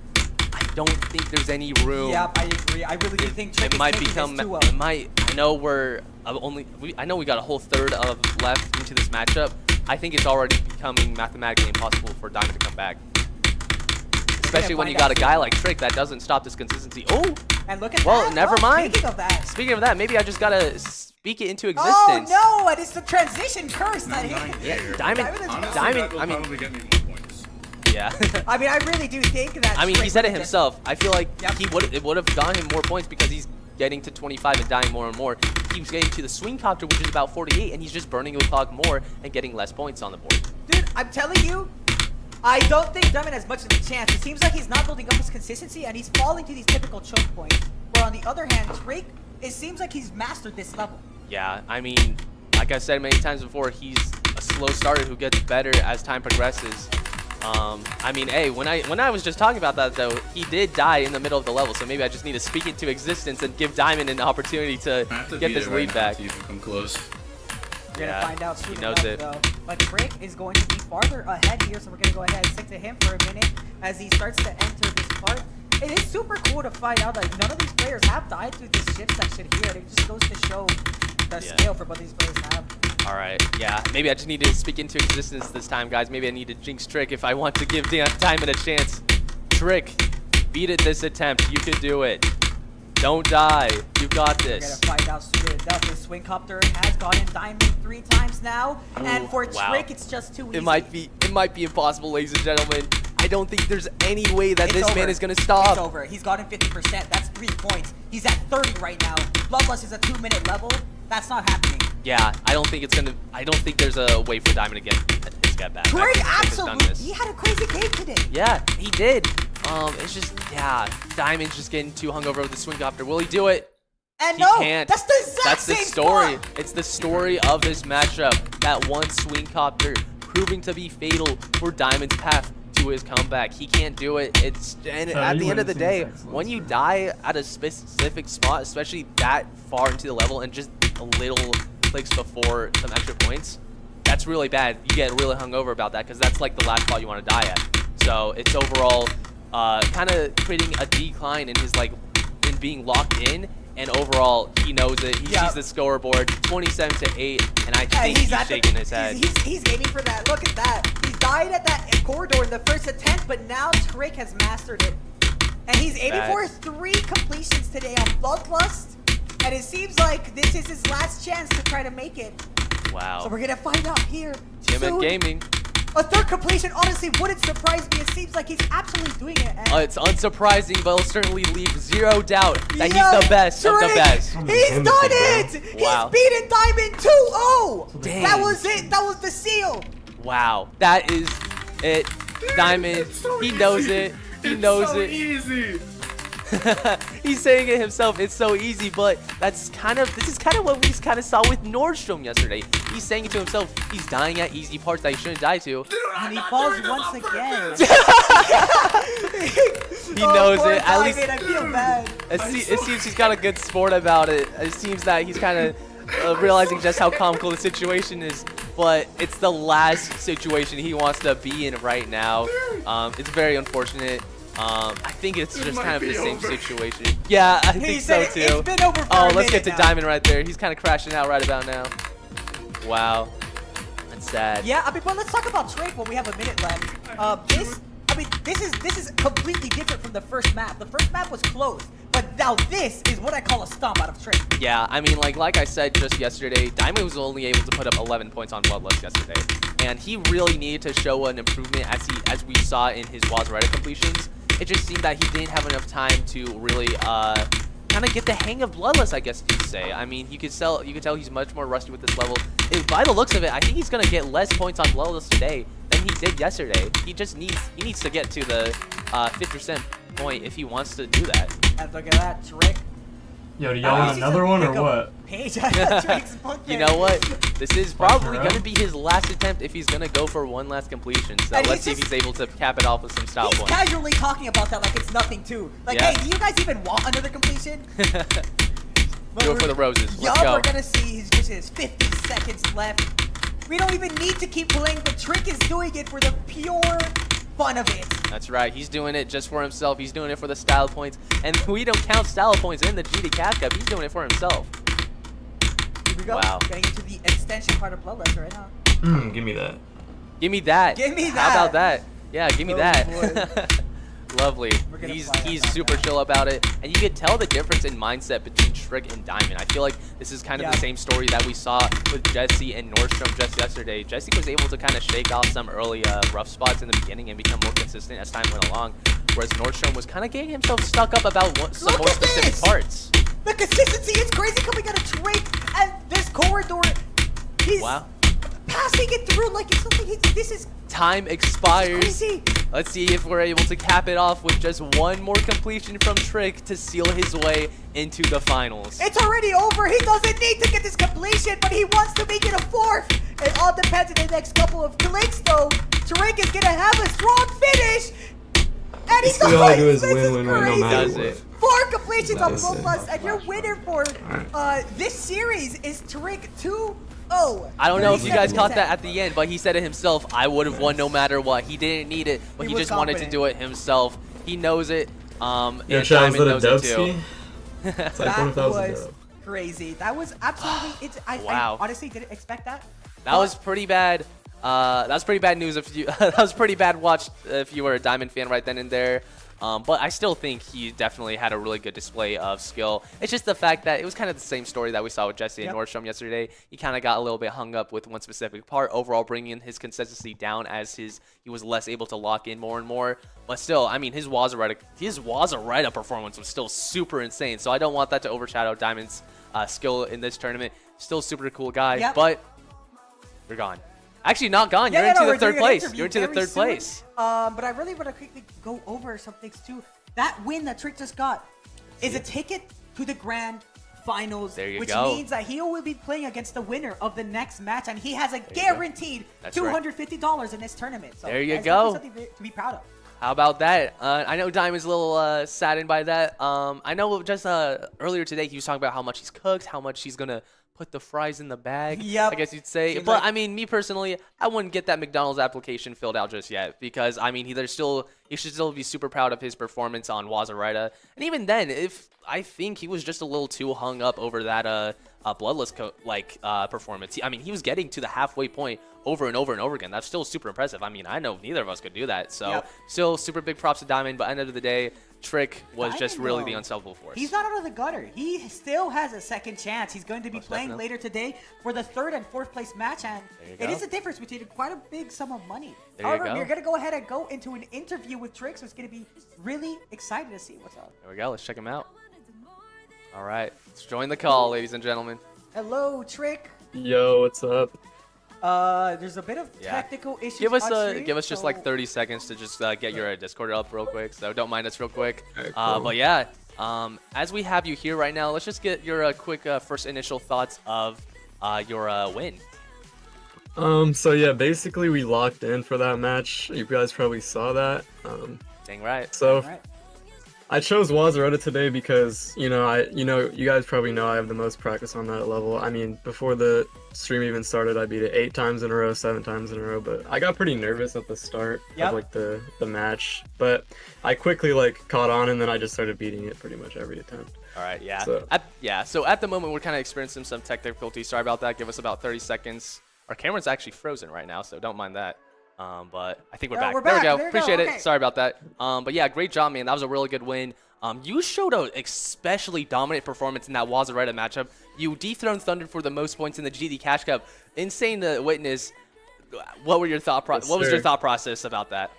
I don't think there's any room. Yeah, I agree. I really do think Trick It is might taking become. this 2-0. It might. I know we're I know we got a whole third of left into this matchup. I think it's already becoming mathematically impossible for Diamond to come back. Especially when you got a guy like Trick that doesn't stop this consistency. Oh! And look at Well, that. never mind. Speaking of that. Speaking of that, maybe I just gotta speak it into existence. Oh no! And it's the transition curse that hit. Yeah, Diamond. That'll I mean, probably get me more points. yeah. I mean, I really do think that. I mean, he Trick said it would've himself. I feel like Yep. it would have gotten him more points because he's getting to 25 and dying more and more. He keeps getting to the swing copter, which is about 48, and he's just burning the clock more and getting less points on the board. Dude, I'm telling you, I don't think Diamond has much of a chance. It seems like he's not building up his consistency, and he's falling to these typical choke points. Where on the other hand, Drake, it seems like he's mastered this level. Yeah, I mean, like I said many times before, he's a slow starter who gets better as time progresses. I mean, hey, when I was just talking about that though, he did die in the middle of the level, so maybe I just need to speak it to existence and give Diamond an opportunity to get this lead back. You can come close. We're gonna find out soon he knows enough, it. though. But Drake is going to be farther ahead here, so we're gonna go ahead and stick to him for a minute as he starts to enter this part. It is super cool to find out that none of these players have died through this ship section here. It just goes to show the scale for what these players have. All right, yeah, maybe I just need to speak into existence this time, guys. Maybe I need to jinx Trick if I want to give Diamond a chance. Trick, beat it this attempt. You can do it. Don't die. You got We're this. gonna find out soon enough. This swing copter has gotten Diamond 3 times now, and for wow. Trick, it's just too easy. It might be impossible, ladies and gentlemen. I don't think there's any way that It's this over. man is gonna stop. It's over. He's gotten 50%. That's 3 points. He's at 30 right now. Bloodlust is a 2-minute level. That's not happening. Yeah, I don't think there's a way for Diamond to get back. Drake I think has done absolutely. this. He had a crazy game today. Yeah, he did. It's just, yeah, Diamond's just getting too hungover with the swing copter. Will he do it? And He no, can't. that's the exact That's the same story. spot. It's the story of this matchup. That one swing copter proving to be fatal for Diamond's path to his comeback. He can't do it. And at the end of the day, when you die at a specific spot, especially that far into the level and just a little clicks before some extra points, that's really bad. You get really hungover about that because that's like the last spot you want to die at. So it's overall kind of creating a decline in his in being locked in. And overall, he knows it. He sees the scoreboard, 27-8, and I think he's shaking his head. He's aiming for that. Look at that. He died at that corridor in the first attempt, but now Trick has mastered it. And he's aiming for 3 completions today on Bloodlust. And it seems like this is his last chance to try to make it. Wow. So we're going to find out here Timid soon. Gaming. A third completion honestly wouldn't surprise me. It seems like he's absolutely doing it. And It's unsurprising, but it'll certainly leave zero doubt that he's the best of the best. He's done it! Wow. He's beaten Diamond 2-0! Dang. That was it. That was the seal. Wow, that is it. Diamond, he knows it. He knows so it. easy. He's saying it himself. It's so easy, but this is kind of what we kind of saw with Nordstrom yesterday. He's saying it to himself. He's dying at easy parts that he shouldn't die to. And he falls once again. He knows poor it. At least Diamond, I feel bad. it seems he's got a good sport about it. It seems that he's kind of realizing just how comical the situation is. But it's the last situation he wants to be in right now. It's very unfortunate. I think it's just kind of the same situation. Yeah, I think so too. It's been over for Oh, a let's get minute to now. Diamond right there. He's kind of crashing out right about now. Wow, that's sad. Yeah, I mean, but let's talk about Drake when we have a minute left. This is completely different from the first map. The first map was closed, but now this is what I call a stomp out of Drake. Yeah, I mean, like I said just yesterday, Diamond was only able to put up 11 points on Bloodlust yesterday, and he really needed to show an improvement as we saw in his Wazareta completions. It just seemed that he didn't have enough time to really kind of get the hang of Bloodlust, I guess you could say. I mean, you could tell he's much more rusty with this level. By the looks of it, I think he's gonna get less points on Bloodlust today than he did yesterday. He needs to get to the 50% point if he wants to do that. And look at that, Drake. Yo, do y'all want another one or what? Page. Drake's book You there. know what? This is probably Bro. gonna be his last attempt if he's gonna go for one last completion. So And let's see he's if he's able to cap it off with some style He's points. casually talking about that like it's nothing too. Like, Yeah. hey, do you guys even want another completion? Do it for the roses. Let's Yup, go. we're gonna see his 50 seconds left. We don't even need to keep playing, but Trick is doing it for the pure fun of it. That's right. He's doing it just for himself. He's doing it for the style points. And we don't count style points in the GD Cap Cup. He's doing it for himself. Here we go. Wow. Getting into the extension part of Bloodlust right now. Give me that. Give me that. Give me How that. about that? Yeah, give me Oh, that. Lovely. We're gonna He's fly on that super guy. chill about it, and you could tell the difference in mindset between Trick and Diamond. I feel like this is kind of the Yeah. same story that we saw with Jesse and Nordstrom just yesterday. Jesse was able to kind of shake off some early rough spots in the beginning and become more consistent as time went along, whereas Nordstrom was kind of getting himself stuck up about some Look more at specific this! parts. The consistency is crazy coming out of Drake, and this corridor, he's Wow. passing it through like it's something. This is Time expires. crazy. Let's see if we're able to cap it off with just one more completion from Trick to seal his way into the finals. It's already over. He doesn't need to get this completion, but he wants to make it a fourth. It all depends on the next couple of clicks, though. Drake is gonna have a strong finish, and he's All I do is this win, win, win, no crazy. matter Does it. what. 4 completions on That is Bloodlust, it. and your winner for this series is Trick 2-0. I don't know if you guys 37%. caught that at the end, but he said it himself. I would have won no matter what. He didn't need it, but He he was just wanted to confident. do it himself. He knows it. Yo, And Chad, is Diamond that a knows it dub too. ski? It's like That 1,000 was dub. crazy. That was absolutely. I Wow. honestly didn't expect that. That was pretty bad. That was pretty bad news if you. That was pretty bad watch if you were a Diamond fan right then and there. But I still think he definitely had a really good display of skill. It's just the fact that it was kind of the same story that we saw with Jesse and Nordstrom yesterday. He kind of got a little bit hung up with one specific part, overall bringing his consistency down as he was less able to lock in more and more. But still, I mean, his Wazareta performance was still super insane. So I don't want that to overshadow Diamond's skill in this tournament. Still super cool guy, Yep. but you're gone. Actually, not gone. Yeah, You're yeah, into no, the we're third doing an place. interview You're into the very third soon. place. But I really want to quickly go over some things too. That win that Trick just got is a ticket to the grand finals, There you which go. means that he will be playing against the winner of the next match, and he has a go. guaranteed That's right. $250 in this tournament. So There you that's go. definitely something to be proud of. How about that? I know Diamond's a little saddened by that. I know just earlier today he was talking about how much he's cooked, how much he's gonna put the fries in the bag. Yep. I guess you'd say. Seems But like- I mean, me personally, I wouldn't get that McDonald's application filled out just yet because I mean, he should still be super proud of his performance on Wazareta. And even then, I think he was just a little too hung up over that Bloodless performance. I mean, he was getting to the halfway point over and over and over again. That's still super impressive. I mean, I know neither of us could do that. So still super big props to Diamond. But at the end of the day, Trick was Diamond, just really though, the unstoppable force. He's not out of the gutter. He still has a second chance. He's going to be Most playing definitely. later today for the 3rd and 4th place match, and you it go. is a difference between quite a big sum of money. There you However, go. we're going to go ahead and go into an interview with Trick, so it's going to be really exciting to see what's up. There we go. Let's check him out. All right. Let's join the call, ladies and gentlemen. Hello, Trick. Yo, what's up? There's a bit of Yeah. technical issues. Give us on stream, give us just so- like 30 seconds to just get your Discord up real quick. So don't mind us real quick. Alright, cool. But yeah, as we have you here right now, let's just get your quick first initial thoughts of your win. So yeah, basically we locked in for that match. You guys probably saw that. Dang right. So Right. I chose Wazaretta today because you guys probably know I have the most practice on that level. I mean, before the stream even started, I beat it 8 times in a row, 7 times in a row. But I got pretty nervous at the start Yep. of like the match. But I quickly like caught on, and then I just started beating it pretty much every attempt. All right. Yeah. So- So at the moment we're kind of experiencing some tech difficulties. Sorry about that. Give us about 30 seconds. Our camera's actually frozen right now, so don't mind that. But I think we're back. we're There we back. go. There you go. Appreciate Okay. it. Sorry about that. But yeah, great job, man. That was a really good win. You showed an especially dominant performance in that Wazaretta matchup. You dethroned Thnnder for the most points in the GD Cash Cup. Insane to witness. What were your thought Yes, What was your sir. thought process about that?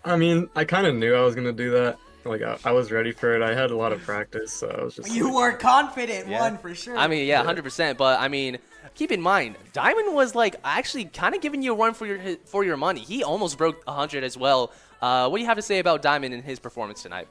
I mean, I kind of knew I was gonna do that. Like I was ready for it. I had a lot of practice, so I was just. You were confident, one for sure. I mean, yeah, 100%. But I mean, keep in mind, Diamond was like actually kind of giving you a run for your money. He almost broke 100 as well. What do you have to say about Diamond and his performance tonight?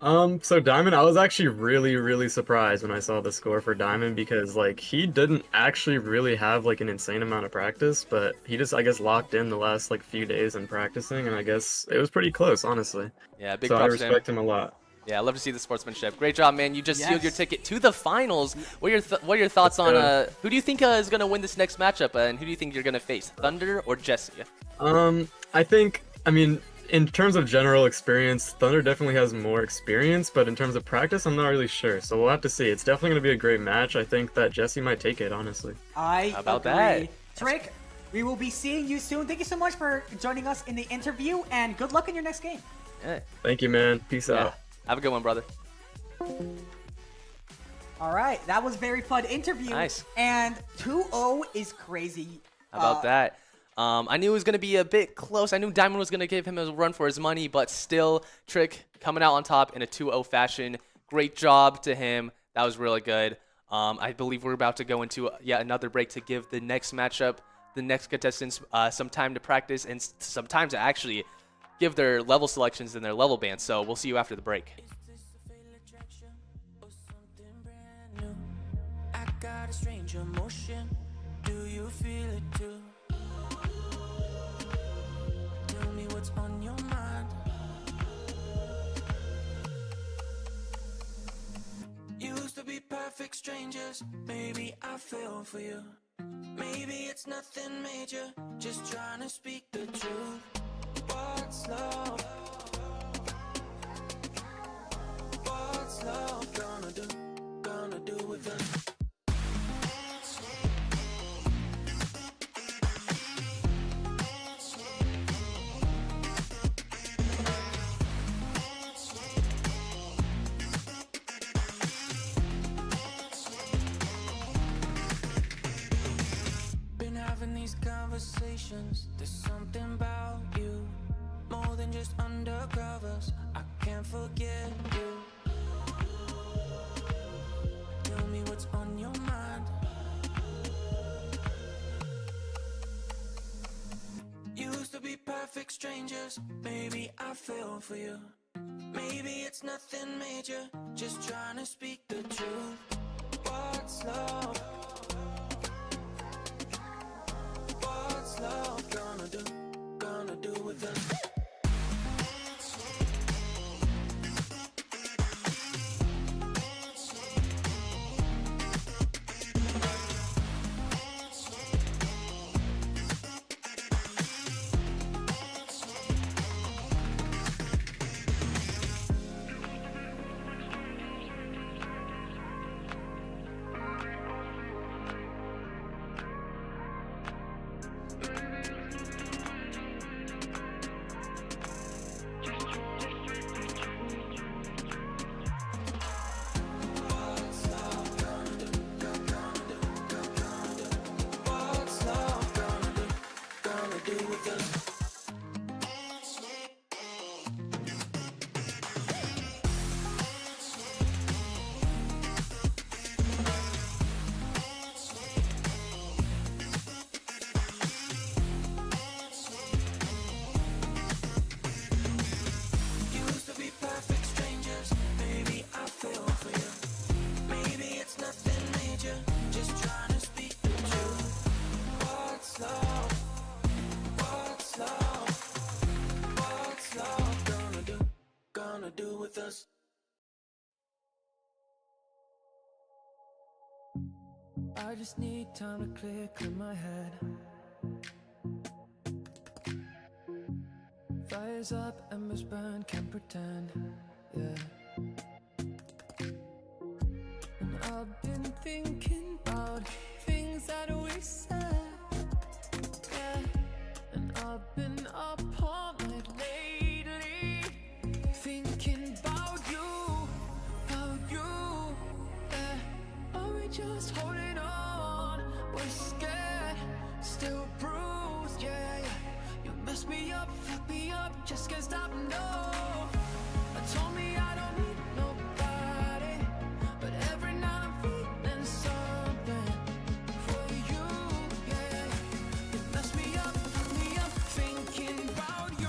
So Diamond, I was actually really surprised when I saw the score for Diamond because like he didn't actually really have like an insane amount of practice, but he just I guess locked in the last like few days in practicing, and I guess it was pretty close, honestly. Yeah, big So I props to him. respect him a lot. Yeah, I love to see the sportsmanship. Great job, man. You just sealed your Yes. ticket to the finals. What are your thoughts on Let's who do you think is going to win this next matchup, and who do you think you're going to face, Thnnder or Jesse? I mean, in terms of general experience, Thnnder definitely has more experience, but in terms of practice, I'm not really sure. So we'll have to see. It's definitely going to be a great match. I think that Jesse might take it, honestly. I How about agree. that? Trick, we will be seeing you soon. Thank you so much for joining us in the interview, and good luck in your next game. Yeah. Thank you, man. Peace Yeah. out. Have a good one, brother. All right, that was very fun interview. Nice. And 2-0 is crazy. How about that? I knew it was going to be a bit close. I knew Diamond was going to give him a run for his money, but still, Trick coming out on top in a 2-0 fashion. Great job to him. That was really good. I believe we're about to go into yet another break to give the next matchup, the next contestants, some time to practice and some time to actually give their level selections and their level bands. So we'll see you after the break. I got a strange emotion. Do you feel it too? Tell me what's on your mind. Used to be perfect strangers. Maybe I fell for you. Maybe it's nothing major. Just trying to speak the truth. What's love? What's love gonna do? Gonna do with us? Been having these conversations. There's something about you, more than just undercovers. I can't forget you. Tell me what's on your mind. Used to be perfect strangers. Maybe I fell for you. Maybe it's nothing major. Just trying to speak the truth. What's love? What's love gonna do? Gonna do with us? I just need time to clear my head. Fires up, embers burn, can't pretend, yeah. And I've been thinking about things that we said, yeah. And I've been up all night lately, thinking about you, yeah. Are we just holding on? We're scared, still bruised, yeah, yeah. You mess me up, fuck me up, just can't stop, no. I told me I don't need nobody, but every night I'm feeling something for you, yeah. You mess me up, fuck me up, thinking about you.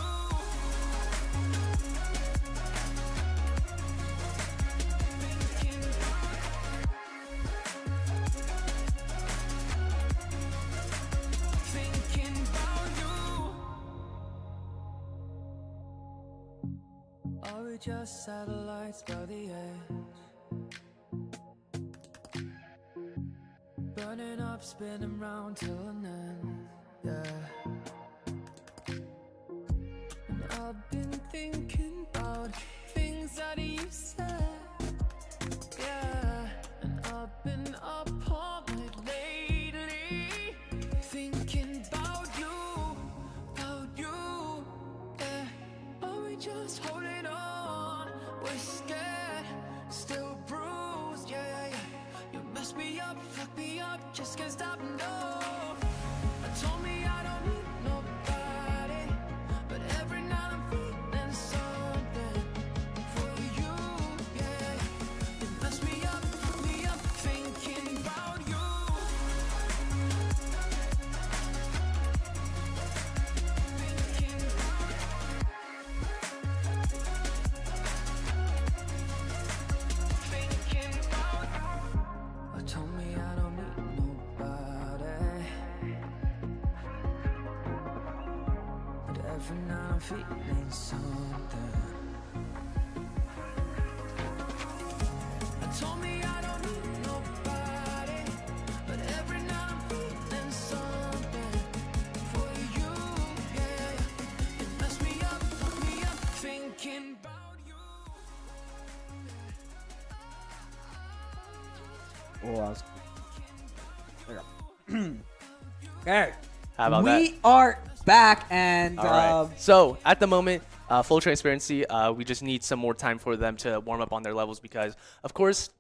Thinking about you. Are we just satellites by the edge? Burning up, spinning round till an end, yeah. And I've been thinking about things that you said, yeah. And I've been up all night lately, thinking about you, yeah. Are we just holding on? We're scared, still bruised, yeah, yeah, yeah. You mess me up, fuck me up, just can't stop, no. I told me I don't need nobody, but every night I'm feeling something for you, yeah. You mess me up, fuck me up, thinking about you. Thinking about you. I told me I don't need nobody, but every night I'm feeling something. I told me I don't need nobody, but every night I'm feeling something for you, yeah. You mess me up, fuck me up, thinking about you. Oh, that was there we go. Okay. How about that? We are back, and All right. So at the moment, full transparency, we just need some more time for them to warm up on their levels because, of course,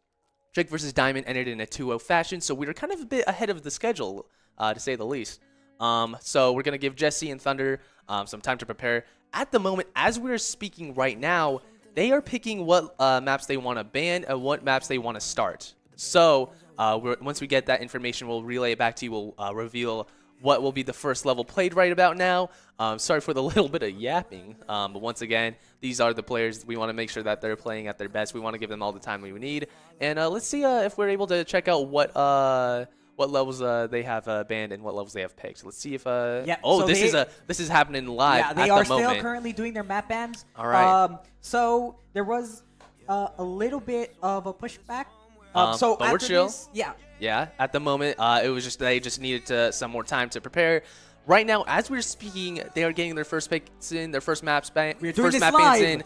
Drake versus Diamond ended in a 2-0 fashion, so we were kind of a bit ahead of the schedule, to say the least. So we're gonna give Jesse and Thnnder some time to prepare. At the moment, as we're speaking right now, they are picking what maps they want to ban and what maps they want to start. So once we get that information, we'll relay it back to you. We'll reveal what will be the first level played right about now. Sorry for the little bit of yapping, but once again, these are the players. We want to make sure that they're playing at their best. We want to give them all the time we need. And let's see if we're able to check out what levels they have banned and what levels they have picked. Let's see if Yeah, oh, so this is happening live. yeah, they at are the moment. still currently doing their map bans. All right. So there was a little bit of a pushback. But we're after chill. this, yeah. Yeah, at the moment, it was just they just needed some more time to prepare. Right now, as we're speaking, they are getting their first picks in, their first maps ban, We're doing first this map bans live. in.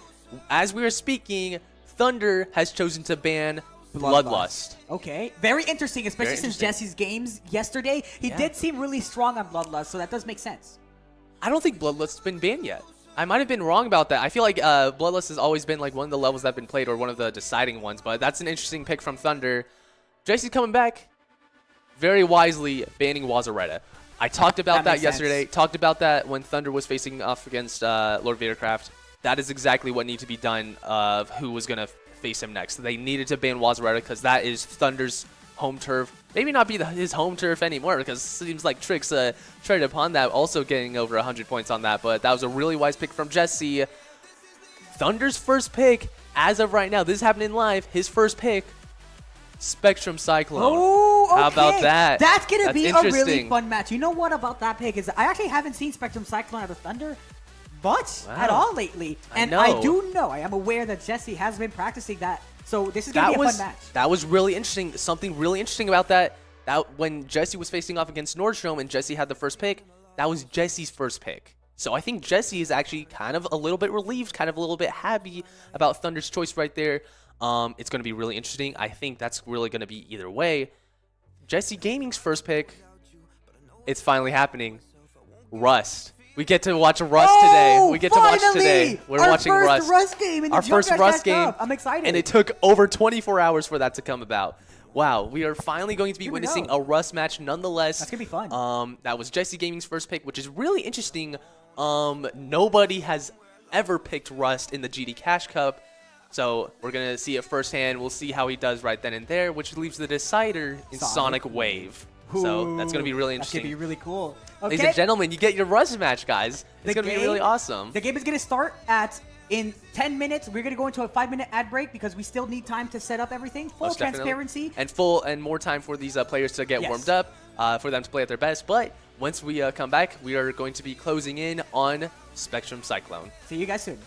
As we are speaking, Thnnder has chosen to ban Bloodlust. Okay, very interesting, especially Very since interesting. Jesse's games yesterday. He Yeah. did seem really strong on Bloodlust, so that does make sense. I don't think Bloodlust's been banned yet. I might have been wrong about that. I feel like Bloodlust has always been like one of the levels that have been played or one of the deciding ones, but that's an interesting pick from Thnnder. Jesse's coming back very wisely, banning Wazareta. I talked about that makes yesterday. sense. Talked about that when Thnnder was facing off against Lord Vadercraft. That is exactly what needed to be done of who was going to face him next. They needed to ban Wazareta because that is Thunder's home turf. Maybe not be his home turf anymore because it seems like Trix traded upon that, also getting over 100 points on that. But that was a really wise pick from Jesse. Thunder's first pick, as of right now, this is happening live, his first pick, Spectrum Cyclone. Oh, okay. How about that? That's going to be a really interesting. fun match. You know what about that pick is I actually haven't seen Spectrum Cyclone out of Thnnder much Wow. at all lately. And know. I do know, I am aware that Jesse has been practicing that. So this is going to be a fun match. That was really interesting. Something really interesting about that. that when Jesse was facing off against Nordstrom and Jesse had the first pick, that was Jesse's first pick. So I think Jesse is actually kind of a little bit relieved, kind of a little bit happy about Thnder's choice right there. It's going to be really interesting. I think that's really going to be either way. Jesse Gaming's first pick, it's finally happening. Rust. We get to watch Rust today. We get to watch today. We're watching Rust. Our first Rust game in the Our first Junkyard Rust Catch game. Cup. I'm excited. And it took over 24 hours for that to come about. Wow, we are finally going to be witnessing a Rust match nonetheless. That's going to be fun. That was Jesse Gaming's first pick, which is really interesting. Nobody has ever picked Rust in the GD Cash Cup. So we're going to see it firsthand. We'll see how he does right then and there, which leaves the decider in Sonic Wave. So that's going to be really interesting. That's going to be really cool. Okay. Ladies and gentlemen, you get your Rust match, guys. It's going to be really awesome. The game is going to start in 10 minutes. We're going to go into a 5-minute ad break because we still need time to set up everything. Full transparency. And more time for these players to get warmed up, for them to play at their best. But once we come back, we are going to be closing in on Spectrum Cyclone. See you guys soon.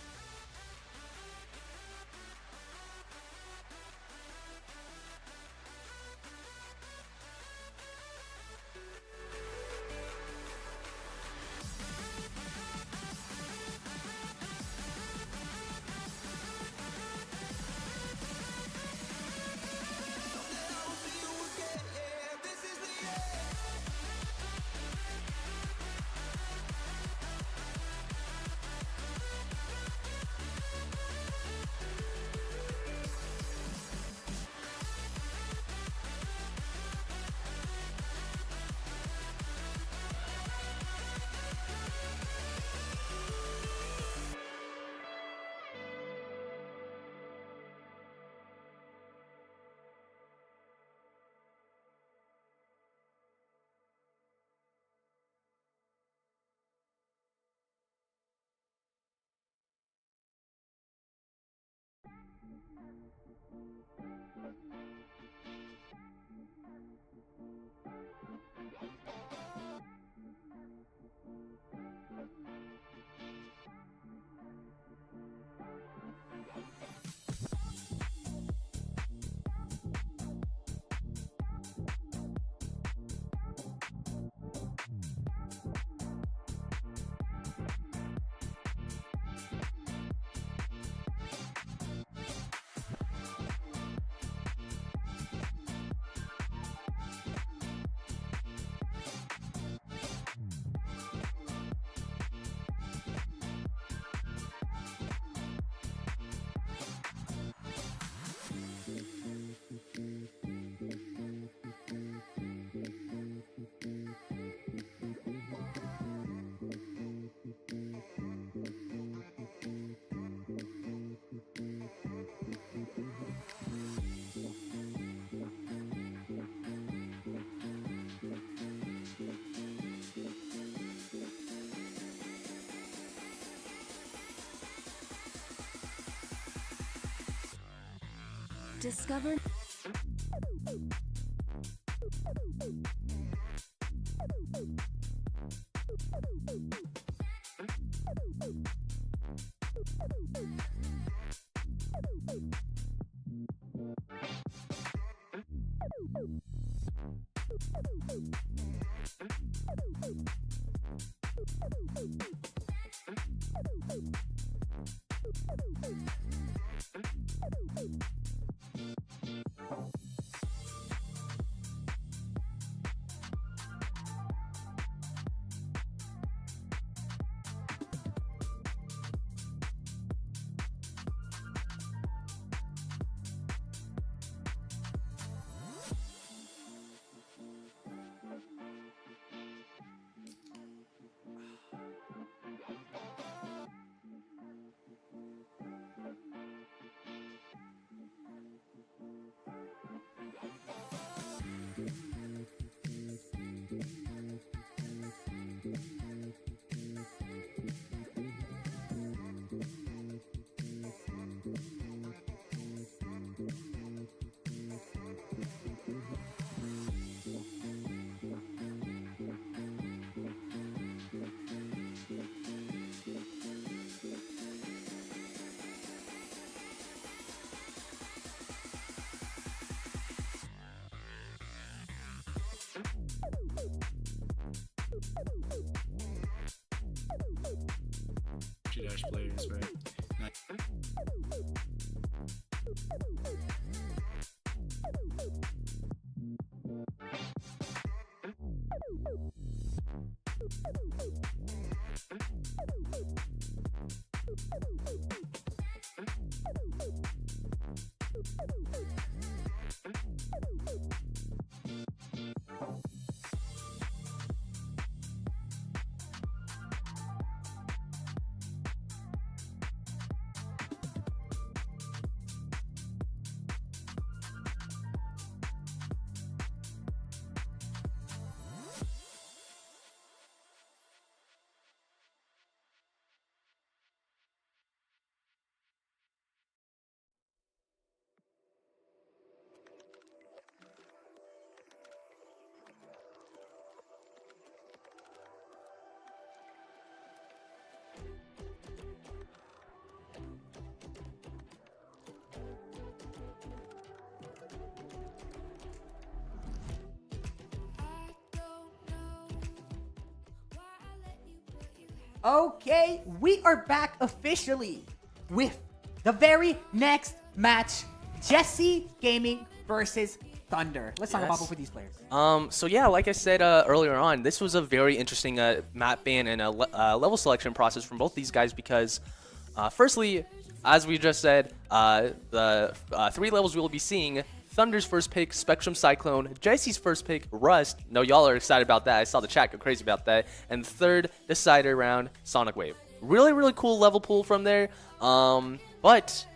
Discover. players, right? Okay, we are back officially with the very next match. Jesse Gaming versus Thnnder. Let's talk about both of these players. So yeah, like I said earlier on, this was a very interesting map ban and a level selection process from both these guys because, firstly, as we just said, the 3 levels we will be seeing: Thunder's first pick, Spectrum Cyclone; Jesse's first pick, Rust. No, y'all are excited about that. I saw the chat go crazy about that. And third decider round, Sonic Wave. Really, really cool level pool from there. But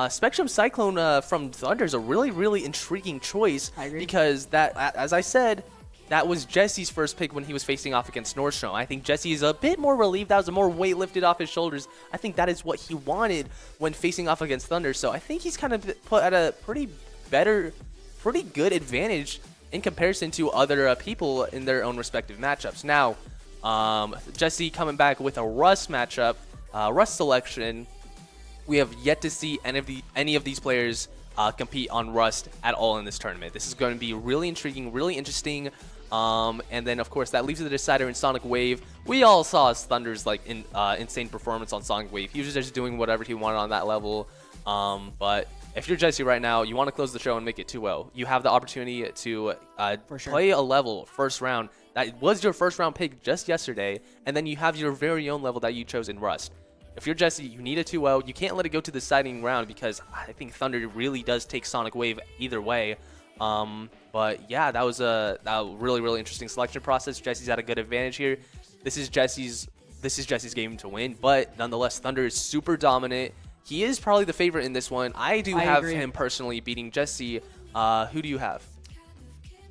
Spectrum Cyclone from Thunder is a really, really intriguing choice because that, as I said, that was Jesse's first pick when he was facing off against Nordstrom. I think Jesse is a bit more relieved. That was more weight lifted off his shoulders. I think that is what he wanted when facing off against Thunder. So I think he's kind of put at a pretty good advantage in comparison to other people in their own respective matchups. Now, Jesse coming back with a Rust matchup, Rust selection. We have yet to see any of these players compete on Rust at all in this tournament. This is going to be really intriguing, really interesting. And then, of course, that leaves the decider in Sonic Wave. We all saw Thunder's insane performance on Sonic Wave. He was just doing whatever he wanted on that level. But if you're Jesse right now, you want to close the show and make it 2-0. You have the opportunity to play a level first round that was your first round pick just yesterday, and then you have your very own level that you chose in Rust. If you're Jesse, you need a 2-0. You can't let it go to the deciding round because I think Thnnder really does take Sonic Wave either way. But yeah, that was a really, really interesting selection process. Jesse's had a good advantage here. This is Jesse's game to win, but nonetheless, Thnnder is super dominant. He is probably the favorite in this one. I have him personally beating Jesse. Who do you have?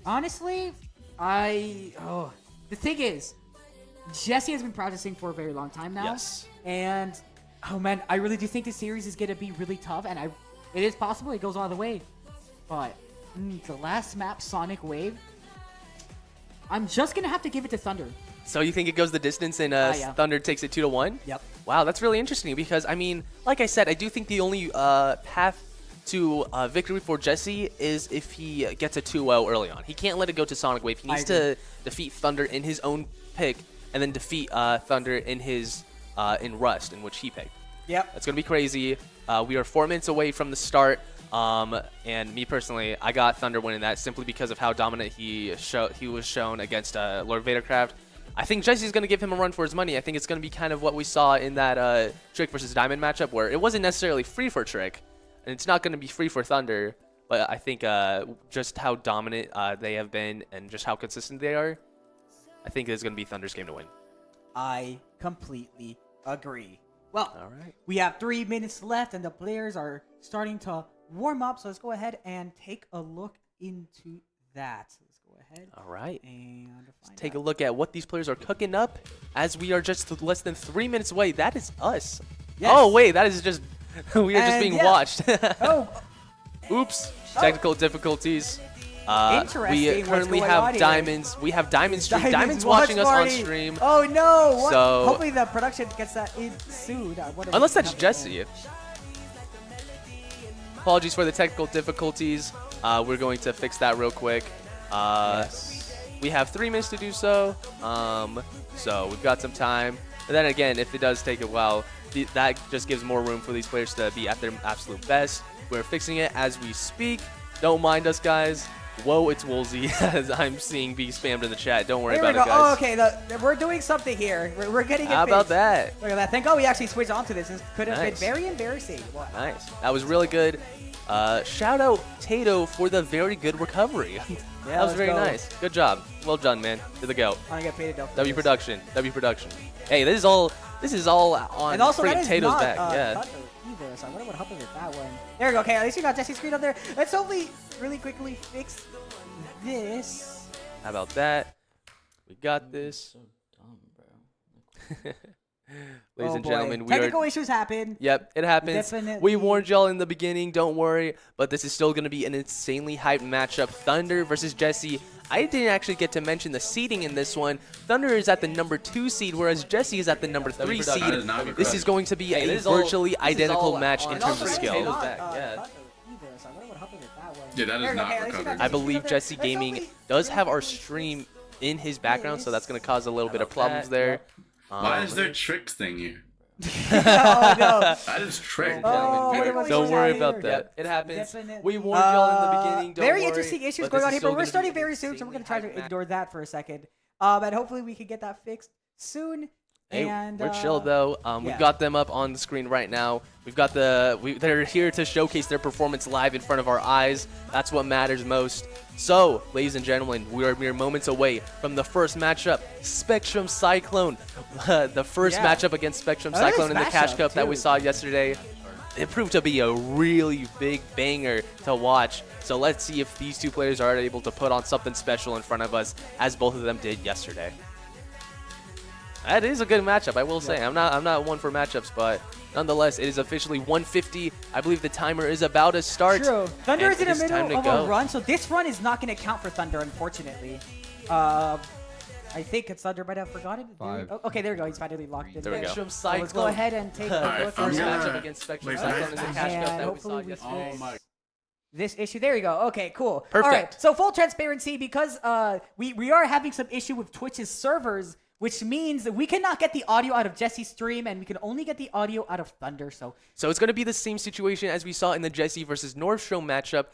Honestly, the thing is, Jesse has been practicing for a very long time now. Yes. And, oh man, I really do think this series is going to be really tough, and it is possible it goes all the way. But the last map, Sonic Wave, I'm just going to have to give it to Thnnder. So you think it goes the distance and yeah. Thnnder takes it 2-1? Yep. Wow, that's really interesting because, I mean, like I said, I do think the only path to victory for Jesse is if he gets a 2-0 early on. He can't let it go to Sonic Wave. He needs to defeat Thnnder in his own pick and then defeat Thnnder in his in Rust, in which he picked. Yep. That's going to be crazy. We are 4 minutes away from the start. And me personally, I got Thnnder winning that simply because of how dominant he was shown against Lord Vadercraft. I think Jesse's going to give him a run for his money. I think it's going to be kind of what we saw in that Trick versus Diamond matchup where it wasn't necessarily free for Trick, and it's not going to be free for Thnnder, but I think just how dominant they have been and just how consistent they are, I think it's going to be Thunder's game to win. I completely agree. Well, all right. We have 3 minutes left, and the players are starting to warm up, so let's go ahead and take a look into that. So let's go ahead. All right. And take a look at what these players are cooking up as we are just less than 3 minutes away. That is us. Yes. Oh, wait, that is just, we are just being watched. Oh. Oops. Technical difficulties. Interesting. We currently have Diamonds. We have Diamond stream. Diamond's watching us on stream. Oh, no. What? So, hopefully the production gets that in soon. Unless that's Jesse. Apologies for the technical difficulties. We're going to fix that real quick. Yes. We have 3 minutes to do so. So we've got some time. But then again, if it does take a while, that just gives more room for these players to be at their absolute best. We're fixing it as we speak. Don't mind us, guys. Whoa, it's Woolsey, as I'm seeing be spammed in the chat. Don't worry about it, guys. Oh, okay, we're doing something here. We're getting it How about fixed. that? Look at that. Thank God we actually switched onto this. This could have been Nice. very embarrassing. Wow. Nice. That was really good. Shout out Tato for the very good recovery. That was let's very go. nice. Good job. Well done, man. To the go. I want to get paid enough. W production. W production. Hey, this is all on And also, that freaking is Tato's not back. Yeah. Thnnder either, so I wonder what happened with that one. There we go. Okay, at least we got Jesse's screen up there. Let's hopefully really quickly fix this. How about that? We got this. Ladies and gentlemen, we are. Technical issues happen. Yep, it happens. Definitely. We warned y'all in the beginning, don't worry. But this is still going to be an insanely hyped matchup. Thnnder versus Jesse. I didn't actually get to mention the seeding in this one. Thnnder is at the number 2 seed, whereas Jesse is at the number 3 seed. That is not This correct. is going to be a this is all- virtually this is identical all match in on terms of freaking skill. Tato's back, yeah. Either, so I wonder what happened with that one. Yeah, that is There we go. not Okay, at least we got recovered. I Jesse's screen believe up there. Jesse Let's Gaming hopefully does really have our quickly stream in his background, so that's going to cause a little bit of problems there. Why is there tricks thing here? Oh, no. That is trick. Oh, what am I Don't supposed to worry do about here? that. It happens. Definitely. We warned y'all in the beginning. Don't Very worry, interesting issues but going this on is here, still but we're gonna starting be very soon, so we're going to try insanely to hyped ignore that for a second. And hopefully we can get that fixed soon. Hey, And we're chill though. yeah. We've got them up on the screen right now. We've got they're here to showcase their performance live in front of our eyes. That's what matters most. So, ladies and gentlemen, we are mere moments away from the first matchup, Spectrum Cyclone. The first Yeah. matchup against Spectrum Another Cyclone in the smash Cash up, Cup that we too. saw yesterday. It proved to be a really big banger to watch. So let's see if these two players are able to put on something special in front of us, as both of them did yesterday. That is a good matchup, I will say. I'm not one for matchups, but nonetheless, it is officially 150. I believe the timer is about to start. True. Thnnder and is in it the time middle to of go. a run, so this run is not going to count for Thnnder, unfortunately. I think it's Thnnder might have forgotten. Oh, okay, there we go. He's finally locked in. There we go. So Spectrum let's go Cyclone. ahead and take a Alright, look I'm First at gonna- matchup against Spectrum Wait, Cyclone in the and Cash Cup that we hopefully saw we yesterday. Oh my. this issue. There we go. Okay, cool. Perfect. All right. So full transparency, because we are having some issue with Twitch's servers, which means that we cannot get the audio out of Jesse's stream, and we can only get the audio out of Thnnder. So So it's going to be the same situation as we saw in the Jesse versus Nordstrom matchup.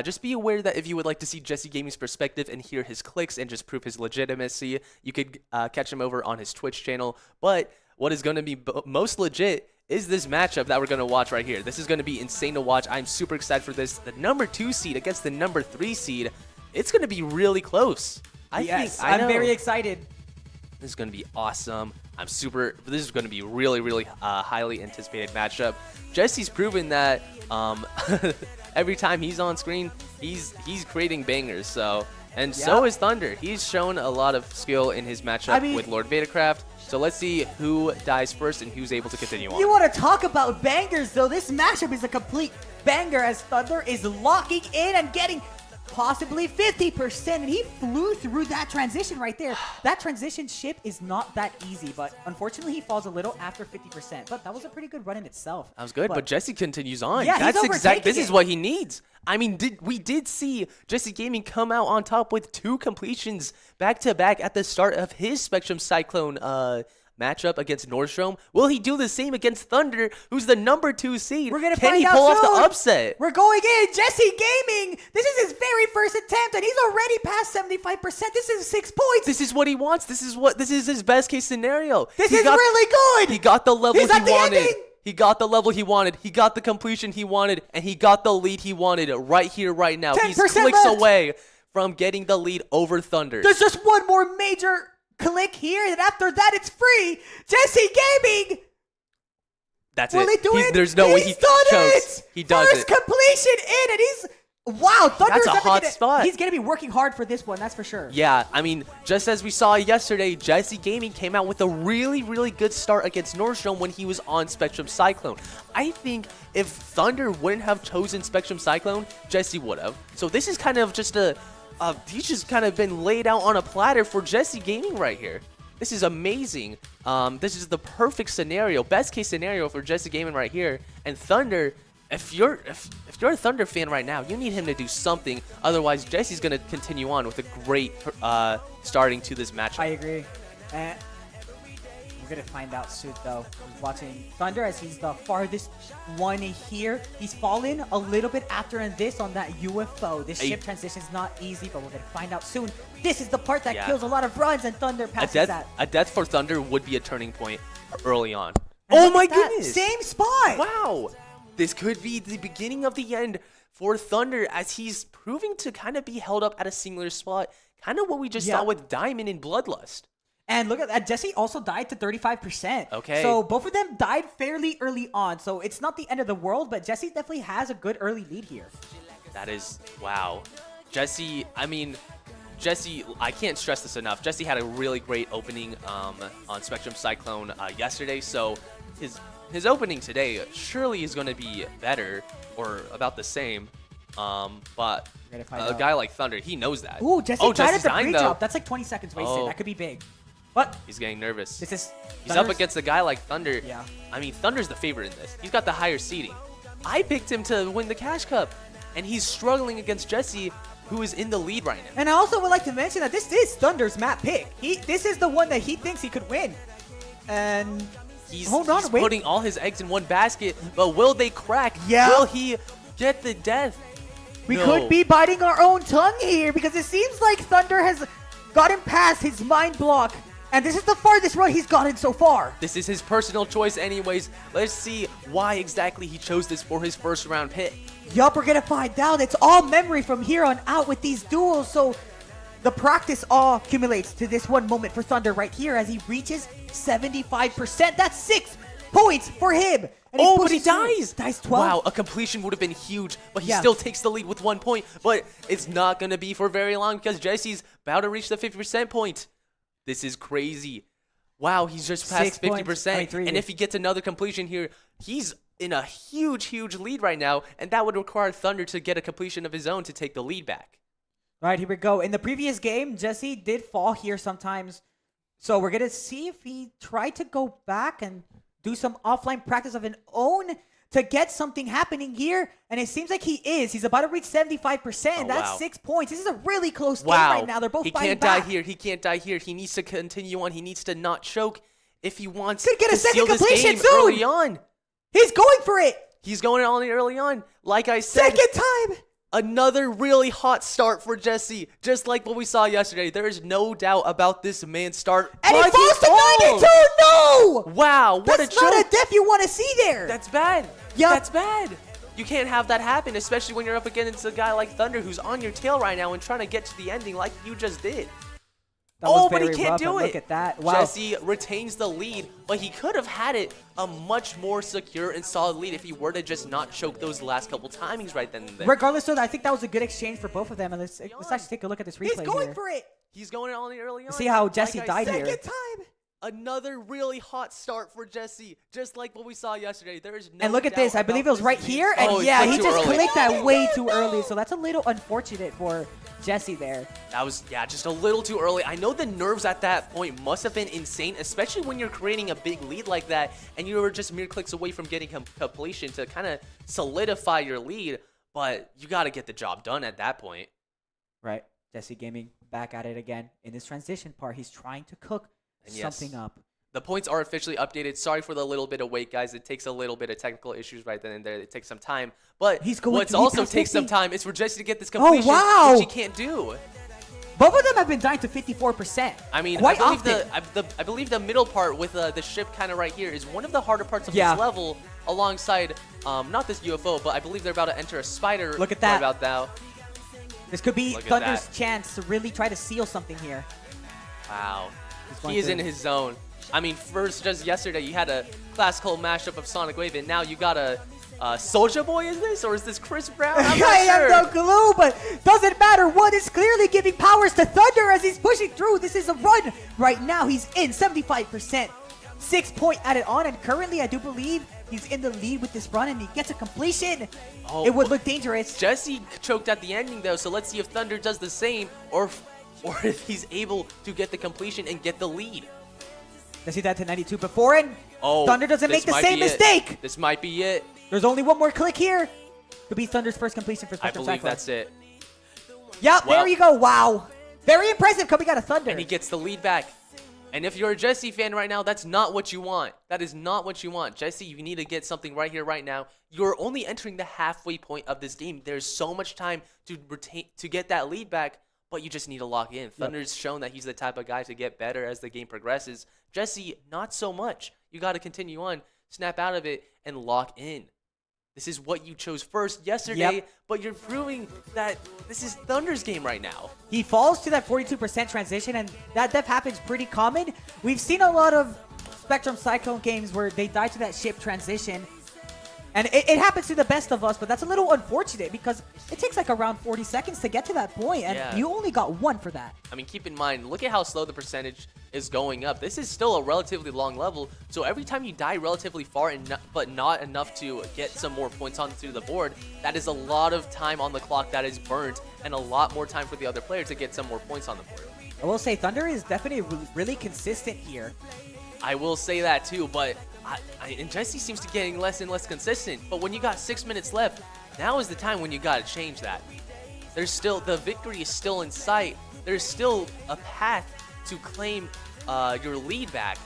Just be aware that if you would like to see Jesse Gaming's perspective and hear his clicks and just prove his legitimacy, you could catch him over on his Twitch channel. But what is going to be most legit is this matchup that we're going to watch right here. This is going to be insane to watch. I'm super excited for this. The number 2 seed against the number 3 seed. It's going to be really close. I'm very excited. This is going to be awesome. This is going to be really, really highly anticipated matchup. Jesse's proven that every time he's on screen, he's creating bangers. So is Thnnder. He's shown a lot of skill in his matchup with Lord Vadercraft. So let's see who dies first and who's able to continue on. You want to talk about bangers, though? This matchup is a complete banger as Thnnder is locking in and getting possibly 50%, and he flew through that transition right there. That transition ship is not that easy, but unfortunately he falls a little after 50%, but that was a pretty good run in itself. That was good, but Jesse continues on. Yeah, he's overtaking This is it. what he needs. I mean, we did see Jesse Gaming come out on top with 2 completions back-to-back at the start of his Spectrum Cyclone matchup against Nordstrom. Will he do the same against Thnnder, who's the number 2 seed? We're gonna Can find he out pull off soon. the upset? We're going in. Jesse Gaming. This is his very first attempt, and he's already past 75%. This is 6 points. This is what he wants. This is his best case scenario. This is really good. He got the level He's he at the wanted. ending. He got the level he wanted. He got the completion he wanted, and he got the lead he wanted right here, right now. He's 10% clicks left. away from getting the lead over Thnnder. There's just one more major click here, and after that, it's free. Jesse Gaming. That's Will it. he do it? There's no way He's he done chose. it. He does First it. completion in, and he's wow. Thunder's That's a hot spot. He's gonna be working hard for this one. That's for sure. Yeah, I mean, just as we saw yesterday, Jesse Gaming came out with a really, really good start against Nordstrom when he was on Spectrum Cyclone. I think if Thnnder wouldn't have chosen Spectrum Cyclone, Jesse would have. So this is kind of just he's just kind of been laid out on a platter for Jesse Gaming right here. This is amazing. This is the perfect scenario, best case scenario for Jesse Gaming right here. And Thnnder, if you're a Thnnder fan right now, you need him to do something. Otherwise, Jesse's gonna continue on with a great starting to this matchup. I agree. We're gonna find out soon, though. He's watching Thnnder as he's the farthest one here. He's fallen a little bit after in this on that UFO. This ship transition is not easy, but we're gonna find out soon. This is the part that kills a lot of runs, and Thnnder passes that. A death for Thnnder would be a turning point early on. And oh my look at that, goodness! Same spot! Wow! This could be the beginning of the end for Thnnder as he's proving to kind of be held up at a singular spot. Kind of what we just saw with Diamond in Bloodlust. And look at that, Jesse also died to 35%. Okay. So both of them died fairly early on. So it's not the end of the world, but Jesse definitely has a good early lead here. That is, wow. Jesse, I can't stress this enough. Jesse had a really great opening on Spectrum Cyclone yesterday. So his opening today surely is going to be better or about the same. But a guy like Thnnder, he knows that. Ooh, Jesse tried at the dying, pre-drop. That's like 20 seconds wasted. That could be big. What? He's getting nervous. He's up against a guy like Thnnder. Yeah. I mean, Thunder's the favorite in this. He's got the higher seeding. I picked him to win the Cash Cup, and he's struggling against Jesse, who is in the lead right now. And I also would like to mention that this is Thunder's map pick. This is the one that he thinks he could win. And he's wait. putting all his eggs in one basket, but will they crack? Yeah. Will he get the death? We could be biting our own tongue here because it seems like Thnnder has gotten past his mind block. And this is the farthest run he's gotten so far. This is his personal choice anyways. Let's see why exactly he chose this for his first round pick. Yup, we're going to find out. It's all memory from here on out with these duels. So the practice all accumulates to this one moment for Thnnder right here as he reaches 75%. That's 6 points for him. And but he dies. Dies 12. Wow, a completion would have been huge, but he still takes the lead with 1 point. But it's not going to be for very long because Jesse's about to reach the 50% point. This is crazy. Wow, he's just past 50%. And if he gets another completion here, he's in a huge, huge lead right now. And that would require Thnnder to get a completion of his own to take the lead back. All right, here we go. In the previous game, Jesse did fall here sometimes. So we're going to see if he tried to go back and do some offline practice of his own to get something happening here. And it seems like he is. He's about to reach 75%. That's 6 points. This is a really close game right now. They're both fighting back. He can't die here. He needs to continue on. He needs to not choke if he wants to get a second seal this completion game soon. early on. He's going for it. He's going on early on. Like I said. Second time. Another really hot start for Jesse. Just like what we saw yesterday. There is no doubt about this man's start. And he falls to 92. No. Wow. What That's a choke. not a death you want to see there. That's bad. Yep. That's bad. You can't have that happen, especially when you're up against a guy like Thnnder who's on your tail right now and trying to get to the ending like you just did. But he can't do it. Look at that. Wow. Jesse retains the lead, but he could have had it a much more secure and solid lead if he were to just not choke those last couple timings right then and there. Regardless, though, I think that was a good exchange for both of them. And let's actually take a look at this replay. He's going for it. He's going on early on. See how Jesse died here. Second time. Another really hot start for Jesse, just like what we saw yesterday. There is no And look at this. I believe it was right here. And yeah, he just clicked that way too early. So that's a little unfortunate for Jesse there. That was, just a little too early. I know the nerves at that point must have been insane, especially when you're creating a big lead like that and you were just mere clicks away from getting completion to kind of solidify your lead. But you got to get the job done at that point. Right. Jesse Gaming back at it again. In this transition part, he's trying to cook something up. The points are officially updated. Sorry for the little bit of wait, guys. It takes a little bit of technical issues right then and there. It takes some time. But what's also takes some time is for Jesse to get this completion, which he can't do. Both of them have been dying to 54%. I mean, I believe the middle part with the ship kind of right here is one of the harder parts of this level alongside, not this UFO, but I believe they're about to enter a spider. Look at that. Right about now. This could be Thunder's chance to really try to seal something here. Wow. He is in his zone. I mean, first, just yesterday, you had a classical mashup of Sonic Wave, and now you got a Soulja Boy, is this? Or is this Chris Brown? I'm not I sure. have no clue, but doesn't matter. One is clearly giving powers to Thnnder as he's pushing through. This is a run right now. He's in 75%. 6 point added on, and currently, I do believe he's in the lead with this run, and he gets a completion. It would look dangerous. Jesse choked at the ending, though, so let's see if Thnnder does the same, or if he's able to get the completion and get the lead. Let's see that to 92 before, and Thnnder doesn't make the same mistake. This might be it. There's only one more click here. Could be Thunder's first completion for Spectrum Cyclone. I believe that's it. Yep, there you go. Wow. Very impressive coming out of Thnnder. And he gets the lead back. And if you're a Jesse fan right now, that's not what you want. That is not what you want. Jesse, you need to get something right here, right now. You're only entering the halfway point of this game. There's so much time to get that lead back, but you just need to lock in. Thunder's shown that he's the type of guy to get better as the game progresses. Jesse, not so much. You got to continue on, snap out of it, and lock in. This is what you chose first yesterday, but you're proving that this is Thunder's game right now. He falls to that 42% transition, and that def happens pretty common. We've seen a lot of Spectrum Cyclone games where they die to that ship transition. And it happens to the best of us, but that's a little unfortunate because it takes like around 40 seconds to get to that point, and you only got 1 for that. I mean, keep in mind, look at how slow the percentage is going up. This is still a relatively long level, so every time you die relatively far, but not enough to get some more points onto the board, that is a lot of time on the clock that is burnt, and a lot more time for the other player to get some more points on the board. I will say Thnnder is definitely really consistent here. I will say that too, but and Jesse seems to be getting less and less consistent. But when you got 6 minutes left, now is the time when you got to change that. There's still, the victory is still in sight. There's still a path to claim your lead back.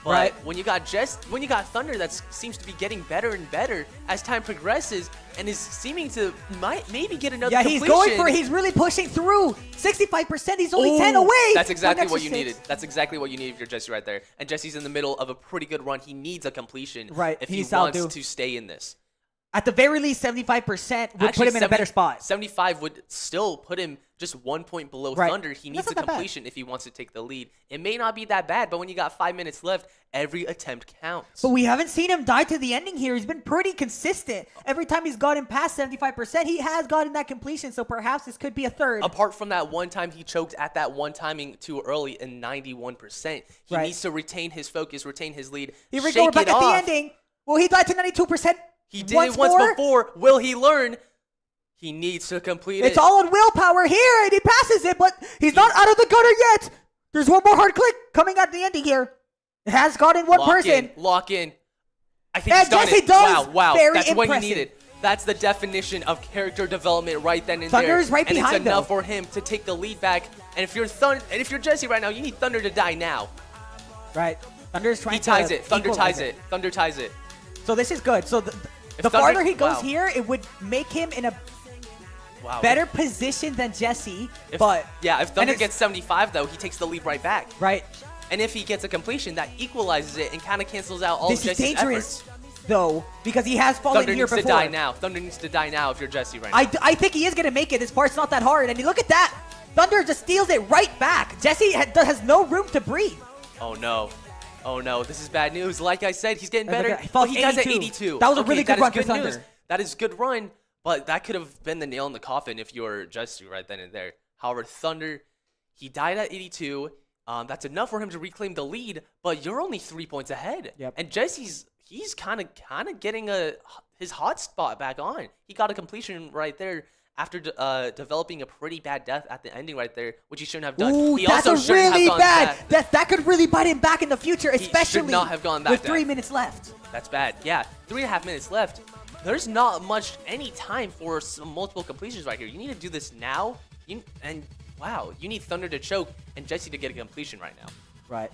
But when you got Thnnder that seems to be getting better and better as time progresses and is seeming to maybe get another completion. He's going for it. He's really pushing through. 65%, he's only 10 away. That's exactly what you needed. That's exactly what you need if you're Jesse right there. And Jesse's in the middle of a pretty good run. He needs a completion if he wants to stay in this. At the very least, 75% would put him in a better spot. 75 would still put him just 1 point below Thnnder. He needs a completion if he wants to take the lead. It may not be that bad, but when you got 5 minutes left, every attempt counts. But we haven't seen him die to the ending here. He's been pretty consistent. Every time he's gotten past 75%, he has gotten that completion, so perhaps this could be a third. Apart from that one time he choked at that one timing too early in 91%, he needs to retain his focus, retain his lead, Here we go, we're back at the ending. Well, he died to 92%. He did it once before. Will he learn? He needs to complete it. It's all on willpower here, and he passes it, but he's not out of the gutter yet. There's one more hard click coming at the ending here. It has gotten one person. Lock in. I think he's done it. Wow. That's what he needed. That's the definition of character development right then and there. Thunder's right behind him. And it's enough for him to take the lead back. And if you're Jesse right now, you need Thnnder to die now. Right. Thunder's trying to Thnnder ties it. So this is good. So the farther he goes here, it would make him in a better position than Jesse. If Thnnder gets 75, though, he takes the lead right back. Right. And if he gets a completion, that equalizes it and kind of cancels out all of Jesse's efforts. This is dangerous, though, because he has fallen here before. Thnnder needs to die now if you're Jesse right now. I think he is going to make it. This part's not that hard. And look at that. Thnnder just steals it right back. Jesse has no room to breathe. Oh, no. Oh, no. This is bad news. Like I said, he's getting better. He dies at 82. That was a really good run for Thnnder. That is good run, but that could have been the nail in the coffin if you were Jesse right then and there. However, Thnnder, he died at 82. That's enough for him to reclaim the lead, but you're only 3 points ahead. Yep. And Jesse's kind of getting his hot spot back on. He got a completion right there after developing a pretty bad death at the ending right there, which he shouldn't have done. Ooh, He that's also a really bad back. that could really bite him back in the future, especially should not have gone that with 3 death. minutes left. That's bad. Yeah, 3.5 minutes left. There's not any time for some multiple completions right here. You need to do this now. Wow, you need Thnnder to choke and Jesse to get a completion right now. Right.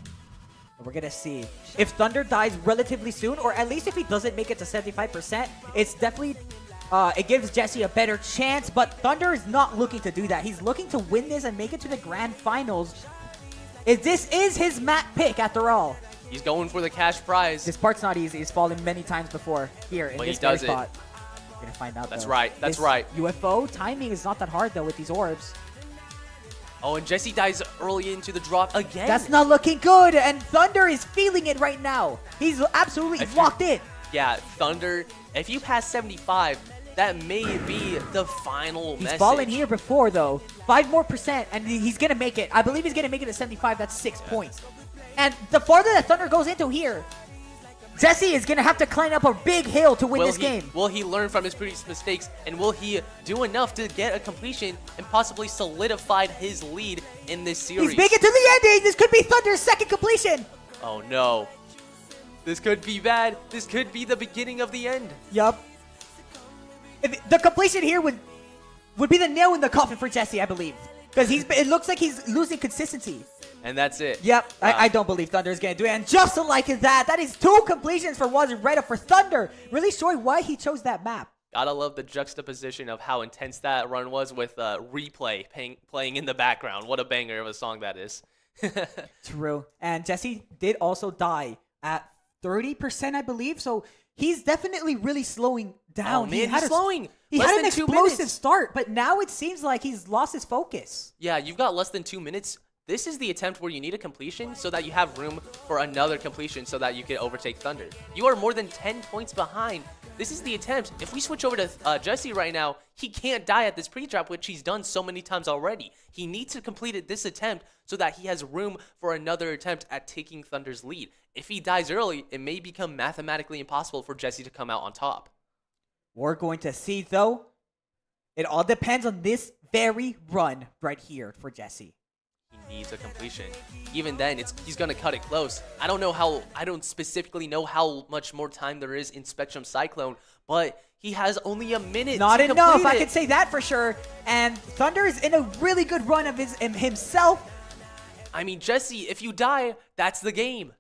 We're going to see. If Thnnder dies relatively soon, or at least if he doesn't make it to 75%, it's definitely... it gives Jesse a better chance, but Thnnder is not looking to do that. He's looking to win this and make it to the grand finals. This is his map pick, after all. He's going for the cash prize. This part's not easy. He's fallen many times before here in this very spot. We're going to find out, That's though. right. That's right. UFO timing is not that hard, though, with these orbs. Oh, and Jesse dies early into the drop again. That's not looking good, and Thnnder is feeling it right now. He's absolutely locked in. Yeah, Thnnder, if you pass 75, that may be the final message. He's fallen here before, though. 5% more, and he's going to make it. I believe he's going to make it to 75. That's 6 points. And the farther that Thnnder goes into here, Jesse is going to have to climb up a big hill to win this game. Will he learn from his previous mistakes, and will he do enough to get a completion and possibly solidify his lead in this series? He's making it to the ending. This could be Thunder's second completion. Oh, no. This could be bad. This could be the beginning of the end. Yup. The completion here would be the nail in the coffin for Jesse, I believe. Because it looks like he's losing consistency. And that's it. Yep, I don't believe Thunder is going to do it. And just like that is 2 completions for Wazureta for Thunder. Really showing why he chose that map. Gotta love the juxtaposition of how intense that run was with replay playing in the background. What a banger of a song that is. True. And Jesse did also die at 30%, I believe. So he's definitely really slowing down. Oh, man, he's slowing. He Less had an than 2 explosive minutes. start, but now it seems like he's lost his focus. Yeah, you've got less than 2 minutes. This is the attempt where you need a completion so that you have room for another completion so that you can overtake Thnnder. You are more than 10 points behind. This is the attempt. If we switch over to Jesse right now, he can't die at this pre-drop, which he's done so many times already. He needs to complete this attempt so that he has room for another attempt at taking Thunder's lead. If he dies early, it may become mathematically impossible for Jesse to come out on top. We're going to see, though. It all depends on this very run right here for Jesse. He needs a completion. Even then, he's gonna cut it close. I don't specifically know how much more time there is in Spectrum Cyclone, but he has only a minute. Not to enough, complete I it. can say that for sure. And Thunder is in a really good run of himself. I mean, Jesse, if you die, that's the game.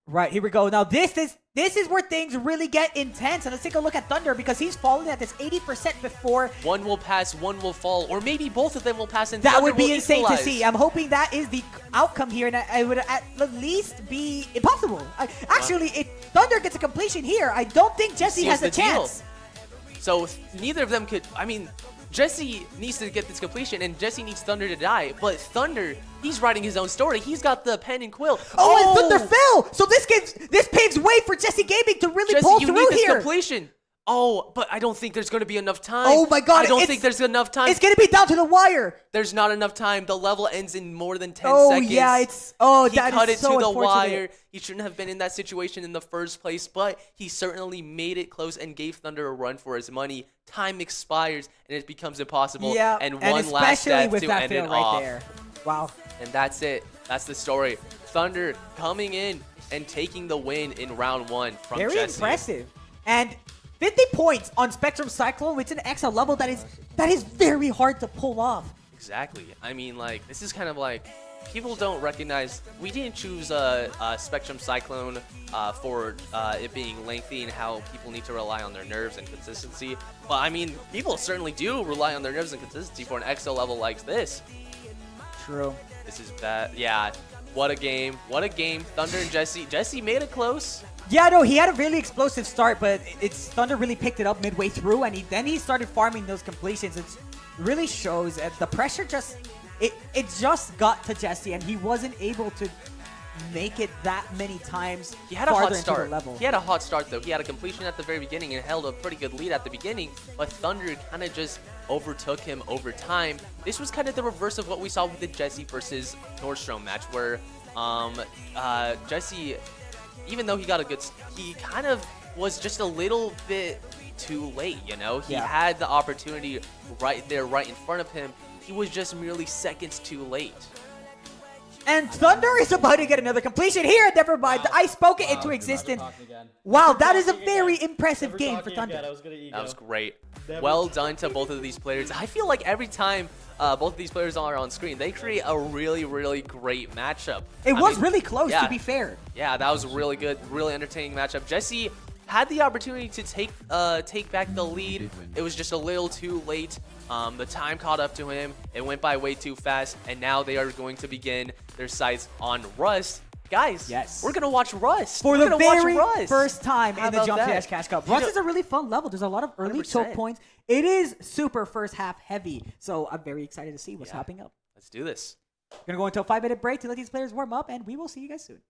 Right, here we go. Now this is where things really get intense. And let's take a look at Thunder because he's falling at this 80% before. One will pass, one will fall, or maybe both of them will pass and That Thunder would be will insane equalize. to see. I'm hoping that is the outcome here, and it would at least be impossible. Actually, if Thunder gets a completion here, I don't think Jesse Seals has a the deal. chance. So neither of them could, I mean, Jesse needs to get this completion, and Jesse needs Thunder to die. But Thnnder, he's writing his own story. He's got the pen and quill. Oh, and Thunder fell! So this paves way for Jesse Gaming to really Jesse, pull you through need this here. completion. Oh, but I don't think there's going to be enough time. Oh my God! I don't think there's enough time. It's gonna be down to the wire. There's not enough time. The level ends in more than 10 Oh seconds. yeah, He cut it so to the unfortunate. wire. He shouldn't have been in that situation in the first place, but he certainly made it close and gave Thnnder a run for his money. Time expires and it becomes impossible. Yeah, and one last especially death with to that end fail it right off. there. Wow. And that's it. That's the story. Thnnder coming in and taking the win in round 1 from Very Jesse. impressive. And 50 points on Spectrum Cyclone, which is an XL level that is very hard to pull off. Exactly. I mean, like, this is kind of like, people don't recognize, we didn't choose Spectrum Cyclone for it being lengthy and how people need to rely on their nerves and consistency. But I mean, people certainly do rely on their nerves and consistency for an XL level like this. True. This is bad. Yeah. What a game. What a game. Thnnder and Jesse. Jesse made it close. Yeah, no, he had a really explosive start, but Thunder really picked it up midway through, and then he started farming those completions. It really shows that the pressure just just got to Jesse, and he wasn't able to make it that many times. He had a hot farther into start. the level. He had a hot start though. He had a completion at the very beginning and held a pretty good lead at the beginning, but Thnnder kind of just overtook him over time. This was kind of the reverse of what we saw with the Jesse versus Nordstrom match, where Jesse, even though he got he kind of was just a little bit too late, you know? He had the opportunity right there, right in front of him. He was just merely seconds too late. And Thnnder is about to get another completion here. Never mind. I spoke it into existence. Wow, that is a very impressive game for Thnnder. That was great. Well done to both of these players. I feel like every time both of these players are on screen, they create a really, really great matchup. It was really close, to be fair. Yeah, that was a really good, really entertaining matchup. Jesse had the opportunity to take back the lead. It was just a little too late. The time caught up to him. It went by way too fast, and now they are going to begin their sights on Rust. Guys, we're going to watch Rust. For the very first time in the Jump Dash Cash Cup. Rust is a really fun level. There's a lot of early 100%. choke points. It is super first half heavy, so I'm very excited to see what's happening up. Let's do this. We're going to go into a 5-minute break to let these players warm up, and we will see you guys soon.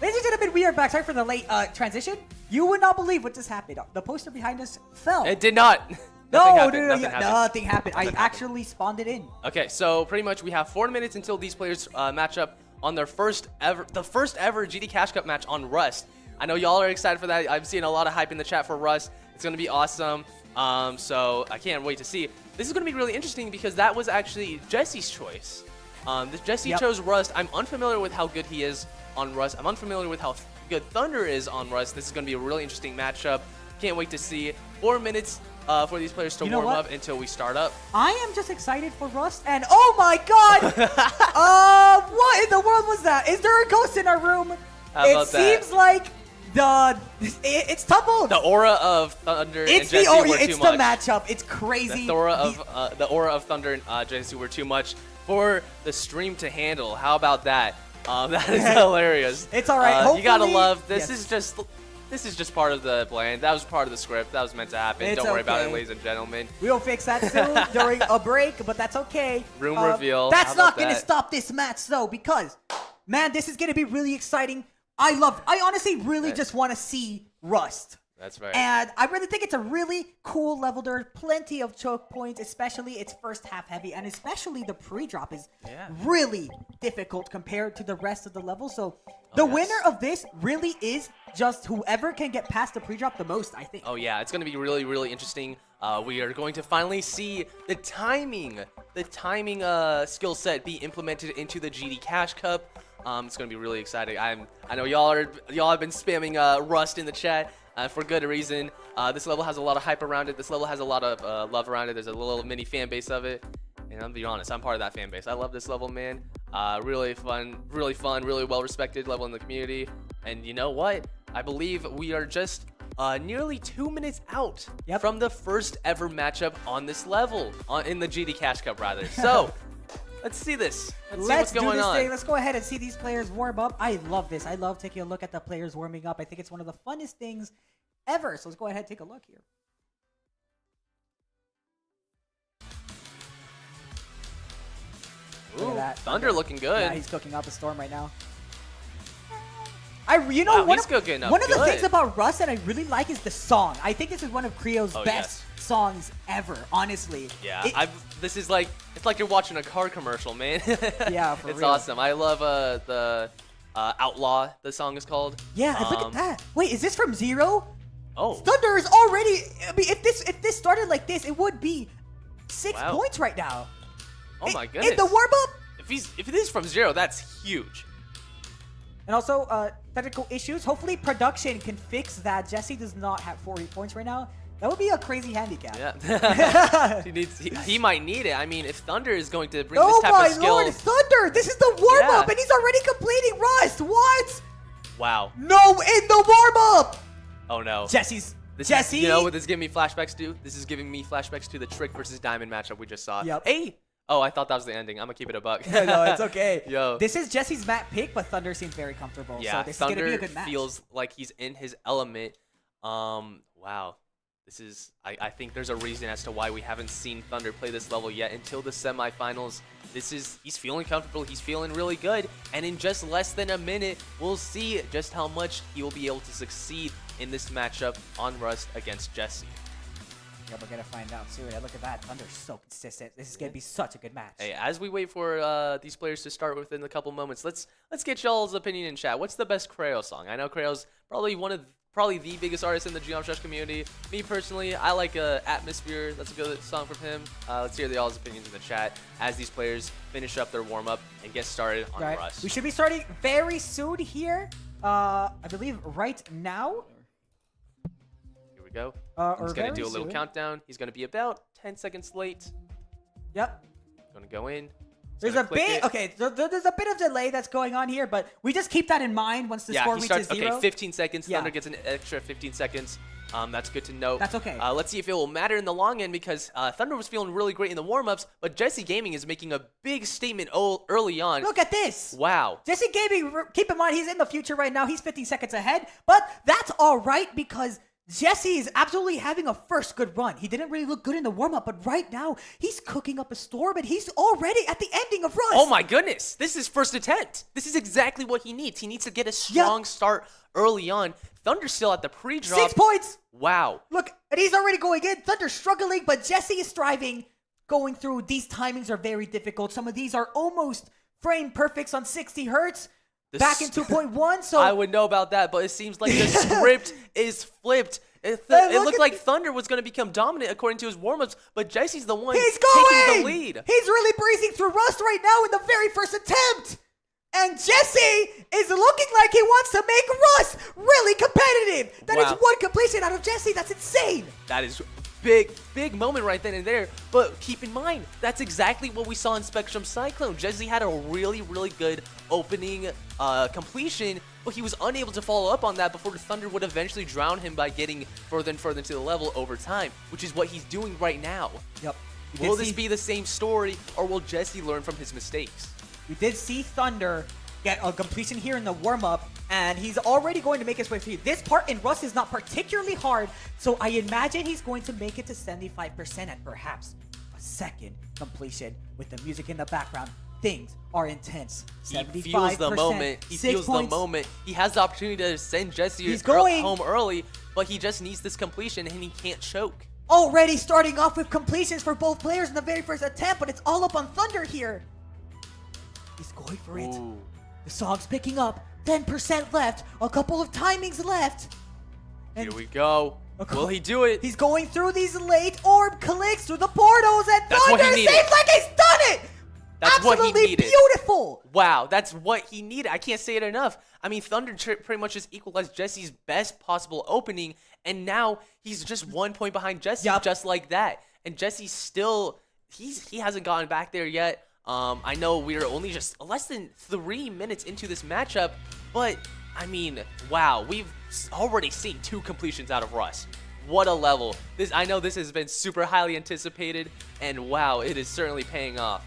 Ladies and gentlemen, we are back. Sorry for the late transition. You would not believe what just happened. The poster behind us fell. It did not. Nothing happened. I actually spawned it in. Okay, so pretty much we have 4 minutes until these players match up on their first ever GD Cash Cup match on Rust. I know y'all are excited for that. I'm seeing a lot of hype in the chat for Rust. It's going to be awesome. So I can't wait to see. This is going to be really interesting because that was actually Jesse's choice. Jesse chose Rust. I'm unfamiliar with how good he is on Rust. I'm unfamiliar with how good Thnnder is on Rust. This is going to be a really interesting matchup. Can't wait to see. 4 minutes for these players to warm up until we start up. I am just excited for Rust, and oh my god! What in the world was that? Is there a ghost in our room? It seems like it's tumbled. The aura of Thnnder and Jesse were too much. It's the matchup. It's crazy. The aura of Thnnder and Jesse were too much for the stream to handle. How about that? That is hilarious. It's all right. You gotta love this. This is just part of the plan. That was part of the script. That was meant to happen. Don't worry about it, ladies and gentlemen. We'll fix that soon during a break, but that's okay. Room reveal. That's not going to stop this match, though, because, man, this is going to be really exciting. I honestly really just want to see Rust. That's right. And I really think it's a really cool level. There are plenty of choke points, especially its first half heavy, and especially the pre-drop is really difficult compared to the rest of the level. So the winner of this really is just whoever can get past the pre-drop the most, I think. Oh yeah, it's going to be really, really interesting. We are going to finally see the timing skill set be implemented into the GD Cash Cup. It's going to be really exciting. I know y'all have been spamming Rust in the chat. For good reason. This level has a lot of hype around it. This level has a lot of love around it. There's a little mini fan base of it. And I'm be honest, I'm part of that fan base. I love this level, man. Really fun, really well respected level in the community. And you know what? I believe we are just nearly 2 minutes out from the first ever matchup on this level, in the GD Cash Cup rather. So let's see this. Let's see what's going on. Let's go ahead and see these players warm up. I love this. I love taking a look at the players warming up. I think it's one of the funnest things ever. So let's go ahead and take a look here. Ooh, Thnnder looking good. Yeah, he's cooking up a storm right now. One of the things about Rust that I really like is the song. I think this is one of Creo's best songs ever, honestly. Yeah, this is like, it's like you're watching a car commercial, man. Yeah, for it's real. awesome. I love the Outlaw, the song is called. Yeah, look at that. Wait, is this from Zero? Oh. Thnnder is already, I mean, if this started like this, it would be 6 points right now. Oh my goodness. In the warm-up? If it is from Zero, that's huge. And also, technical issues. Hopefully production can fix that. Jesse does not have 40 points right now. That would be a crazy handicap. Yeah. he might need it. I mean, if Thnnder is going to bring this type of skill. Oh my lord, Thnnder! This is the warm-up, and he's already completing Rust! What? Wow. No, in the warm-up! Oh no. Jesse. You know what this is giving me flashbacks to? This is giving me flashbacks to the Trick versus Diamond matchup we just saw. Yep. Hey! Oh, I thought that was the ending. I'm gonna keep it a buck. No, it's okay. Yo. This is Jesse's map pick, but Thnnder seems very comfortable. Yeah, so this is gonna be a good Thnnder match. feels like he's in his element. Wow. This is, I think there's a reason as to why we haven't seen Thnnder play this level yet until the semifinals. He's feeling comfortable, he's feeling really good, and in just less than a minute, we'll see just how much he will be able to succeed in this matchup on Rust against Jesse. Yeah, we're gonna find out soon. And look at that, Thunder's so consistent. This is gonna be such a good match. Hey, as we wait for these players to start within a couple moments, let's get y'all's opinion in chat. What's the best Creo song? I know Creo's probably the biggest artist in the Geom Rush community. Me personally, I like Atmosphere. That's a good song from him. Let's hear y'all's opinions in the chat as these players finish up their warm-up and get started on Rust. We should be starting very soon here. I believe right now. Here we go. He's going to do a little countdown. He's going to be about 10 seconds late. Yep. Going to go in. There's a bit, there's a bit of delay that's going on here, but we just keep that in mind once the score reaches 0. Okay, 15 seconds. Thnnder gets an extra 15 seconds. That's good to know. That's okay. Let's see if it will matter in the long end because Thnnder was feeling really great in the warm-ups, but Jesse Gaming is making a big statement early on. Look at this. Wow. Jesse Gaming, keep in mind, he's in the future right now. He's 15 seconds ahead, but that's all right because Jesse is absolutely having a first good run. He didn't really look good in the warm-up, but right now, he's cooking up a storm, and he's already at the ending of Rust. Oh my goodness, this is first attempt. This is exactly what he needs. He needs to get a strong start early on. Thunder's still at the pre-drop. 6 points. Wow. Look, and he's already going in. Thunder's struggling, but Jesse is thriving. Going through, these timings are very difficult. Some of these are almost frame perfects on 60 hertz. Back in 2.1, so... I would know about that, but it seems like the script is flipped. It looked like Thnnder was going to become dominant according to his warm-ups, but Jesse's the one taking the lead. He's really breezing through Rust right now in the very first attempt. And Jesse is looking like he wants to make Rust really competitive. That is one completion out of Jesse. That's insane. That is big moment right then and there. But keep in mind, that's exactly what we saw in Spectrum Cyclone. Jesse had a really good opening completion, but he was unable to follow up on that before Thnnder would eventually drown him by getting further and further into the level over time, which is what he's doing right now. Yep. Will this be the same story, or will Jesse learn from his mistakes? We did see Thnnder get a completion here in the warm-up, and he's already going to make his way through. This part in Rust is not particularly hard, so I imagine he's going to make it to 75% and perhaps a second completion with the music in the background. Things are intense. 75%. He feels the moment. He feels the moment. He has the opportunity to send Jesse home early, but he just needs this completion, and he can't choke. Already starting off with completions for both players in the very first attempt, but it's all up on Thnnder here. He's going for it. Ooh. The song's picking up. 10% left. A couple of timings left. And here we go. Will he do it? He's going through these late orb clicks through the portals, and That's what he Thnnder needed. seems like he's done it. That's what he Absolutely needed. Beautiful. Wow, that's what he needed. I can't say it enough. I mean, Thnnder pretty much just equalized Jesse's best possible opening, and now he's just 1 point behind Jesse, just like that. And Jesse's still, he hasn't gotten back there yet. I know we're only just less than 3 minutes into this matchup, but I mean, wow, we've already seen 2 completions out of Rust. What a level. I know this has been super highly anticipated, and wow, it is certainly paying off.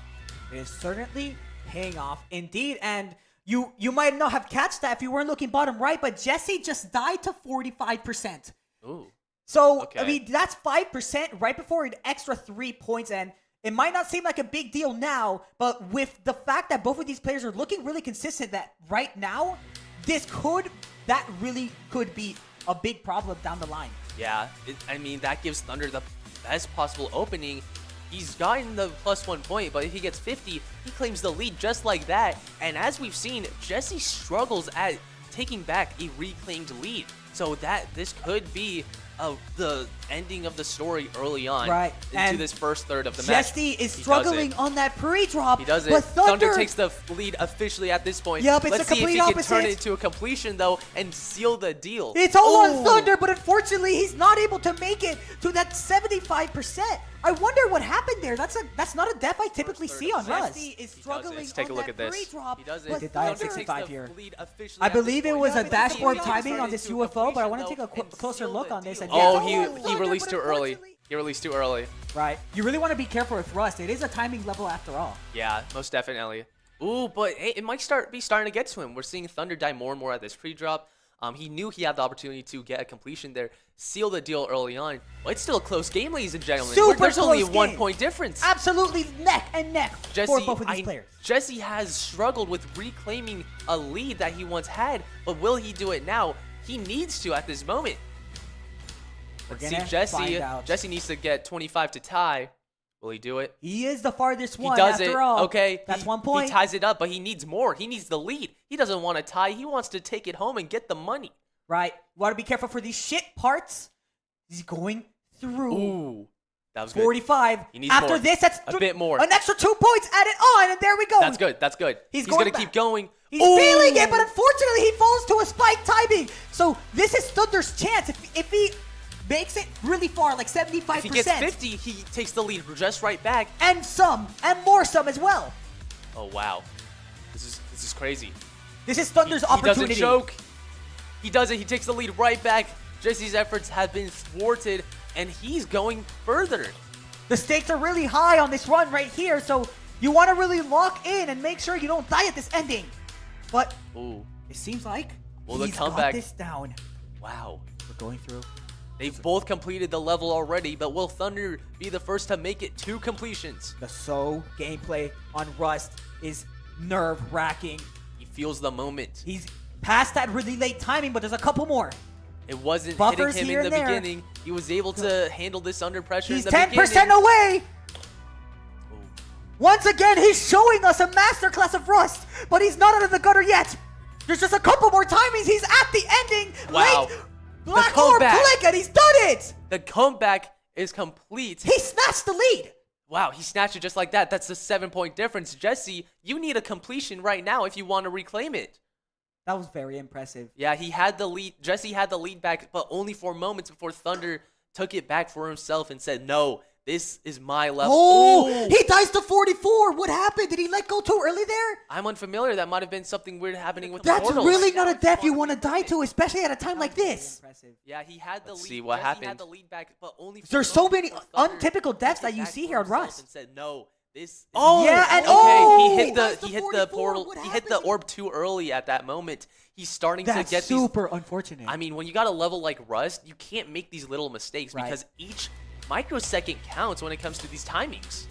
It is certainly paying off indeed, and you might not have catched that if you weren't looking bottom right, but Jesse just died to 45%. Ooh. So, Okay. I mean, that's 5% right before an extra 3 points, and it might not seem like a big deal now, but with the fact that both of these players are looking really consistent, that right now, that really could be a big problem down the line. Yeah, I mean, that gives Thnnder the best possible opening. He's gotten the +1 point, but if he gets 50, he claims the lead just like that. And as we've seen, Jesse struggles at taking back a reclaimed lead. So this could be the ending of the story early on into this first third of the match. Jesse is struggling on that pre-drop. He does it. But Thnnder takes the lead officially at this point. Yep, it's Let's a see if complete he can turn it into a completion, though, and seal the deal. It's all on Thnnder, but unfortunately, he's not able to make it to that 75%. I wonder what happened there. That's not a death I typically see on Rust. Jesse is struggling Let's take a look at this. Pre-drop, He does it. but He Thnnder takes 65 the here. lead officially I at this believe it point. was a Let's see if he dashboard can timing turn on it this into a UFO, but I want to completion, take a though, closer and look seal on the this. deal. And Oh, yes, he released but too early. unfortunately- He released too early. Right. You really want to be careful with Rust. It is a timing level after all. Yeah, most definitely. Ooh, but hey, it might be starting to get to him. We're seeing Thnnder die more and more at this pre-drop. He knew he had the opportunity to get a completion there, seal the deal early on. But it's still a close game, ladies and gentlemen. There's only a 1 point difference. Absolutely neck and neck for both of these players. Jesse has struggled with reclaiming a lead that he once had, but will he do it now? He needs to at this moment. Let's see, Jesse needs to get 25 to tie. Will he do it? He is the farthest one. He does after it. all. Okay. That's 1 point. He ties it up, but he needs more. He needs the lead. He doesn't want to tie. He wants to take it home and get the money. Right. Want to be careful for these shit parts. He's going through. Ooh. That was good. 45. He needs After more. this, that's a bit more. An extra 2 points added on, and there we go. That's good. That's good. He's going to keep going. He's feeling it, but unfortunately, he falls to a spike timing. So this is Thunder's chance. If he makes it really far, like 75%. If he gets 50, he takes the lead just right back. And more some as well. Oh, wow. This is crazy. This is Thunder's opportunity. He doesn't choke. He does it. He takes the lead right back. Jesse's efforts have been thwarted, and he's going further. The stakes are really high on this run right here, so you want to really lock in and make sure you don't die at this ending. But it seems like he's got this down. Wow. We're going through. They've both completed the level already, but will Thnnder be the first to make it 2 completions? The So gameplay on Rust is nerve-wracking. He feels the moment. He's past that really late timing, but there's a couple more. It wasn't Buffers hitting him here in the and there. beginning. He was able to handle this under pressure He's in the 10% beginning. away. Once again, he's showing us a masterclass of Rust, but he's not out of the gutter yet. There's just a couple more timings. He's at the ending. Wow. Late Black Orb comeback. click, and he's done it. The comeback is complete. He snatched the lead. Wow, he snatched it just like that. That's a 7-point difference. Jesse, you need a completion right now if you want to reclaim it. That was very impressive. Yeah, he had the lead. Jesse had the lead back, but only for moments before Thnnder took it back for himself and said, no, this is my level. Oh, he dies to 44. What happened? Did he let go too early there? I'm unfamiliar. That might have been something weird happening with the That's portals. really not a death you want to die to, especially at a time like this. Yeah, he had the lead. See what Jesse happened. had the lead back, but only for There's so moments many before Thnnder untypical deaths took that it you back see for here on himself Rust. And said, no, this is Oh, yeah, and okay, oh! he hit That's the the he hit 44. the portal. What He hit the happened? orb too early at that moment. He's starting That's to get these. super unfortunate. I mean, when you got a level like Rust, you can't make these little mistakes Right. because each microsecond counts when it comes to these timings.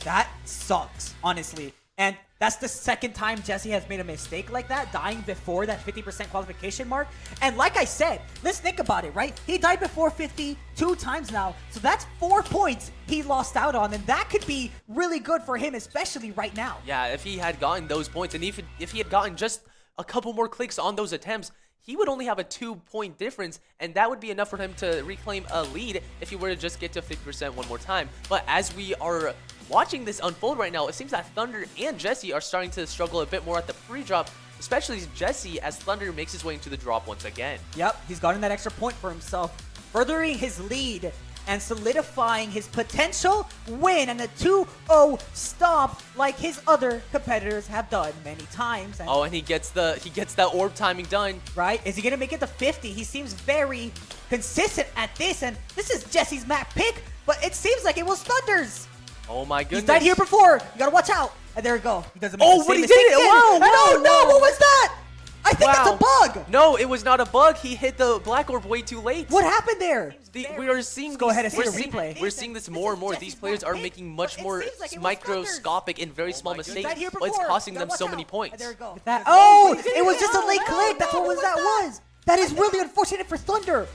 That sucks, honestly. And that's the second time Jesse has made a mistake like that, dying before that 50% qualification mark. And like I said, let's think about it, right? He died before 50 2 times now. So that's 4 points he lost out on. And that could be really good for him, especially right now. Yeah, if he had gotten those points, and if he had gotten just a couple more clicks on those attempts, he would only have a 2-point difference, and that would be enough for him to reclaim a lead if he were to just get to 50% one more time. But as we are watching this unfold right now, it seems that Thnnder and Jesse are starting to struggle a bit more at the pre-drop, especially Jesse as Thnnder makes his way into the drop once again. Yep, he's gotten that extra point for himself, furthering his lead and solidifying his potential win and a 2-0 stomp like his other competitors have done many times. And Oh, and he gets that orb timing done. right? Is he going to make it to 50? He seems very consistent at this, and this is Jesse's map pick, but it seems like it was Thunder's. Oh my goodness. He's died here before. You got to watch out. And there we go. He doesn't make Oh, the but same he did mistake it. again. Whoa, And whoa, oh, no, whoa. what was that? I think Wow. it's a bug. No, it was not a bug. He hit the black orb way too late. What happened there? We are seeing. go ahead and see we're the seeing- replay. We're seeing this more and more. These players are making much more microscopic and very small mistakes, Died here but it's before. costing You them gotta so watch many out. points. And there we go. Oh, it was just a late click. That's what that was. That is really unfortunate for Thnnder.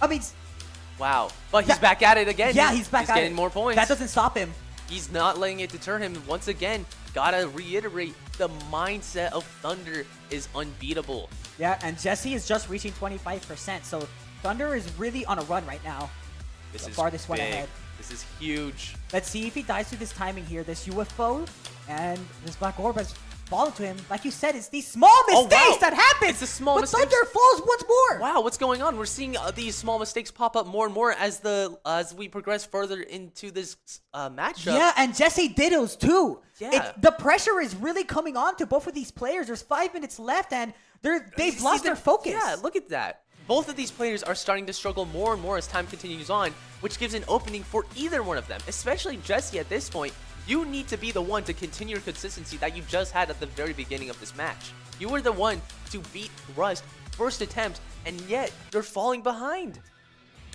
I mean, Wow. But he's That- back at it again. yeah, he's back He's at getting it. more points. That doesn't stop him. He's not letting it deter him. Once again, gotta reiterate, the mindset of Thnnder is unbeatable. Yeah, and Jesse is just reaching 25%. So Thnnder is really on a run right now. This The is farthest one big. ahead. This is huge. Let's see if he dies through this timing here. This UFO and this Black Orb has fallen to him. Like you said, it's these small Oh, mistakes wow. that happen. It's the small but mistakes. Thnnder falls once more. Wow, what's going on? We're seeing these small mistakes pop up more and more as we progress further into this matchup. Yeah, and Jesse Dittos too. Yeah. The pressure is really coming on to both of these players. There's 5 minutes left, and they've See, lost their focus. Yeah, look at that. Both of these players are starting to struggle more and more as time continues on, which gives an opening for either one of them, especially Jesse at this point. You need to be the one to continue your consistency that you just had at the very beginning of this match. You were the one to beat Rust first attempt, and yet you're falling behind.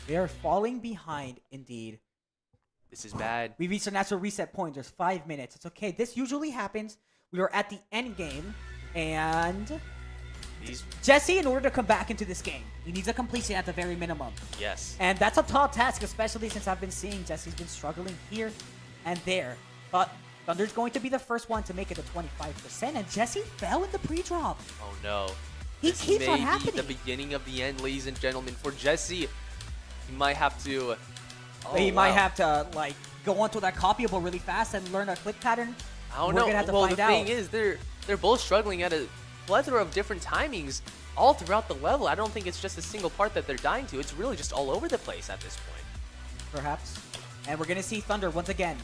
They are falling behind indeed. This is bad. We reached our natural reset point. There's 5 minutes. It's okay. This usually happens. We are at the end game, and Jesse, in order to come back into this game, he needs a completion at the very minimum. Yes. And that's a tall task, especially since I've been seeing Jesse's been struggling here and there. But Thunder's going to be the first one to make it to 25%, and Jesse fell in the pre-drop. Oh no. He This keeps may on be happening. the beginning of the end, ladies and gentlemen. For Jesse, he might have to. He might wow. have to like go onto that copyable really fast and learn a click pattern. I don't We're know. gonna have to Well, find the thing out. is, they're both struggling at a plethora of different timings all throughout the level. I don't think it's just a single part that they're dying to. It's really just all over the place at this point. Perhaps. And we're going to see Thnnder once again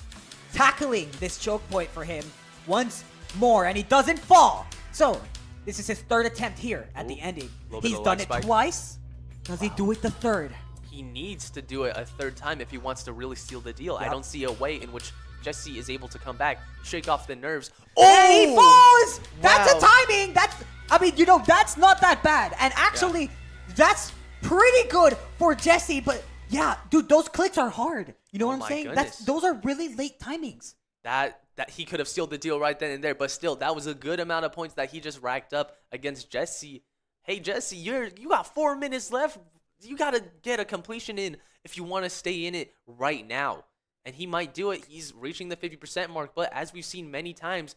tackling this choke point for him once more, and he doesn't fall. So, this is his 3rd attempt here at the ending. Little bit He's of done lag it spike. twice. Does he do it the 3rd? He needs to do it a 3rd time if he wants to really seal the deal. I Yep. don't see a way in which Jesse is able to come back, shake off the nerves. And he falls! That's a Wow. timing! That's not that bad. And actually, that's pretty good for Jesse, but yeah, dude, those clicks are hard. You know what I'm my saying? goodness. Those are really late timings. That he could have sealed the deal right then and there, but still, that was a good amount of points that he just racked up against Jesse. Hey, Jesse, you got 4 minutes left. You got to get a completion in if you want to stay in it right now. And he might do it. He's reaching the 50% mark, but as we've seen many times,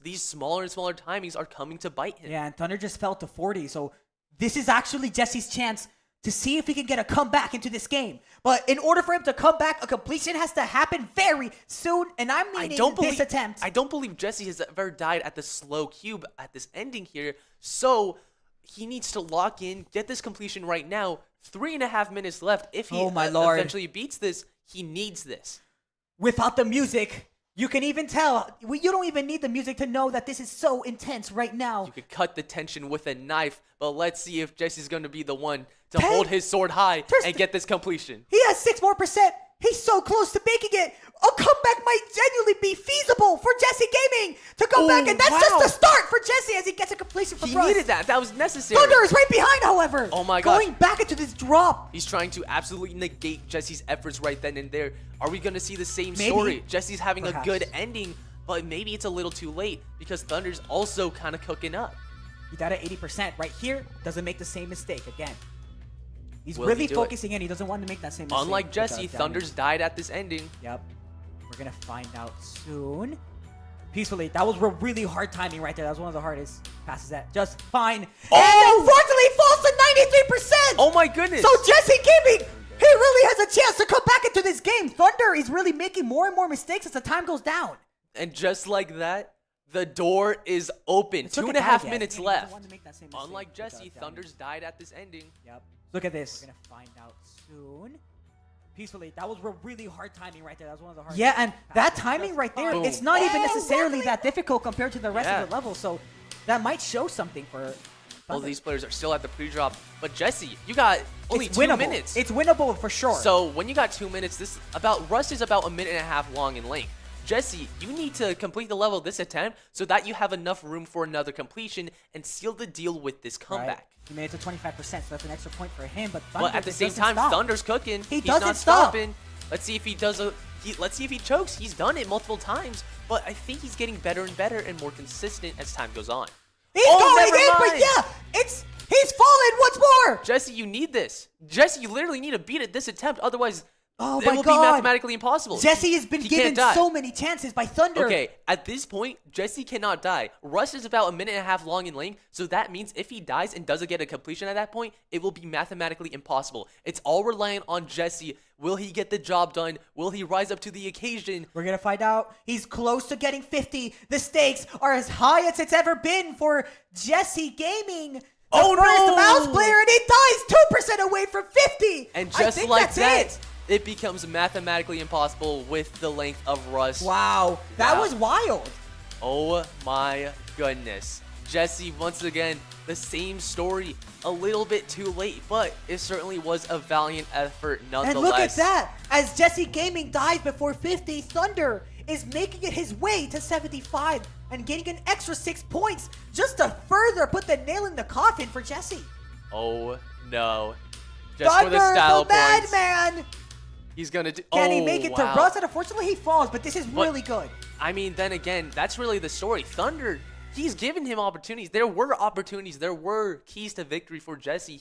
these smaller and smaller timings are coming to bite him. Yeah, and Thnnder just fell to 40, so this is actually Jesse's chance to see if he can get a comeback into this game. But in order for him to come back, a completion has to happen very soon, and I'm meaning this attempt. I don't believe Jesse has ever died at the slow cube at this ending here, so he needs to lock in, get this completion right now. 3.5 minutes left. If he eventually beats this, he needs this. Without the music, you can even tell. You don't even need the music to know that this is so intense right now. You could cut the tension with a knife, but let's see if Jesse's going to be the one to hold his sword high and get this completion. He has 6 more percent. He's so close to making it. A comeback might genuinely be feasible for Jesse Gaming to go back, and that's just the start for Jesse as he gets a completion for He Rust. needed that. That was necessary. Thnnder is right behind, however. Oh my gosh. Going back into this drop. He's trying to absolutely negate Jesse's efforts right then and there. Are we going to see the same Maybe. story? Jesse's having Perhaps. a good ending, but maybe it's a little too late because Thunder's also kind of cooking up. He died at 80% right here. Doesn't make the same mistake again. He's Will really he do focusing in. He doesn't want to make that same mistake. Unlike Jesse, Thunder's died at this ending. Yep. We're going to find out soon. Peacefully. That was really hard timing right there. That was one of the hardest passes that just fine. Oh! And unfortunately falls to 93%. Oh my goodness. So Jesse Gaming, he really has a chance to come back into this game. Thnnder is really making more and more mistakes as the time goes down. And just like that, the door is open. Let's look at 2.5 that again. minutes He doesn't left. want to make that same mistake. Unlike Jesse, Thunder's died at this ending. Yep. Look at this. We're going to find out soon. Peacefully. That was really hard timing right there. That was one of the hardest. Yeah, and that timing right there, Boom. it's not even necessarily that difficult compared to the rest Yeah. of the level. So that might show something for All these players are still at the pre-drop. But Jesse, you got only it's 2 winnable. minutes. It's winnable for sure. So when you got 2 minutes, Rust is about 1.5 minutes long in length. Jesse, you need to complete the level this attempt so that you have enough room for another completion and seal the deal with this comeback. Right. He made it to 25%, so that's an extra point for him. But But at the same doesn't time, stop. Thunder's cooking. He He's doesn't not stop. stopping. Let's see if he does let's see if he chokes. He's done it multiple times, but I think he's getting better and better and more consistent as time goes on. He's Oh, going never in, but mind. yeah, he's fallen once more. Jesse, you need this. Jesse, you literally need to beat it this attempt, otherwise Oh it my will God. be mathematically impossible. Jesse has been He given can't die. so many chances by Thnnder. Okay, at this point, Jesse cannot die. Rust is about 1.5 minutes long in length, so that means if he dies and doesn't get a completion at that point, it will be mathematically impossible. It's all reliant on Jesse. Will he get the job done? Will he rise up to the occasion? We're going to find out. He's close to getting 50. The stakes are as high as it's ever been for Jesse Gaming. The Oh, first no! mouse player, and he dies 2% away from 50. And I just think like that's that, it becomes mathematically impossible with the length of Rust. Wow, that Wow. was wild. Oh my goodness. Jesse, once again, the same story. A little bit too late, but it certainly was a valiant effort nonetheless. And look at that. As Jesse Gaming dies before 50, Thnnder is making it his way to 75 and getting an extra 6 points just to further put the nail in the coffin for Jesse. Oh no. Just Thnnder, for the style the points. madman. He's gonna do. Can he Oh, make it to wow. Rust? And unfortunately, he falls, but this is But- really good. I mean, then again, that's really the story. Thnnder, he's given him opportunities. There were opportunities. There were keys to victory for Jesse.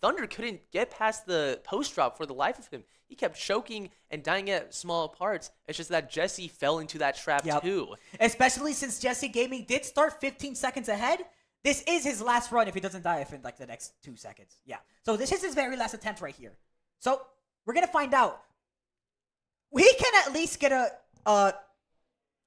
Thnnder couldn't get past the post drop for the life of him. He kept choking and dying at small parts. It's just that Jesse fell into that trap too. Especially since Jesse Gaming did start 15 seconds ahead. This is his last run if he doesn't die in like the next 2 seconds. Yeah. So this is his very last attempt right here. So we're going to find out. He can at least get a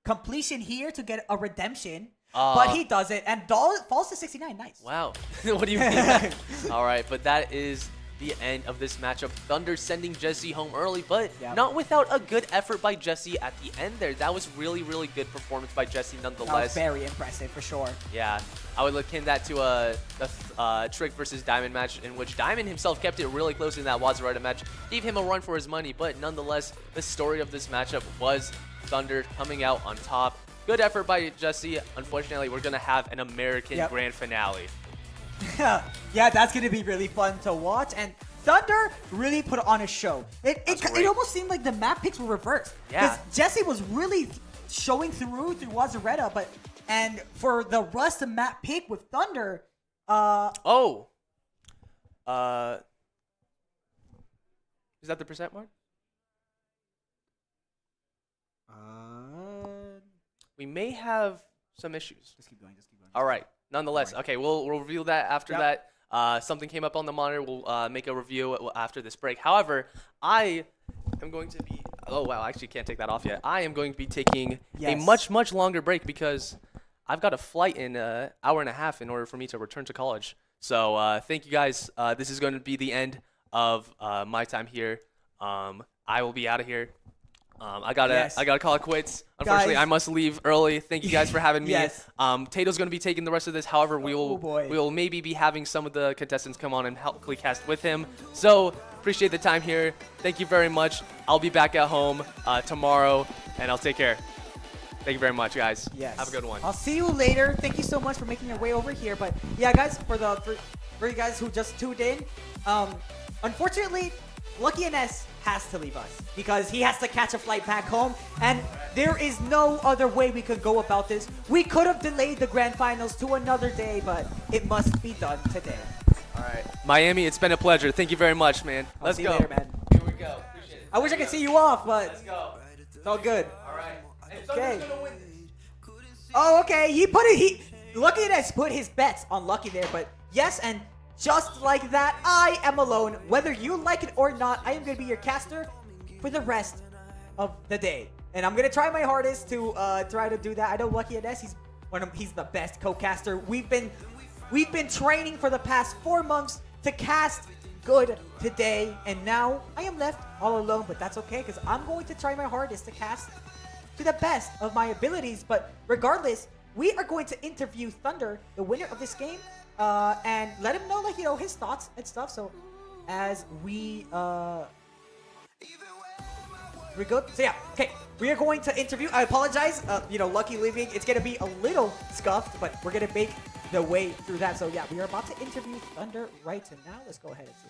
completion here to get a redemption. But he doesn't. And falls to 69. Nice. Wow. What do you mean? All right, but that is the end of this matchup. Thnnder sending Jesse home early, but not without a good effort by Jesse at the end there. That was really, really good performance by Jesse That was nonetheless. very impressive for sure. Yeah, I would akin that to a Trick versus Diamond match in which Diamond himself kept it really close in that Wazarita match. Gave him a run for his money, but nonetheless, the story of this matchup was Thnnder coming out on top. Good effort by Jesse. Unfortunately, we're going to have an American grand finale. Yeah, that's gonna be really fun to watch. And Thnnder really put on a show. It almost seemed like the map picks were reversed. Yeah. Jesse was really showing through Wazareta, and for the Rust and map pick with Thnnder, is that the percent mark? We may have some issues. Just keep going. All right. Nonetheless, okay, we'll reveal that after Yep. that. Something came up on the monitor. We'll make a review after this break. However, I am going to be. Oh wow, I actually can't take that off yet. I am going to be taking a Yes. much longer break because I've got a flight in an hour and a half in order for me to return to college. So thank you guys. This is going to be the end of my time here. I will be out of here. I gotta call it quits. Unfortunately, Guys. I must leave early. Thank you guys for having me. Yes. Tato's gonna be taking the rest of this. However, we Oh, boy. will maybe be having some of the contestants come on and help cast with him. So appreciate the time here. Thank you very much. I'll be back at home tomorrow, and I'll take care. Thank you very much, guys. Yes. Have a good one. I'll see you later. Thank you so much for making your way over here. But yeah, guys, for you guys who just tuned in, unfortunately, Lucky NS has to leave us because he has to catch a flight back home, and there is no other way we could go about this. We could have delayed the grand finals to another day, but it must be done today. All right, Miami, it's been a pleasure. Thank you very much, man. I'll Let's see go. you later, man. Here we go. Appreciate it. I wish I could see you off, but Let's go. it's all good. All right. And Okay. Thunder's gonna win this. Oh, okay. Lucky NS put his bets on Lucky there, but yes, and just like that, I am alone. Whether you like it or not, I am going to be your caster for the rest of the day. And I'm going to try my hardest to try to do that. I know Lucky NS, he's the best co-caster. We've been training for the past 4 months to cast good today, and now I am left all alone, but that's okay because I'm going to try my hardest to cast to the best of my abilities. But regardless, we are going to interview Thnnder, the winner of this game, and let him know, like, his thoughts and stuff. So as we go, so yeah, okay, we are going to interview. I apologize, Lucky leaving. It's gonna be a little scuffed, but we're gonna make the way through that. So yeah, we are about to interview Thnnder right now. Let's go ahead and see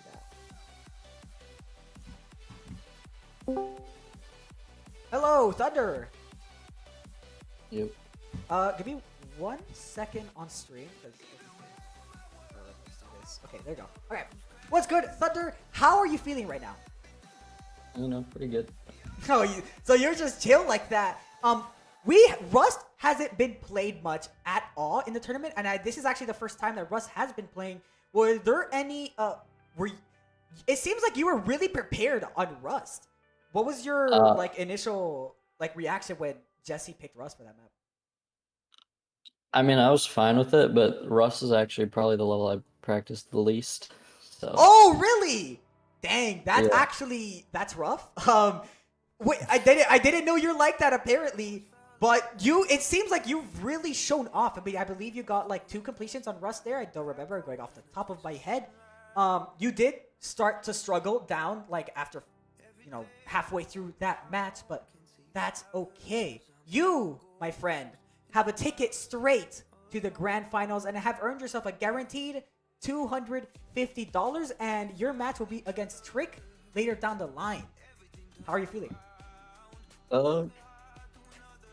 that. Hello, Thnnder. Yep. Give me 1 second on stream. Okay, there you go. Okay, what's good, Thnnder? How are you feeling right now? Pretty good. Oh, so you're just chill like that. Rust hasn't been played much at all in the tournament, and this is actually the first time that Rust has been playing. Were there any? It seems like you were really prepared on Rust. What was your initial reaction when Jesse picked Rust for that map? I was fine with it, but Rust is actually probably the level I practiced the least. So. Oh, really? Dang, that's Yeah. that's rough. Wait, I didn't know you're like that apparently, but it seems like you've really shown off. I believe you got 2 completions on Rust there. I don't remember going off the top of my head. You did start to struggle down after, halfway through that match, but that's okay. You, my friend, have a ticket straight to the grand finals and have earned yourself a guaranteed $250, and your match will be against Trick later down the line. How are you feeling? I'm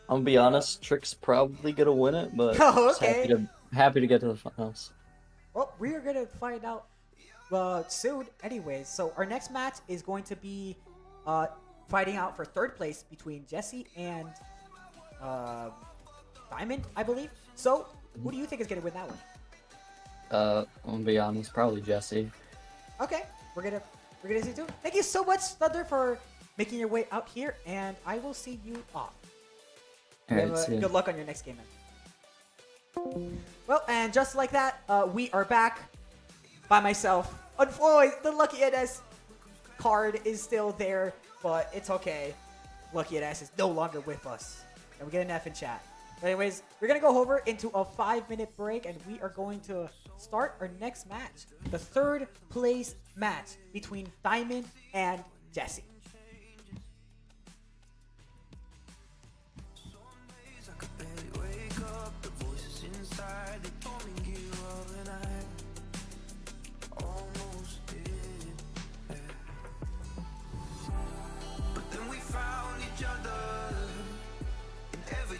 gonna be honest, Trick's probably gonna win it, but Oh, just okay. happy to get to the finals. Well, we are gonna find out soon anyways. So our next match is going to be fighting out for 3rd place between Jesse and Diamond, I believe. So who do you think is gonna win that one? I'm gonna be honest, probably Jesse. Okay, we're gonna see too. Thank you so much, Thnnder, for making your way out here, and I will see you off. Alright, see ya. Good luck on your next game, man. Well, and just like that, we are back by myself. Unfortunately, the Lucky NS card is still there, but it's okay. Lucky NS is no longer with us. And we get an F in chat. But anyways, we're going to go over into a 5-minute break, and we are going to start our next match. The 3rd place match between Diamond and Jesse.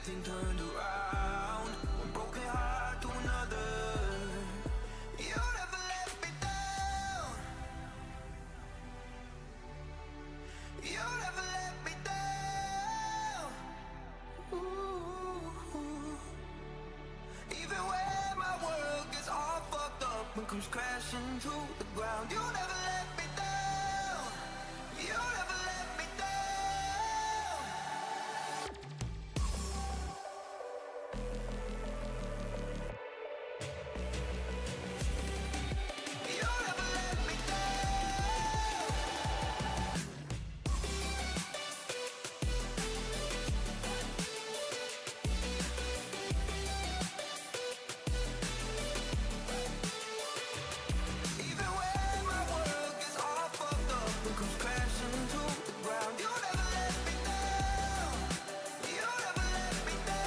everything turned around. One broken heart to another. You never let me down. You never let me down. Ooh. Even when my world gets all fucked up and comes crashing to the ground, you never let me down. You never let me down. You never let me down. Even when my world gets all fucked up and comes crashing to the ground, you never let me down. You never let me down.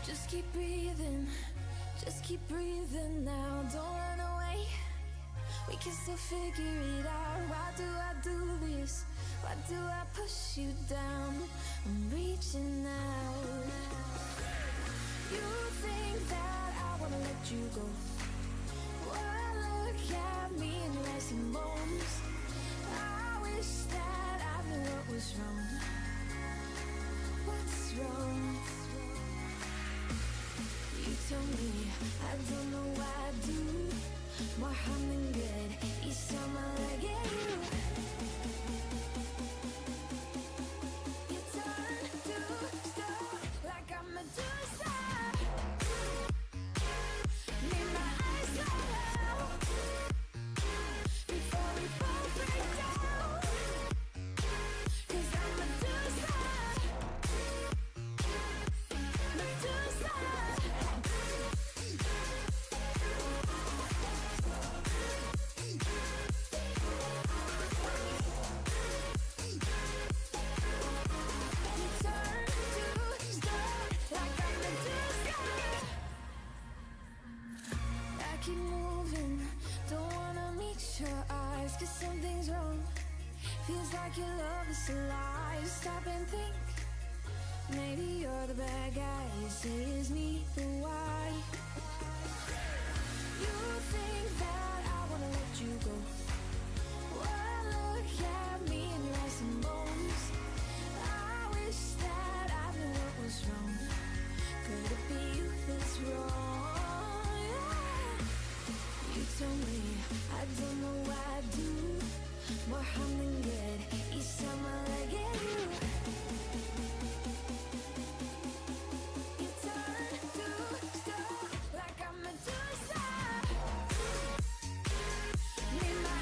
Just keep breathing, just keep breathing now. Don't run away, we can still figure it out. Why do I do this? Why do I push you down? I'm reaching out. You think that I wanna let you go? Well, look at me and your eyes and bones. I wish that I knew what was wrong. What's wrong? You tell me, I don't know why I do more harm than good each time I get you. You turn to stone like I'm a suicide. Need my eyes out before we both break down. 'Cause I'm a suicide. Medusa. You turn to stone like I'm Medusa. I keep moving, don't wanna meet your eyes, 'cause something's wrong. Feels like your love is alive. Stop and think, maybe you're the bad guy. You say it's me, then why? You think that I wanna let you go? Well, look at me and your eyes and bones. I wish that I knew what was wrong. Could it be you that's wrong? Yeah. You tell me, I don't know why I do more harm than good each time I look at you. You turn to stone like I'm a suicide. Need my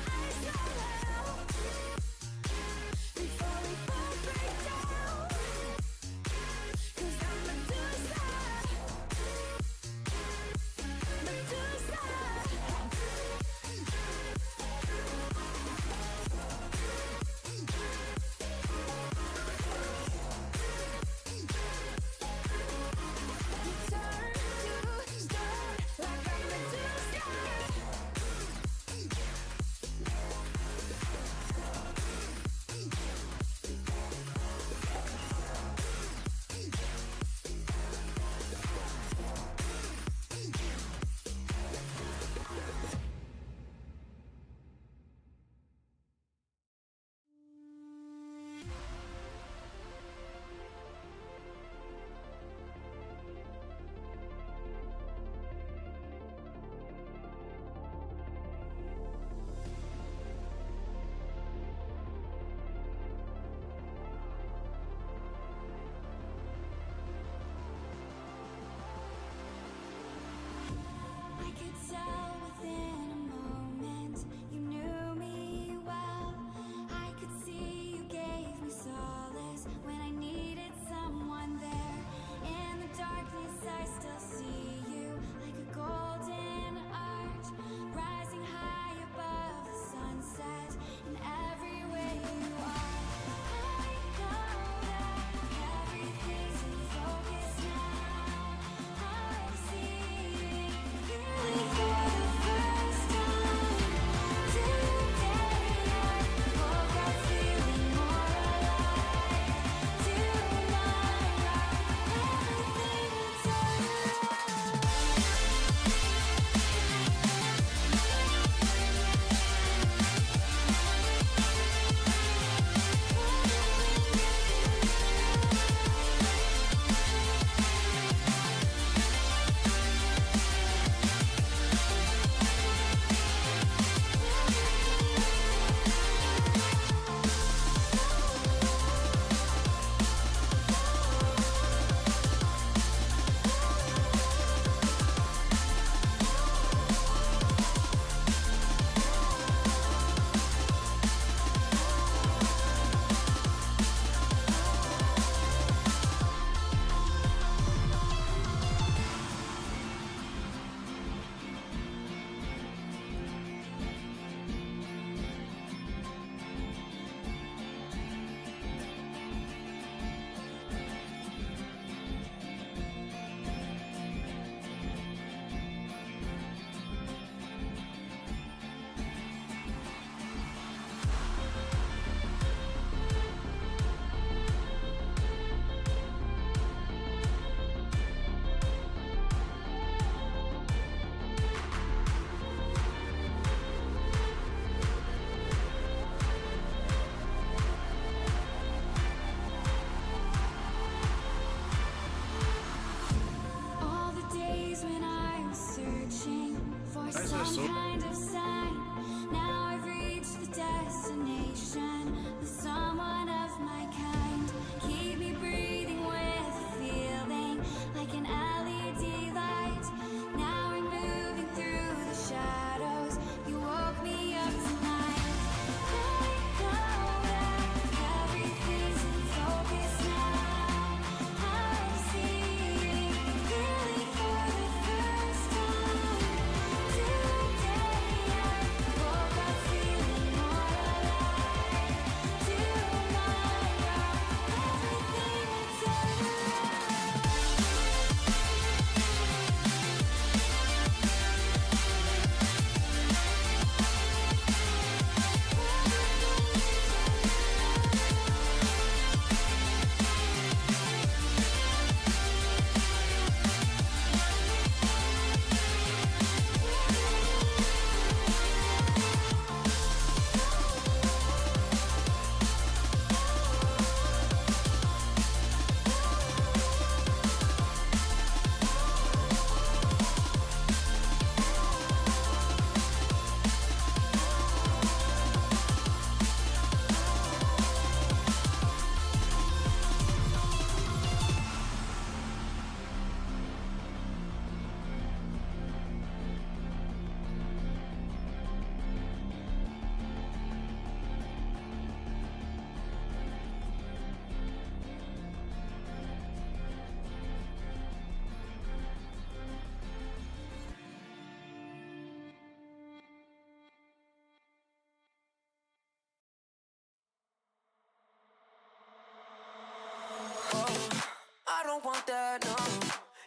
don't want that, no.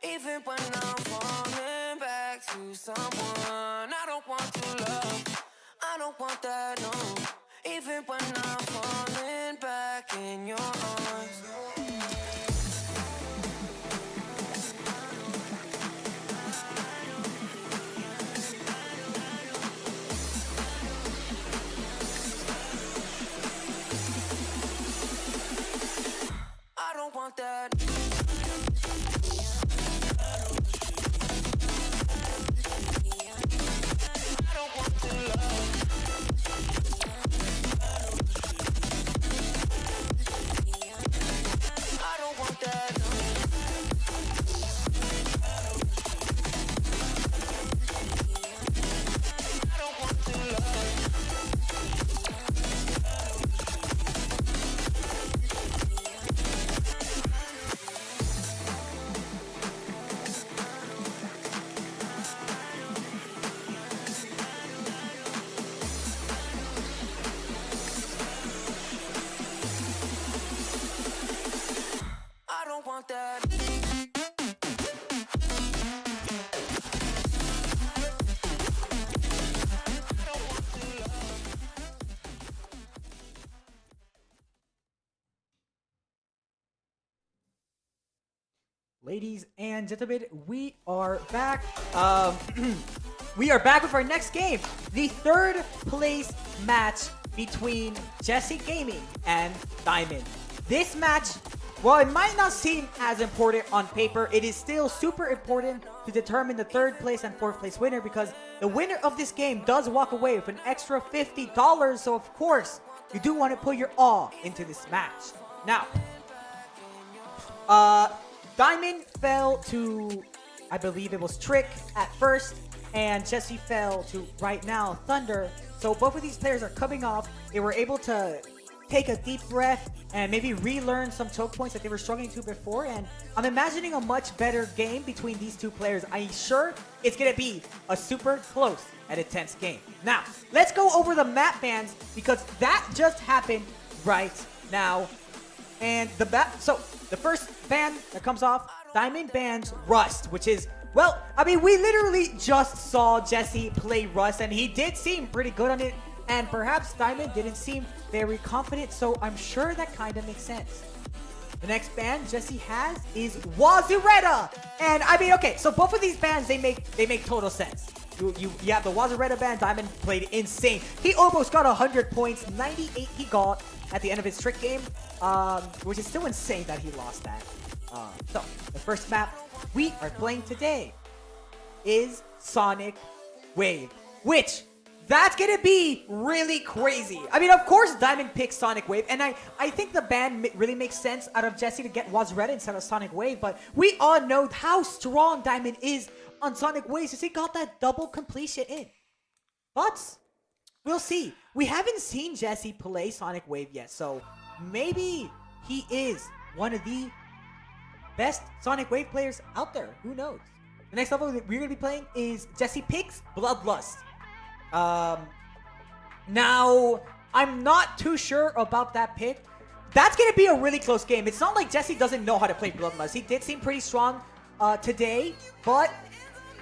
Even when I'm falling back to someone, I don't want to love. I don't want that, no. Even when I'm falling back in your arms. I don't want that. I don't want to love. I don't want that. I don't want to love. I don't want that. Ladies and gentlemen, we are back. We are back with our next game. The third place match between Jesse Gaming and Diamond. This match, while it might not seem as important on paper, it is still super important to determine the third place and fourth place winner, because the winner of this game does walk away with an extra $50. So of course, you do want to put your all into this match. Now, Diamond fell to, I believe it was Trick at first, and Jesse fell to right now Thnnder. So both of these players are coming off. They were able to take a deep breath and maybe relearn some choke points that they were struggling to before. And I'm imagining a much better game between these two players. I'm sure it's going to be a super close and intense game. Now, let's go over the map bans, because that just happened right now. And the first ban that comes off, Diamond bans Rust, which is, well, I mean, we literally just saw Jesse play Rust, and he did seem pretty good on it. And perhaps Diamond didn't seem very confident, so I'm sure that kind of makes sense. The next ban Jesse has is Wazureta. And I mean, okay, so both of these bans, they make total sense. You have the Wazureta ban. Diamond played insane. He almost got 100 points, 98 he got at the end of his trick game, which is still insane that he lost that. So, the first map we are playing today is Sonic Wave, which, that's gonna be really crazy. I mean, of course, Diamond picks Sonic Wave, and I think the ban really makes sense out of Jesse to get Wazureta instead of Sonic Wave, but we all know how strong Diamond is on Sonic Wave since he got that double completion in. But we'll see. We haven't seen Jesse play Sonic Wave yet, so maybe he is one of the best Sonic Wave players out there. Who knows? The next level that we're going to be playing is Jesse picks Bloodlust. Now, I'm not too sure about that pick. That's going to be a really close game. It's not like Jesse doesn't know how to play Bloodlust. He did seem pretty strong today, but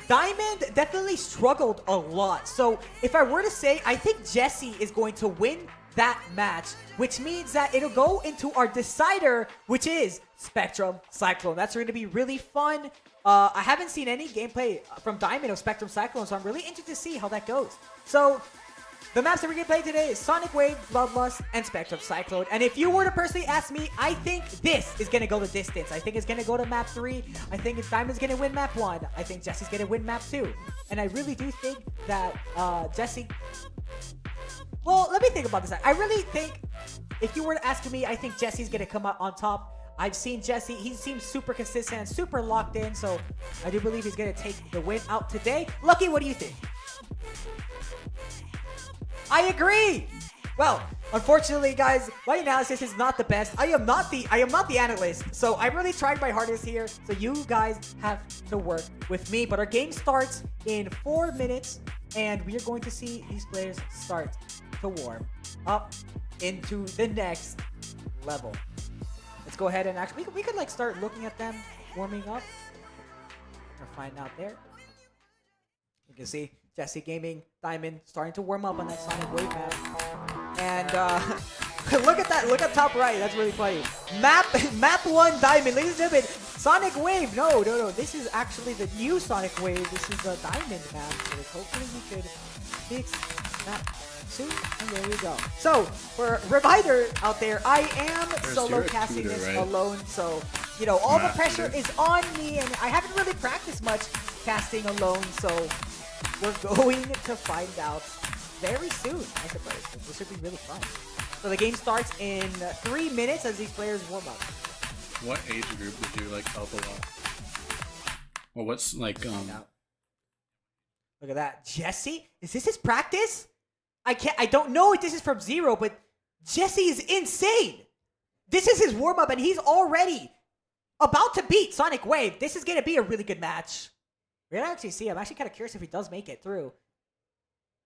Diamond definitely struggled a lot. So if I were to say, I think Jesse is going to win that match, which means that it'll go into our decider, which is Spectrum Cyclone. That's going to be really fun. I haven't seen any gameplay from Diamond of Spectrum Cyclone, so I'm really interested to see how that goes. So the maps that we're going to play today is Sonic Wave, Bloodlust, and Spectrum Cyclone. And if you were to personally ask me, I think this is going to go the distance. I think it's going to go to map 3. I think Diamond's going to win map 1. I think Jesse's going to win map 2. And I really do think that Jesse... Well, let me think about this. I really think, if you were to ask me, I think Jesse's going to come out on top. I've seen Jesse. He seems super consistent, super locked in. So I do believe he's going to take the win out today. Lucky, what do you think? I agree. Well, unfortunately, guys, my analysis is not the best. I am not the analyst. So I really tried my hardest here. So you guys have to work with me. But our game starts in 4 minutes, and we are going to see these players start to warm up into the next level. Let's go ahead and actually we could like start looking at them warming up. We're fine out there. You can see Jesse Gaming, Diamond starting to warm up on that Sonic Wave map. And look at that. Look at top right. That's really funny. Map 1 Diamond. Ladies and gentlemen, Sonic Wave. No. This is actually the new Sonic Wave. This is the Diamond map. So hopefully we could fix that soon. And there we go. So for Reminder out there, I am solo casting this alone. So, you know, all the pressure is on me. And I haven't really practiced much casting alone. So we're going to find out very soon, I suppose. This should be really fun. So the game starts in 3 minutes as these players warm up. What age group would you like help a lot? Well, what's like Look at that. Jesse? Is this his practice? I don't know if this is from Zero, but Jesse is insane. This is his warm up and he's already about to beat Sonic Wave. This is gonna be a really good match. We're gonna actually see. I'm actually kind of curious if he does make it through.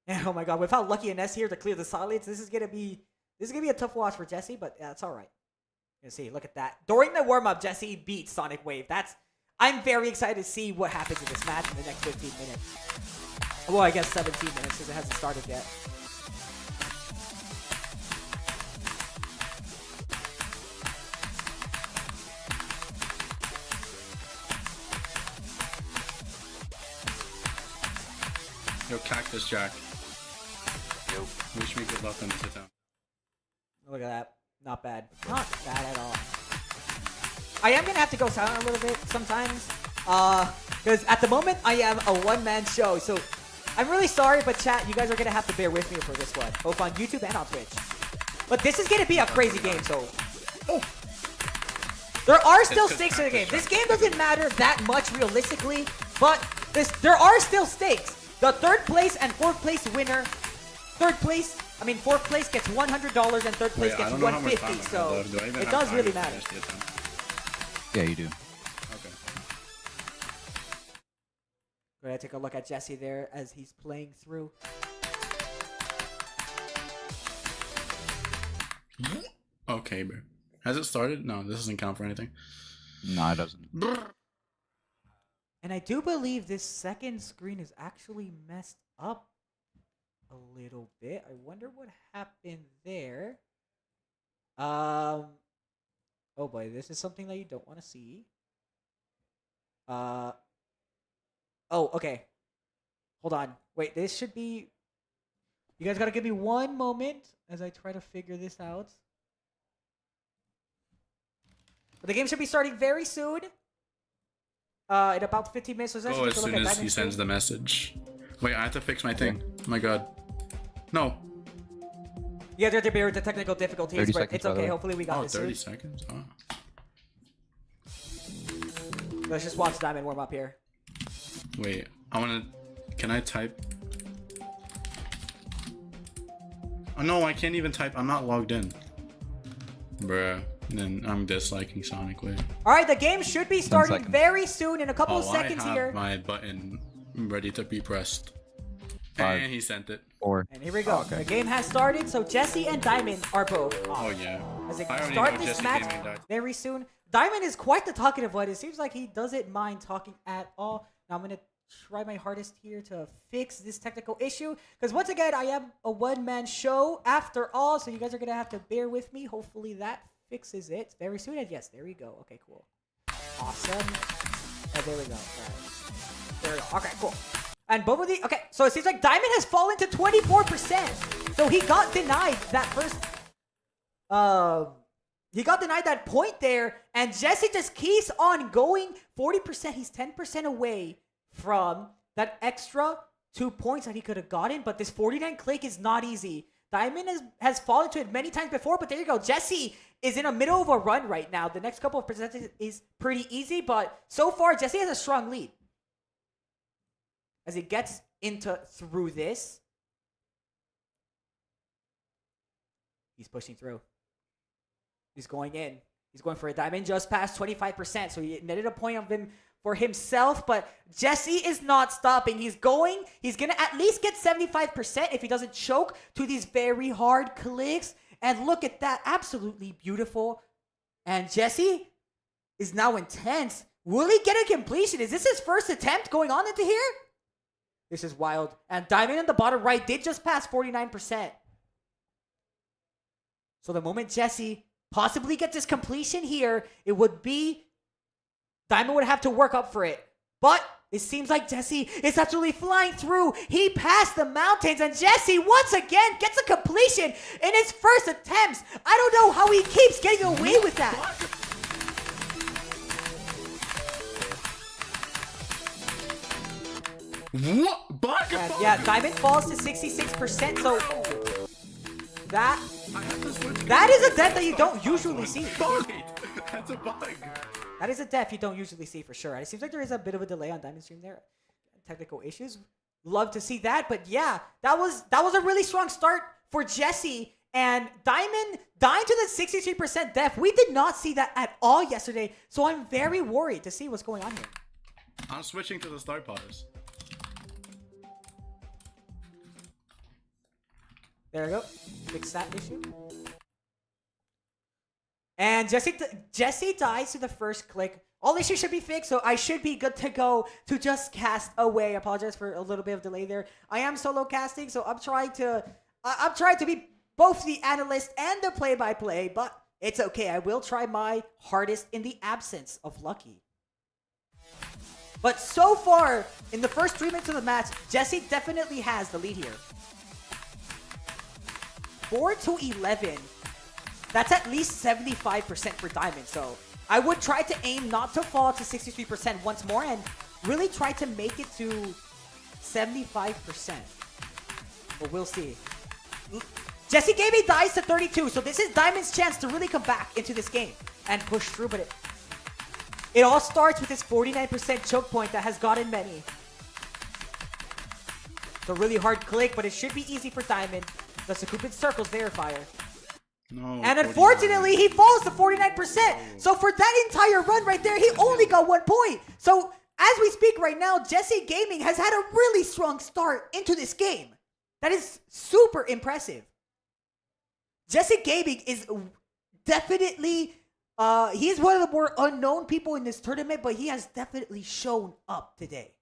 And oh my god, without Lucky and S here to clear the solids, this is gonna be a tough watch for Jesse, but yeah, it's alright. You see, look at that. During the warm-up, Jesse beats Sonic Wave. I'm very excited to see what happens in this match in the next 15 minutes. Well, I guess 17 minutes because it hasn't started yet. Yo, Cactus Jack. Yo. Wish me good luck on this attempt. Look at that. Not bad. Not bad at all. I am going to have to go silent a little bit sometimes. Because at the moment, I am a one-man show. So I'm really sorry, but chat, you guys are going to have to bear with me for this one. Both on YouTube and on Twitch. But this is going to be a crazy game, so... Oh. There are still stakes in the game. This game doesn't matter that much realistically, but there are still stakes. The third place and fourth place winner, fourth place gets $100 and third place gets $150. So it does really matter. Yeah, you do. Okay. Go ahead, take a look at Jesse there as he's playing through. Okay, bro. Has it started? No, this doesn't count for anything. No, it doesn't. And I do believe this second screen is actually messed up a little bit. I wonder what happened there. Oh boy, this is something that you don't want to see. Oh, okay. Hold on. Wait, this should be... You guys gotta give me one moment as I try to figure this out. But the game should be starting very soon. In about 15 minutes. So as soon as he sends the message. Wait, I have to fix my thing. Oh my god. No. Yeah, there are the technical difficulties, but it's okay. Hopefully we got this 30 soon. seconds? Oh. Let's just watch Diamond warm up here. Wait, can I type? Oh no, I can't even type. I'm not logged in. Bruh. Then I'm disliking Sonic Wave. Alright, the game should be starting very soon in a couple of seconds I have here. My button ready to be pressed. 5, and he sent it. 4. And here we go. The game has started, so Jesse and Diamond are both off. Oh yeah. As they I already start know this Jesse match Gaming died. very soon. Diamond is quite the talkative one. It seems like he doesn't mind talking at all. Now I'm going to try my hardest here to fix this technical issue. Because once again, I am a one-man show after all. So you guys are going to have to bear with me. Hopefully that fixes it very soon. And yes, there we go. Okay, cool. Awesome. And there we go. All right. There we go. Okay, cool. And both of the... Okay, so it seems like Diamond has fallen to 24%. So he got denied that first... He got denied that point there, and Jesse just keeps on going. 40%, he's 10% away from that extra 2 points that he could have gotten, but this 49 click is not easy. Diamond has fallen to it many times before, but there you go. Jesse is in the middle of a run right now. The next couple of percentages is pretty easy, but so far, Jesse has a strong lead. As he gets through this, he's pushing through. He's going in. He's going for a Diamond just past 25%. So he netted a point of him for himself. But Jesse is not stopping. He's going. He's going to at least get 75% if he doesn't choke to these very hard clicks. And look at that. Absolutely beautiful. And Jesse is now intense Will he get a completion? Is this his first attempt going on into here? This is wild. And Diamond in the bottom right did just pass 49%. So the moment Jesse possibly gets his completion here, it would be Diamond would have to work up for it. But it seems like Jesse is absolutely flying through. He passed the mountains, and Jesse once again gets a completion in his first attempts. I don't know how he keeps getting away with that. What? Bug? And yeah, Diamond falls to 66%, so that is a death that you don't usually see. That's a bug. That is a death you don't usually see for sure. And it seems like there is a bit of a delay on Diamond's stream there. Technical issues. Love to see that, but yeah, that was a really strong start for Jesse. And Diamond dying to the 63% death. We did not see that at all yesterday, so I'm very worried to see what's going on here. I'm switching to the Star Potters. There we go. Fix that issue. And Jesse dies to the first click. All issues should be fixed, so I should be good to go to just cast away. I apologize for a little bit of delay there. I am solo casting, so I'm trying to be both the analyst and the play-by-play, but it's okay. I will try my hardest in the absence of Lucky. But so far, in the first 3 minutes of the match, Jesse definitely has the lead here. 4-11. That's at least 75% for Diamond. So I would try to aim not to fall to 63% once more and really try to make it to 75%. But we'll see. Jesse Gaming dies to 32. So this is Diamond's chance to really come back into this game and push through. But it all starts with this 49% choke point that has gotten many. It's a really hard click, but it should be easy for Diamond. The Sakupin circles verifier. No. And unfortunately, he falls to 49%. So for that entire run right there, he only got 1 point. So as we speak right now, Jesse Gaming has had a really strong start into this game. That is super impressive. Jesse Gaming is definitely, he is one of the more unknown people in this tournament, but he has definitely shown up today.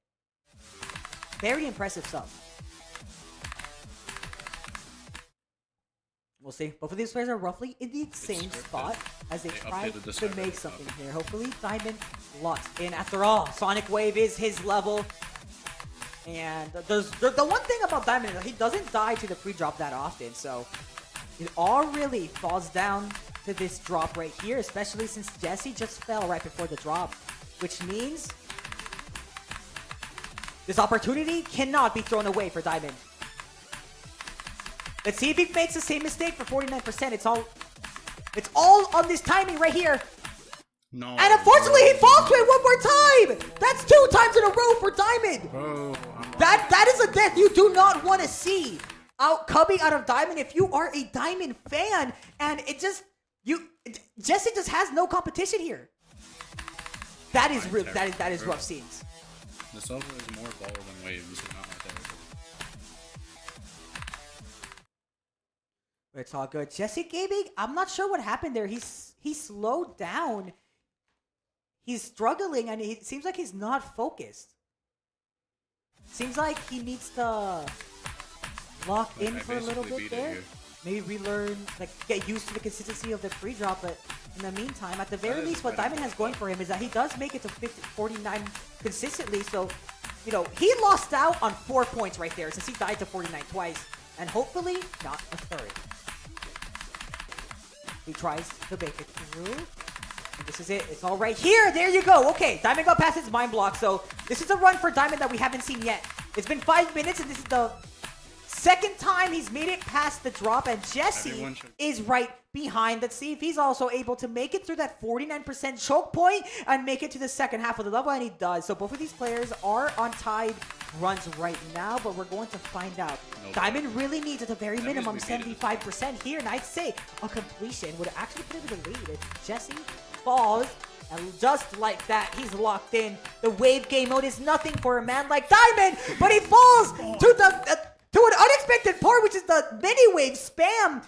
Very impressive stuff. We'll see. Both of these players are roughly in the same spot as they try to make something here. Hopefully, Diamond locks in. After all, Sonic Wave is his level. And the one thing about Diamond is that he doesn't die to the pre-drop that often. So it all really falls down to this drop right here, especially since Jesse just fell right before the drop. Which means this opportunity cannot be thrown away for Diamond. Let's see if he makes the same mistake for 49%. It's all on this timing right here. No. And unfortunately, he falls to it one more time. That's 2 times in a row for Diamond. Bro, that is a death you do not want to see coming out of Diamond if you are a Diamond fan. And Jesse just has no competition here. That is real. That is rough scenes. The silver is more ball than waves, not my territory. It's all good. Jesse Gaming, I'm not sure what happened there. He slowed down. He's struggling, and it seems like he's not focused. Seems like he needs to lock in for a little bit there. Maybe relearn, get used to the consistency of the free drop. But in the meantime, at the very least, what Diamond has going for him is that he does make it to 49 consistently. So, he lost out on 4 points right there since he died to 49 twice. And hopefully, not a third. He tries to make it through. And this is it. It's all right here. There you go. Okay, Diamond got past his mind block. So this is a run for Diamond that we haven't seen yet. It's been 5 minutes, and this is the second time he's made it past the drop. And Jesse is right behind. Let's see if he's also able to make it through that 49% choke point and make it to the second half of the level. And he does. So both of these players are on tied runs right now, but we're going to find out. Diamond really needs at the very minimum 75% here, and I'd say a completion would actually put him in the lead if Jesse falls, and just like that, he's locked in. The wave game mode is nothing for a man like Diamond, but he falls to to an unexpected part, which is the mini wave spam,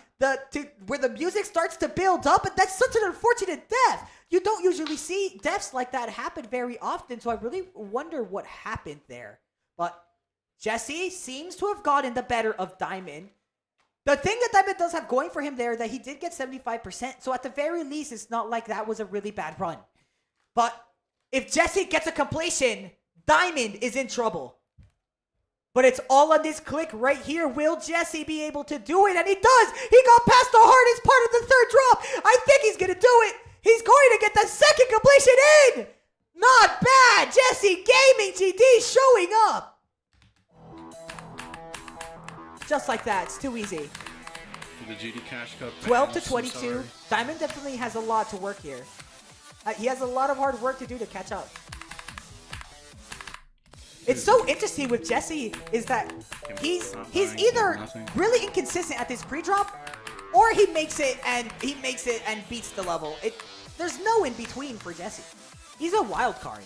where the music starts to build up, and that's such an unfortunate death. You don't usually see deaths like that happen very often, so I really wonder what happened there. But Jesse seems to have gotten the better of Diamond. The thing that Diamond does have going for him there, that he did get 75%, so at the very least, it's not like that was a really bad run. But if Jesse gets a completion, Diamond is in trouble. But it's all on this click right here. Will Jesse be able to do it? And he does! He got past the hardest part of the third drop! I think he's gonna do it! He's going to get the second completion in! Not bad! Jesse Gaming GD showing up! Just like that. It's too easy. The GD Cash Cup 12 to fans, I'm 22. sorry. Diamond definitely has a lot to work here. He has a lot of hard work to do to catch up. It's so interesting with Jesse is that he's either really inconsistent at this pre-drop, or he makes it and beats the level. There's no in between for Jesse. He's a wild card.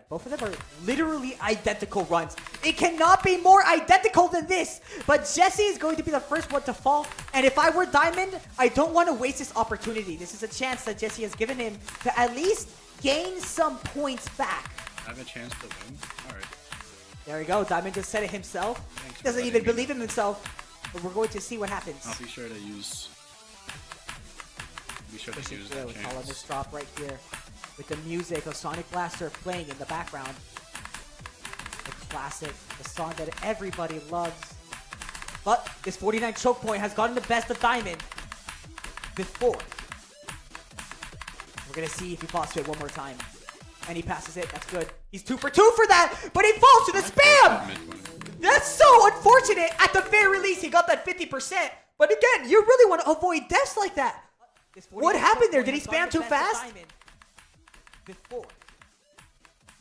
Both of them are literally identical runs. It cannot be more identical than this. But Jesse is going to be the first one to fall. And if I were Diamond, I don't want to waste this opportunity. This is a chance that Jesse has given him to at least gain some points back. I have a chance to win. All right. There we go. Diamond just said it himself. Thanks for Doesn't letting even me believe in himself. But we're going to see what happens. I'll be sure to use. Be sure to Pushing use through. that We call on chance. this drop right here with the music of Sonic Blaster playing in the background. The classic, the song that everybody loves. But this 49 choke point has gotten the best of Diamond before. We're gonna see if he falls to it one more time. And he passes it. That's good. He's 2 for 2 for that, but he falls to the spam! That's so unfortunate. At the very least, he got that 50%. But again, you really want to avoid deaths like that. What happened there? Did he spam too fast? Before.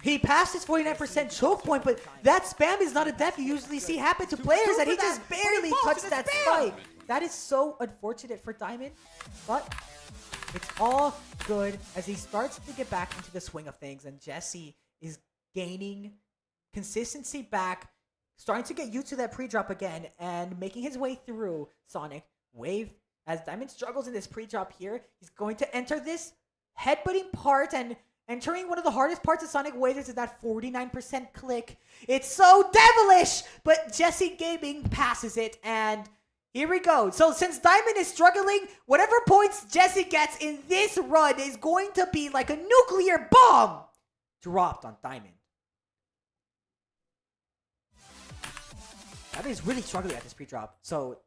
He passed his 49% choke point, but that spam is not a death you usually see happen to players, and he just barely touched that spike. That is so unfortunate for Diamond, but it's all good as he starts to get back into the swing of things, and Jesse is gaining consistency back, starting to get used to that pre-drop again, and making his way through Sonic Wave. As Diamond struggles in this pre-drop here, he's going to enter this headbutting part, and entering one of the hardest parts of Sonic Wave is that 49% click. It's so devilish, but Jesse Gaming passes it, and here we go. So since Diamond is struggling, whatever points Jesse gets in this run is going to be like a nuclear bomb dropped on Diamond. Diamond is really struggling at this pre-drop, so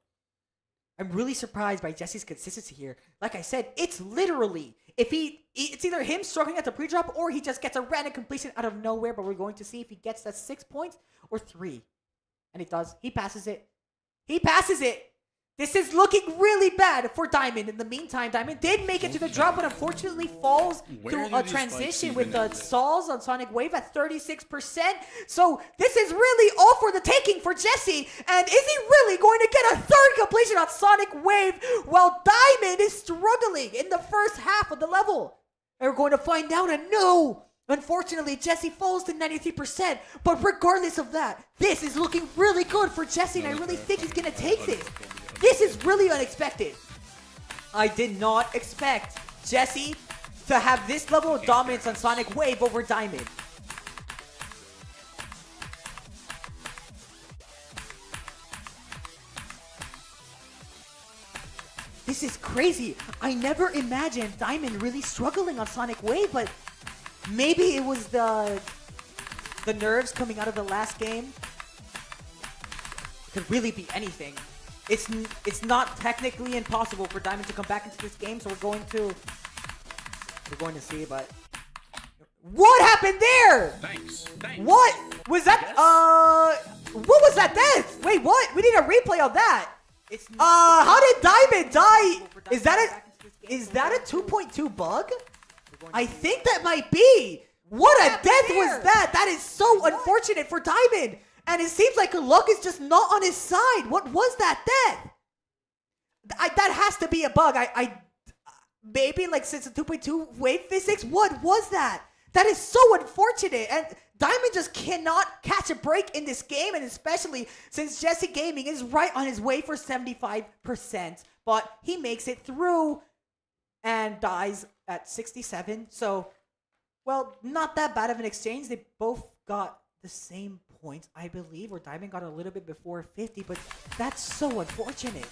I'm really surprised by Jesse's consistency here. Like I said, it's literally, it's either him struggling at the pre-drop or he just gets a random completion out of nowhere, but we're going to see if he gets that 6 points or 3. And he does. He passes it. He passes it. This is looking really bad for Diamond. In the meantime, Diamond did make it to the drop, but unfortunately falls to a transition with the Sauls on Sonic Wave at 36%. So this is really all for the taking for Jesse. And is he really going to get a third completion on Sonic Wave while Diamond is struggling in the first half of the level? And we're going to find out, and no! Unfortunately, Jesse falls to 93%, but regardless of that, this is looking really good for Jesse, and I really think he's going to take this. This is really unexpected. I did not expect Jesse to have this level of dominance on Sonic Wave over Diamond. This is crazy. I never imagined Diamond really struggling on Sonic Wave, but maybe it was the nerves coming out of the last game. It could really be anything. It's not technically impossible for Diamond to come back into this game, so we're going to see, but what happened there? Thanks. What was that? What was that death? Wait, what? We need a replay of that. How did Diamond die? Is that a 2.2 bug? I think that might be. What a death was that? That is so unfortunate for Diamond. And it seems like luck is just not on his side. What was that death? That has to be a bug. Maybe like since the 2.2 wave physics. What was that? That is so unfortunate. And Diamond just cannot catch a break in this game, and especially since Jesse Gaming is right on his way for 75%, but he makes it through and dies at 67. So, well, not that bad of an exchange. They both got the same points, I believe, or Diamond got a little bit before 50, but that's so unfortunate.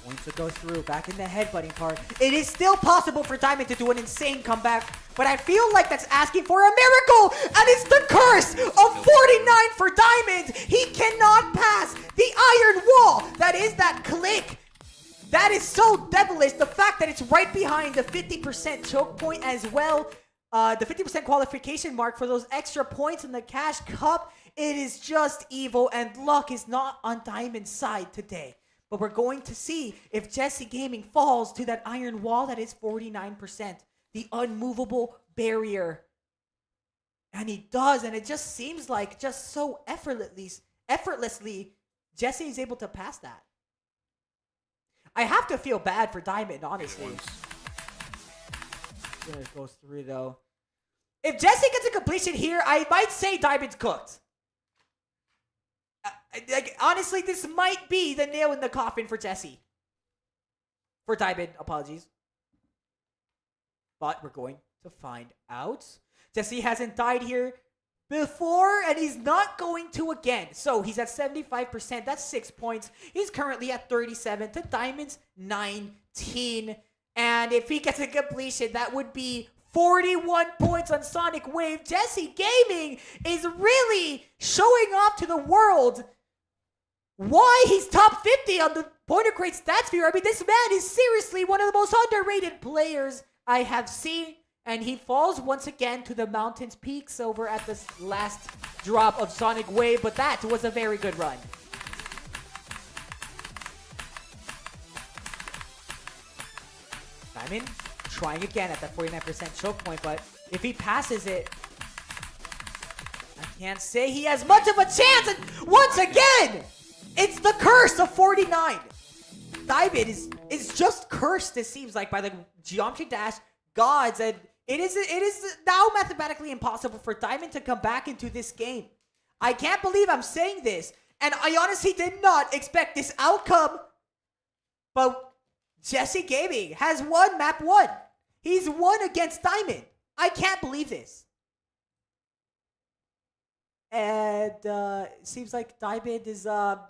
Going to go through, back in the headbutting part. It is still possible for Diamond to do an insane comeback, but I feel like that's asking for a miracle, and it's the curse of 49 for Diamond. He cannot pass the iron wall. That is that click. That is so devilish. The fact that it's right behind the 50% choke point as well, the 50% qualification mark for those extra points in the cash cup. It is just evil, and luck is not on Diamond's side today. But we're going to see if Jesse Gaming falls to that iron wall that is 49%, the unmovable barrier. And he does, and it just seems like just so effortlessly, Jesse is able to pass that. I have to feel bad for Diamond, honestly. There it goes through, though. If Jesse gets a completion here, I might say Diamond's cooked. Like, honestly, this might be the nail in the coffin for Jesse. For Diamond, apologies. But we're going to find out. Jesse hasn't died here before, and he's not going to again. So he's at 75%. That's 6 points. He's currently at 37 to Diamond's 19. And if he gets a completion, that would be 41 points on Sonic Wave. Jesse Gaming is really showing off to the world why he's top 50 on the Pointer Crate stats viewer. I mean, this man is seriously one of the most underrated players I have seen. And he falls once again to the mountain's peaks over at this last drop of Sonic Wave. But that was a very good run. Diamond trying again at that 49% choke point. But if he passes it, I can't say he has much of a chance. And once again, it's the curse of 49. Diamond is just cursed, it seems like, by the Geometry Dash gods. And it is now mathematically impossible for Diamond to come back into this game. I can't believe I'm saying this. And I honestly did not expect this outcome. But Jesse Gaming has won map 1. He's won against Diamond. I can't believe this. And it seems like Diamond is Diamond,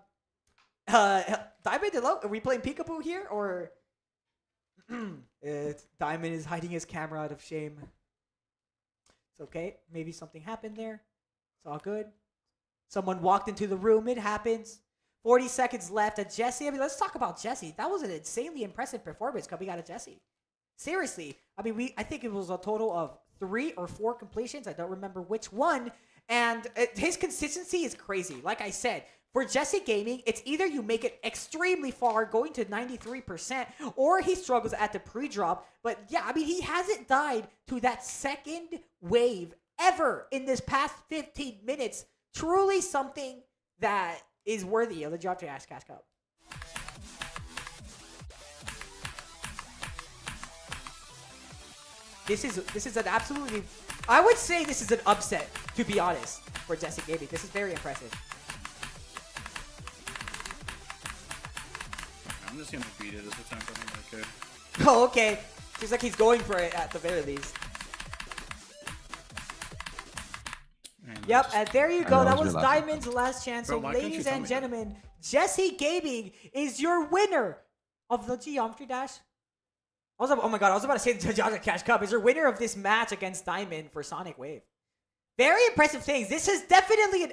hello? Are we playing peekaboo here, or Diamond is hiding his camera out of shame? It's okay. Maybe something happened there. It's all good. Someone walked into the room. It happens. 40 seconds left. And Jesse, I mean, let's talk about Jesse. That was an insanely impressive performance coming out of Jesse. Seriously. I mean, I think it was a total of 3 or 4 completions. I don't remember which one. And his consistency is crazy. Like I said, for Jesse Gaming, it's either you make it extremely far, going to 93%, or he struggles at the pre-drop. But yeah, I mean, he hasn't died to that second wave ever in this past 15 minutes. Truly something that is worthy of the Drop to Ash Cash Cup. This is an absolutely, I would say this is an upset, to be honest, for Jesse Gaming. This is very impressive. I'm just gonna beat it as a tempo I could. Oh, okay. Seems like he's going for it at the very least. Yep, and there you go. That was Diamond's last chance. So, ladies and gentlemen, Jesse Gaming is your winner of the Geometry Dash. Oh my god, I was about to say the Geometry Cash Cup. Is your winner of this match against Diamond for Sonic Wave. Very impressive things. This is definitely an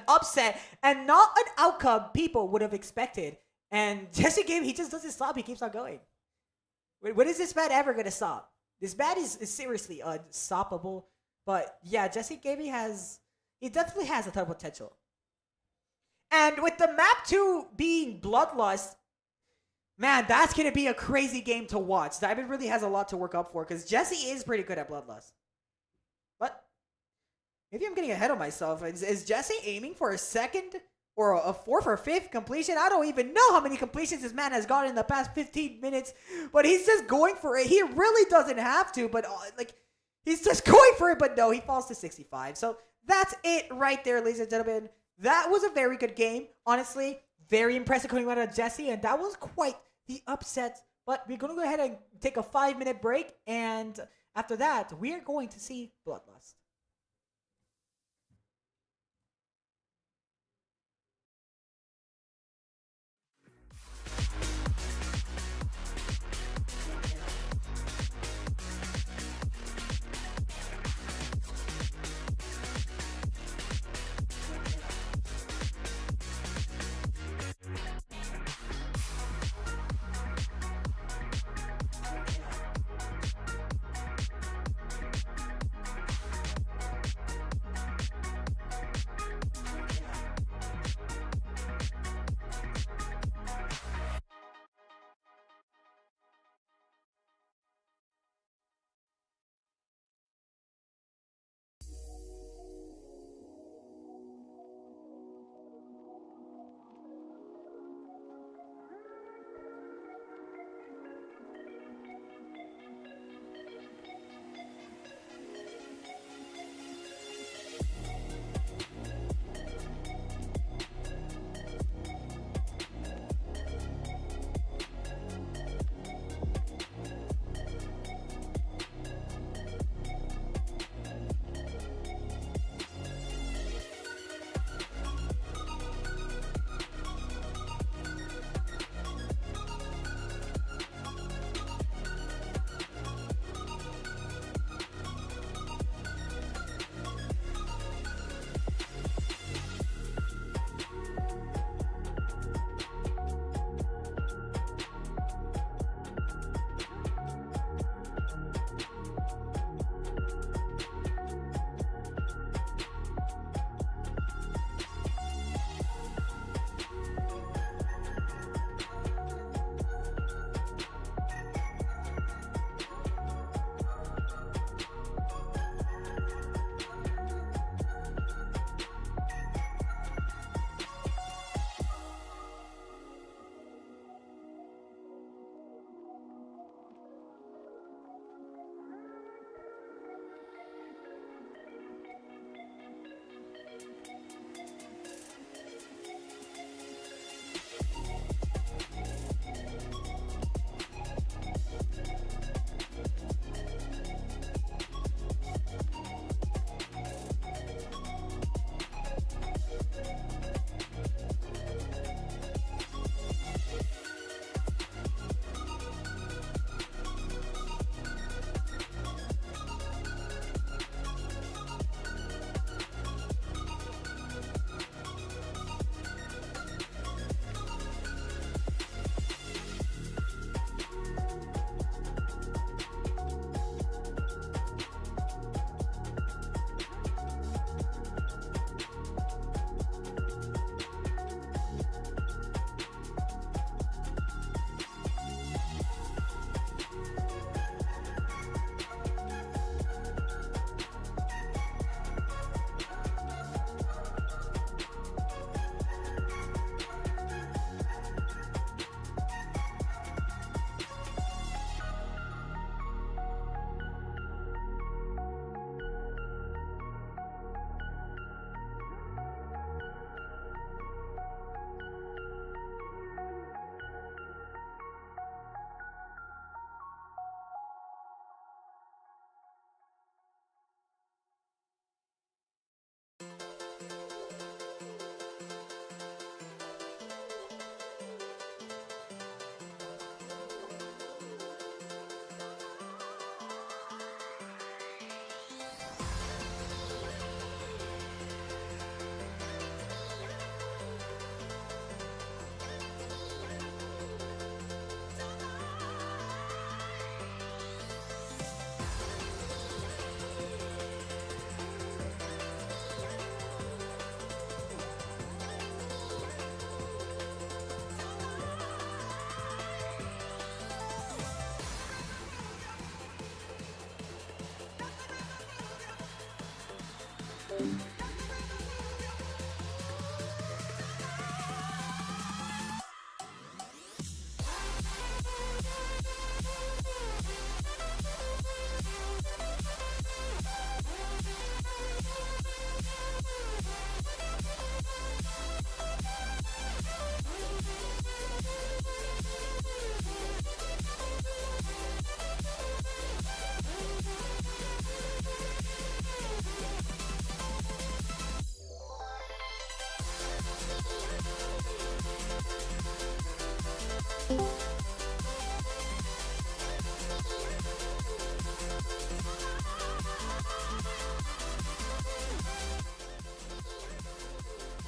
upset and not an outcome people would have expected. And Jesse Gaming, he just doesn't stop. He keeps on going. When is this man ever going to stop? This man is seriously unstoppable. But yeah, Jesse Gaming he definitely has a ton of potential. And with the map 2 being Bloodlust, man, that's going to be a crazy game to watch. Diamond really has a lot to work up for because Jesse is pretty good at Bloodlust. But maybe I'm getting ahead of myself. Is Jesse aiming for a second or a 4th or 5th completion. I don't even know how many completions this man has gotten in the past 15 minutes, but he's just going for it. He really doesn't have to, but like, he's just going for it, but no, he falls to 65. So that's it right there, ladies and gentlemen. That was a very good game. Honestly, very impressive coming out of Jesse, and that was quite the upset. But we're going to go ahead and take a 5-minute break, and after that, we are going to see Bloodlust.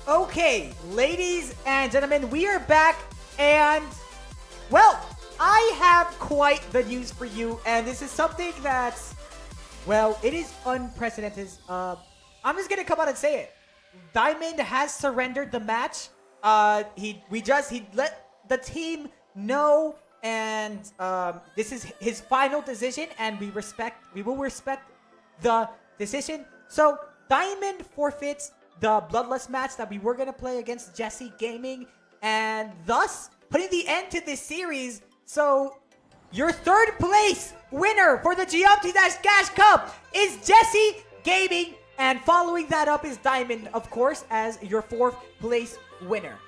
Okay, ladies and gentlemen, we are back, and well, I have quite the news for you, and this is something that's, well, it is unprecedented. I'm just gonna come out and say it. Diamond has surrendered the match. He let the team know, and this is his final decision, and we will respect the decision. So Diamond forfeits the bloodless match that we were gonna play against Jesse Gaming, and thus putting the end to this series. So your third place winner for the Geometry Dash Cash Cup is Jesse Gaming, and following that up is Diamond, of course, as your fourth place winner.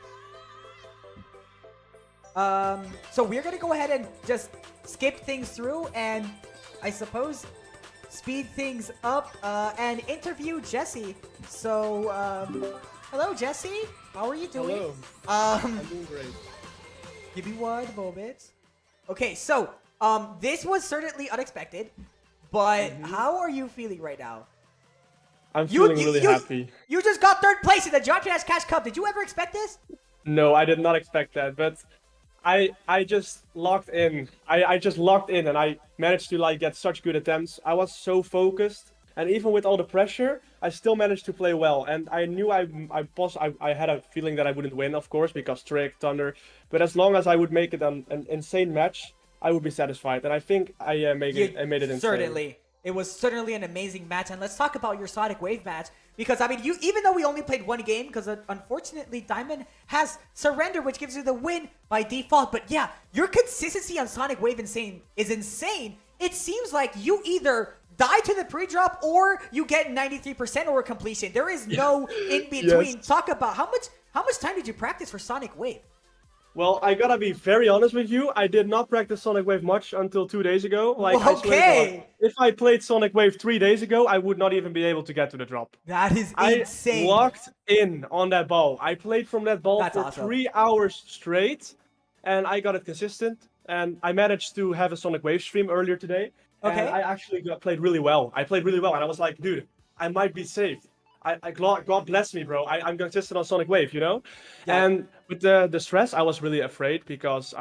So we're gonna go ahead and just skip things through, and I suppose speed things up and interview Jesse. So, hello, Jesse. How are you doing? Hello. I'm doing great. Give me 1 moment. Okay, so, this was certainly unexpected, but how are you feeling right now? I'm feeling really happy. You just got third place in the Geometry Dash Cash Cup. Did you ever expect this? No, I did not expect that, but I just locked in. I just locked in, and I managed to like get such good attempts. I was so focused, and even with all the pressure, I still managed to play well. And I knew I had a feeling that I wouldn't win, of course, because Trick, Thnnder. But as long as I would make it an insane match, I would be satisfied. And I think I made it insane. Certainly. It was certainly an amazing match. And let's talk about your Sonic Wave match. Because, I mean, even though we only played one game, because unfortunately Diamond has surrendered, which gives you the win by default. But yeah, your consistency on Sonic Wave is insane. It seems like you either die to the pre-drop or you get 93% or a completion. There is no in between. Yes. Talk about how much time did you practice for Sonic Wave? Well, I gotta be very honest with you. I did not practice Sonic Wave much until 2 days ago. Like, I swear to God, if I played Sonic Wave 3 days ago, I would not even be able to get to the drop. That is insane. I locked in on that ball. I played from that ball for awesome. 3 hours straight, and I got it consistent. And I managed to have a Sonic Wave stream earlier today. Okay. And I actually played really well. I played really well, and I was like, dude, I might be saved. God bless me, bro. I'm consistent on Sonic Wave, you know? Yeah. And with the stress, I was really afraid because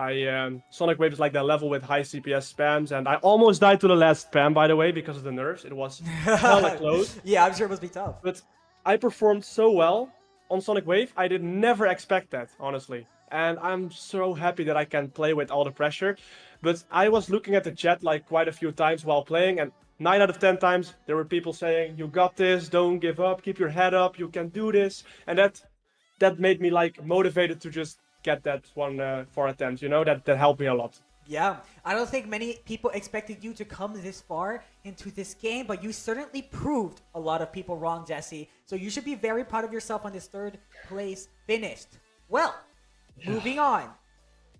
Sonic Wave is like that level with high CPS spams, and I almost died to the last spam, by the way, because of the nerfs. It was hella close. Yeah, I'm sure it must be tough. But I performed so well on Sonic Wave, I did never expect that, honestly. And I'm so happy that I can play with all the pressure. But I was looking at the chat like quite a few times while playing, and 9 out of 10 times, there were people saying, you got this, don't give up, keep your head up, you can do this. And that made me like motivated to just get that 4 attempts, you know, that helped me a lot. Yeah, I don't think many people expected you to come this far into this game, but you certainly proved a lot of people wrong, Jesse. So you should be very proud of yourself on this third place finished. Well, moving on.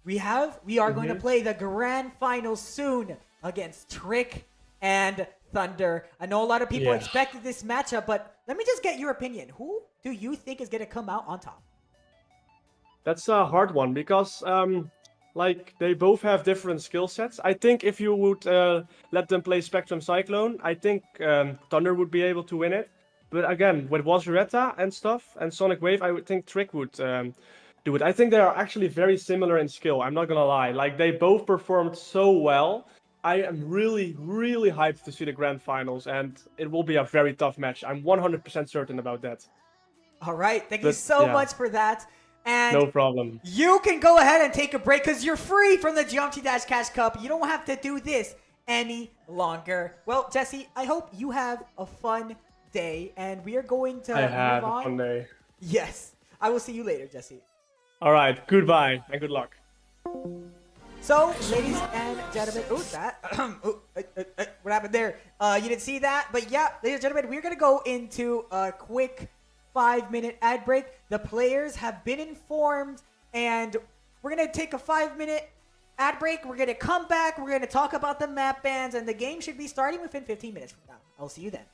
We are going to play the grand final soon against Trick and Thnnder. I know a lot of people expected this matchup, but let me just get your opinion. Who do you think is going to come out on top? That's a hard one because like they both have different skill sets. I think if you would let them play Spectrum Cyclone, I think Thnnder would be able to win it. But again, with Wazureta and stuff and Sonic Wave, I would think Trick would do it. I think they are actually very similar in skill. I'm not gonna lie. Like they both performed so well. I am really, really hyped to see the grand finals, and it will be a very tough match. I'm 100% certain about that. All right, thank you so much for that. And no problem. You can go ahead and take a break because you're free from the Geometry Dash Cash Cup. You don't have to do this any longer. Well, Jesse, I hope you have a fun day, and we are going to move had on. a fun day. Yes, I will see you later, Jesse. All right, goodbye and good luck. So, ladies and gentlemen, what happened there? You didn't see that, but yeah, ladies and gentlemen, we're gonna go into a quick 5-minute ad break. The players have been informed, and we're gonna take a 5-minute ad break. We're gonna come back. We're gonna talk about the map bans, and the game should be starting within 15 minutes from now. I'll see you then.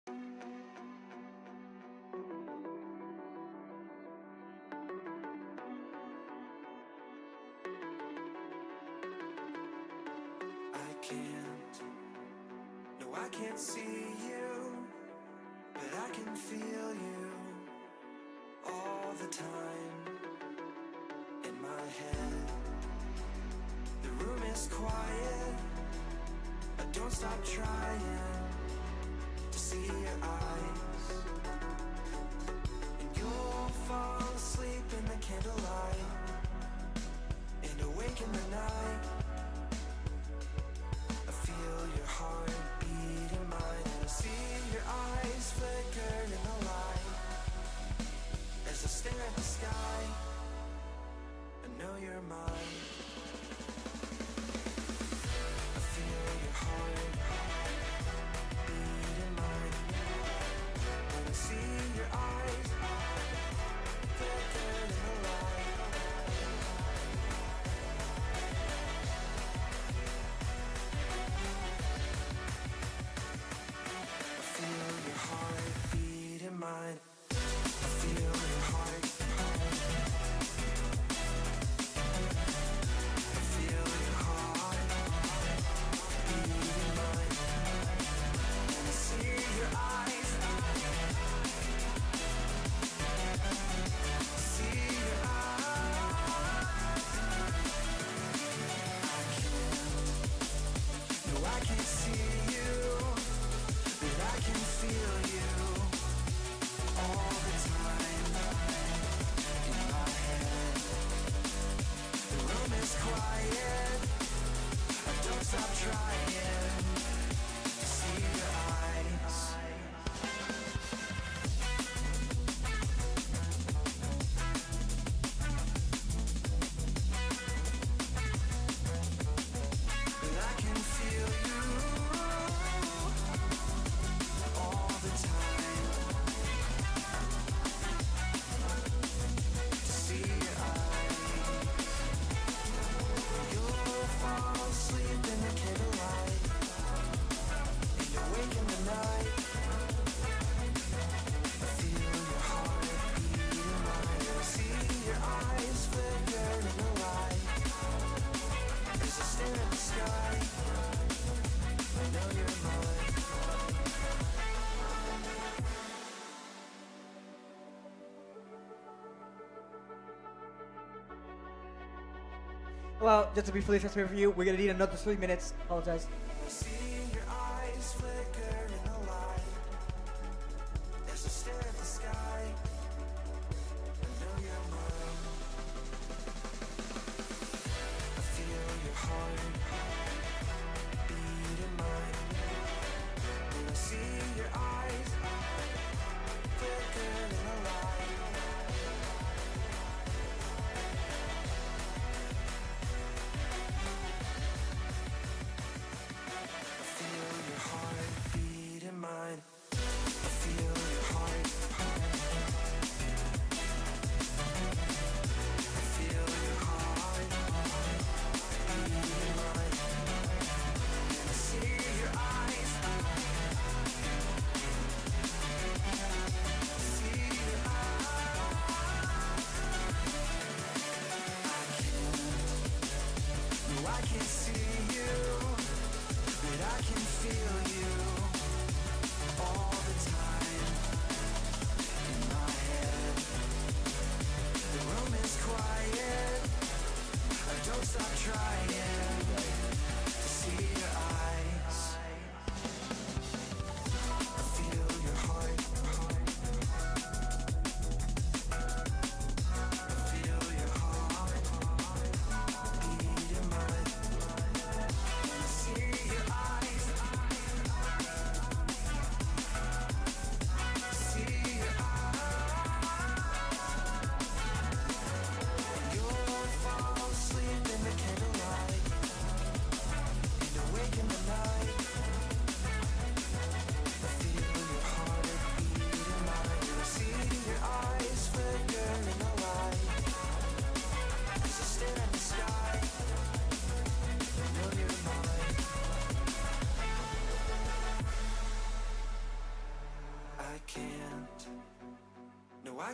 I can't, no, I can't see you, but I can feel you all the time in my head. The room is quiet, but don't stop trying to see your eyes. And you'll fall asleep in the candlelight and awake in the night. I feel your heart beat in mine, and I see your eyes flicker in the light. As I stare at the sky, I know you're mine. I feel your heart beat in mine, and I see your eyes flicker in the light. I feel your heart beat in mine. I feel your heart. I feel your heart beat in mine, and I see your eyes. See your eyes. I can't, no, I can't see you, but I can feel you all the time in my head. The room is quiet, I don't stop trying to see your eyes. But I can feel you all the time. To see your eyes, you'll fall asleep in the candlelight and awake in the night. I feel your heart beat in mine, and I see your eyes flicker in the light. As I stare at the sky, I know you're mine. Well, just to be fully transparent for you, we're gonna need another 3 minutes. Apologize. I see your eyes flicker in the light. As I stare at the sky, I know you're mine. I feel your heart beat in mine, and I see your eyes flicker in the light.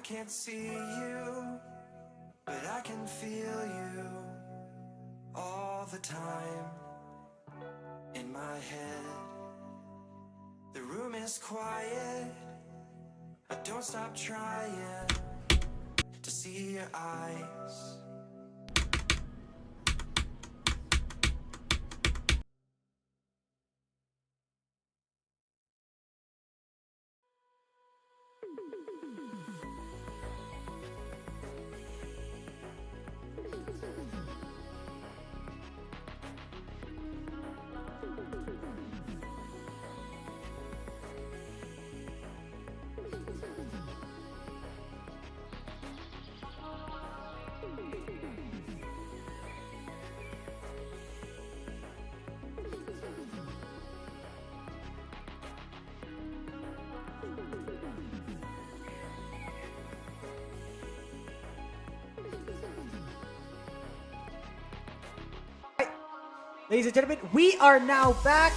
can't see you, but I can feel you all the time in my head. The room is quiet, I don't stop trying to see your eyes. Ladies and gentlemen, we are now back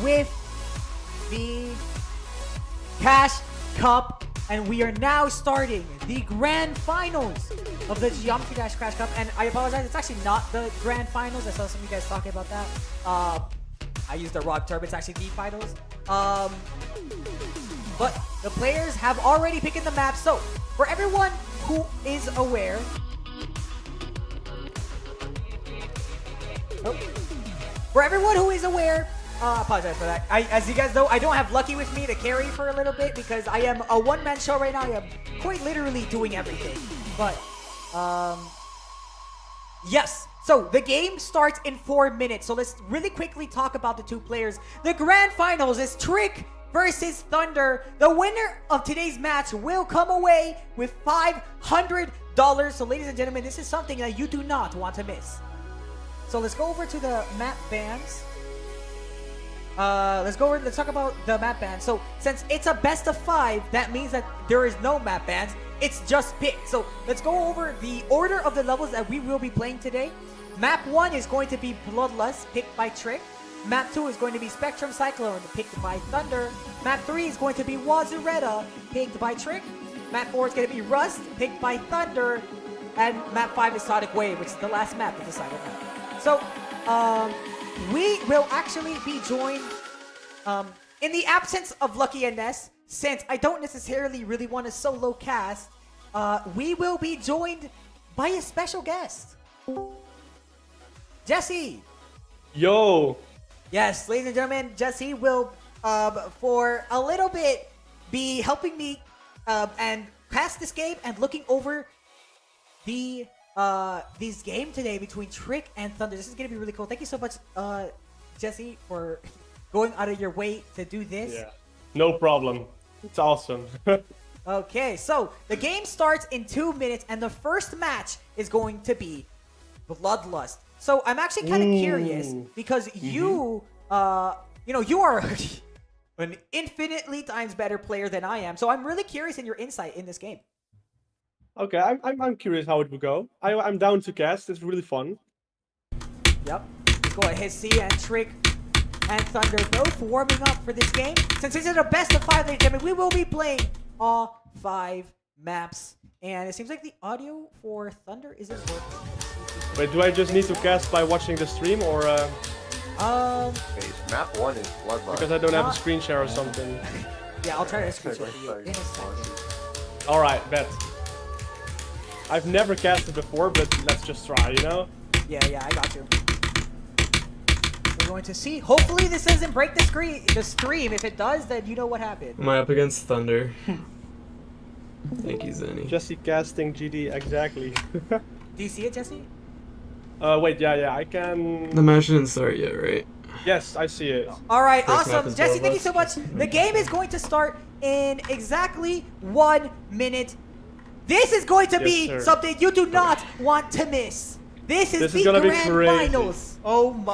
with the Cash Cup, and we are now starting the grand finals of the Geometry Dash Crash Cup. And I apologize, it's actually not the grand finals. I saw some of you guys talking about that. I used the wrong term. It's actually the finals. But the players have already picked the map. So for everyone who is aware, for everyone who is aware, I apologize for that. As you guys know, I don't have Lucky with me to carry for a little bit because I am a one-man show right now. I am quite literally doing everything. But, yes. So, the game starts in 4 minutes. So, let's really quickly talk about the two players. The grand finals is Trick versus Thnnder. The winner of today's match will come away with $500. So, ladies and gentlemen, this is something that you do not want to miss. So let's go over to the map bans. Let's talk about the map bans. So since it's a best of 5, that means that there is no map bans. It's just picked. So let's go over the order of the levels that we will be playing today. Map 1 is going to be Bloodlust, picked by Trick. Map 2 is going to be Spectrum Cyclone, picked by Thnnder. Map 3 is going to be Wazureta, picked by Trick. Map 4 is going to be Rust, picked by Thnnder. And map 5 is Sonic Wave, which is the last map of the Cycle map. So, we will actually be joined, in the absence of Lucky and Ness, since I don't necessarily really want to solo cast, we will be joined by a special guest. Jesse! Yo! Yes, ladies and gentlemen, Jesse will, for a little bit, be helping me, and cast this game and looking over this game today between Trick and Thnnder. This is going to be really cool. Thank you so much, Jesse, for going out of your way to do this. Yeah, no problem. It's awesome. Okay, so the game starts in 2 minutes, and the first match is going to be Bloodlust. So I'm actually kind of curious because you are an infinitely times better player than I am. So I'm really curious in your insight in this game. Okay, I'm curious how it will go. I'm down to cast. It's really fun. Yep. Let's go ahead, see, and Trick and Thnnder both warming up for this game. Since this is a best of 5, ladies and gentlemen, we will be playing all 5 maps. And it seems like the audio for Thnnder isn't working. Wait, do I just need to cast by watching the stream or Map 1 is Bloodlust. because I don't have a screen share or something? Yeah, I'll try to screen share for you in a second. Alright, bet. I've never casted before, but let's just try, you know? Yeah, I got you. We're going to see. Hopefully this doesn't break the stream. If it does, then you know what happened. Am I up against Thnnder? Thank you, Zenny. Jesse casting GD, exactly. Do you see it, Jesse? Wait, yeah, I can... The match didn't start yet, right? Yes, I see it. All right, First map awesome. is Jesse, thank you Bloodlust. so much. The game is going to start in exactly 1 minute. This is going to be sir. something you do not want to miss. This is This the is gonna be grand crazy. finals. Oh my.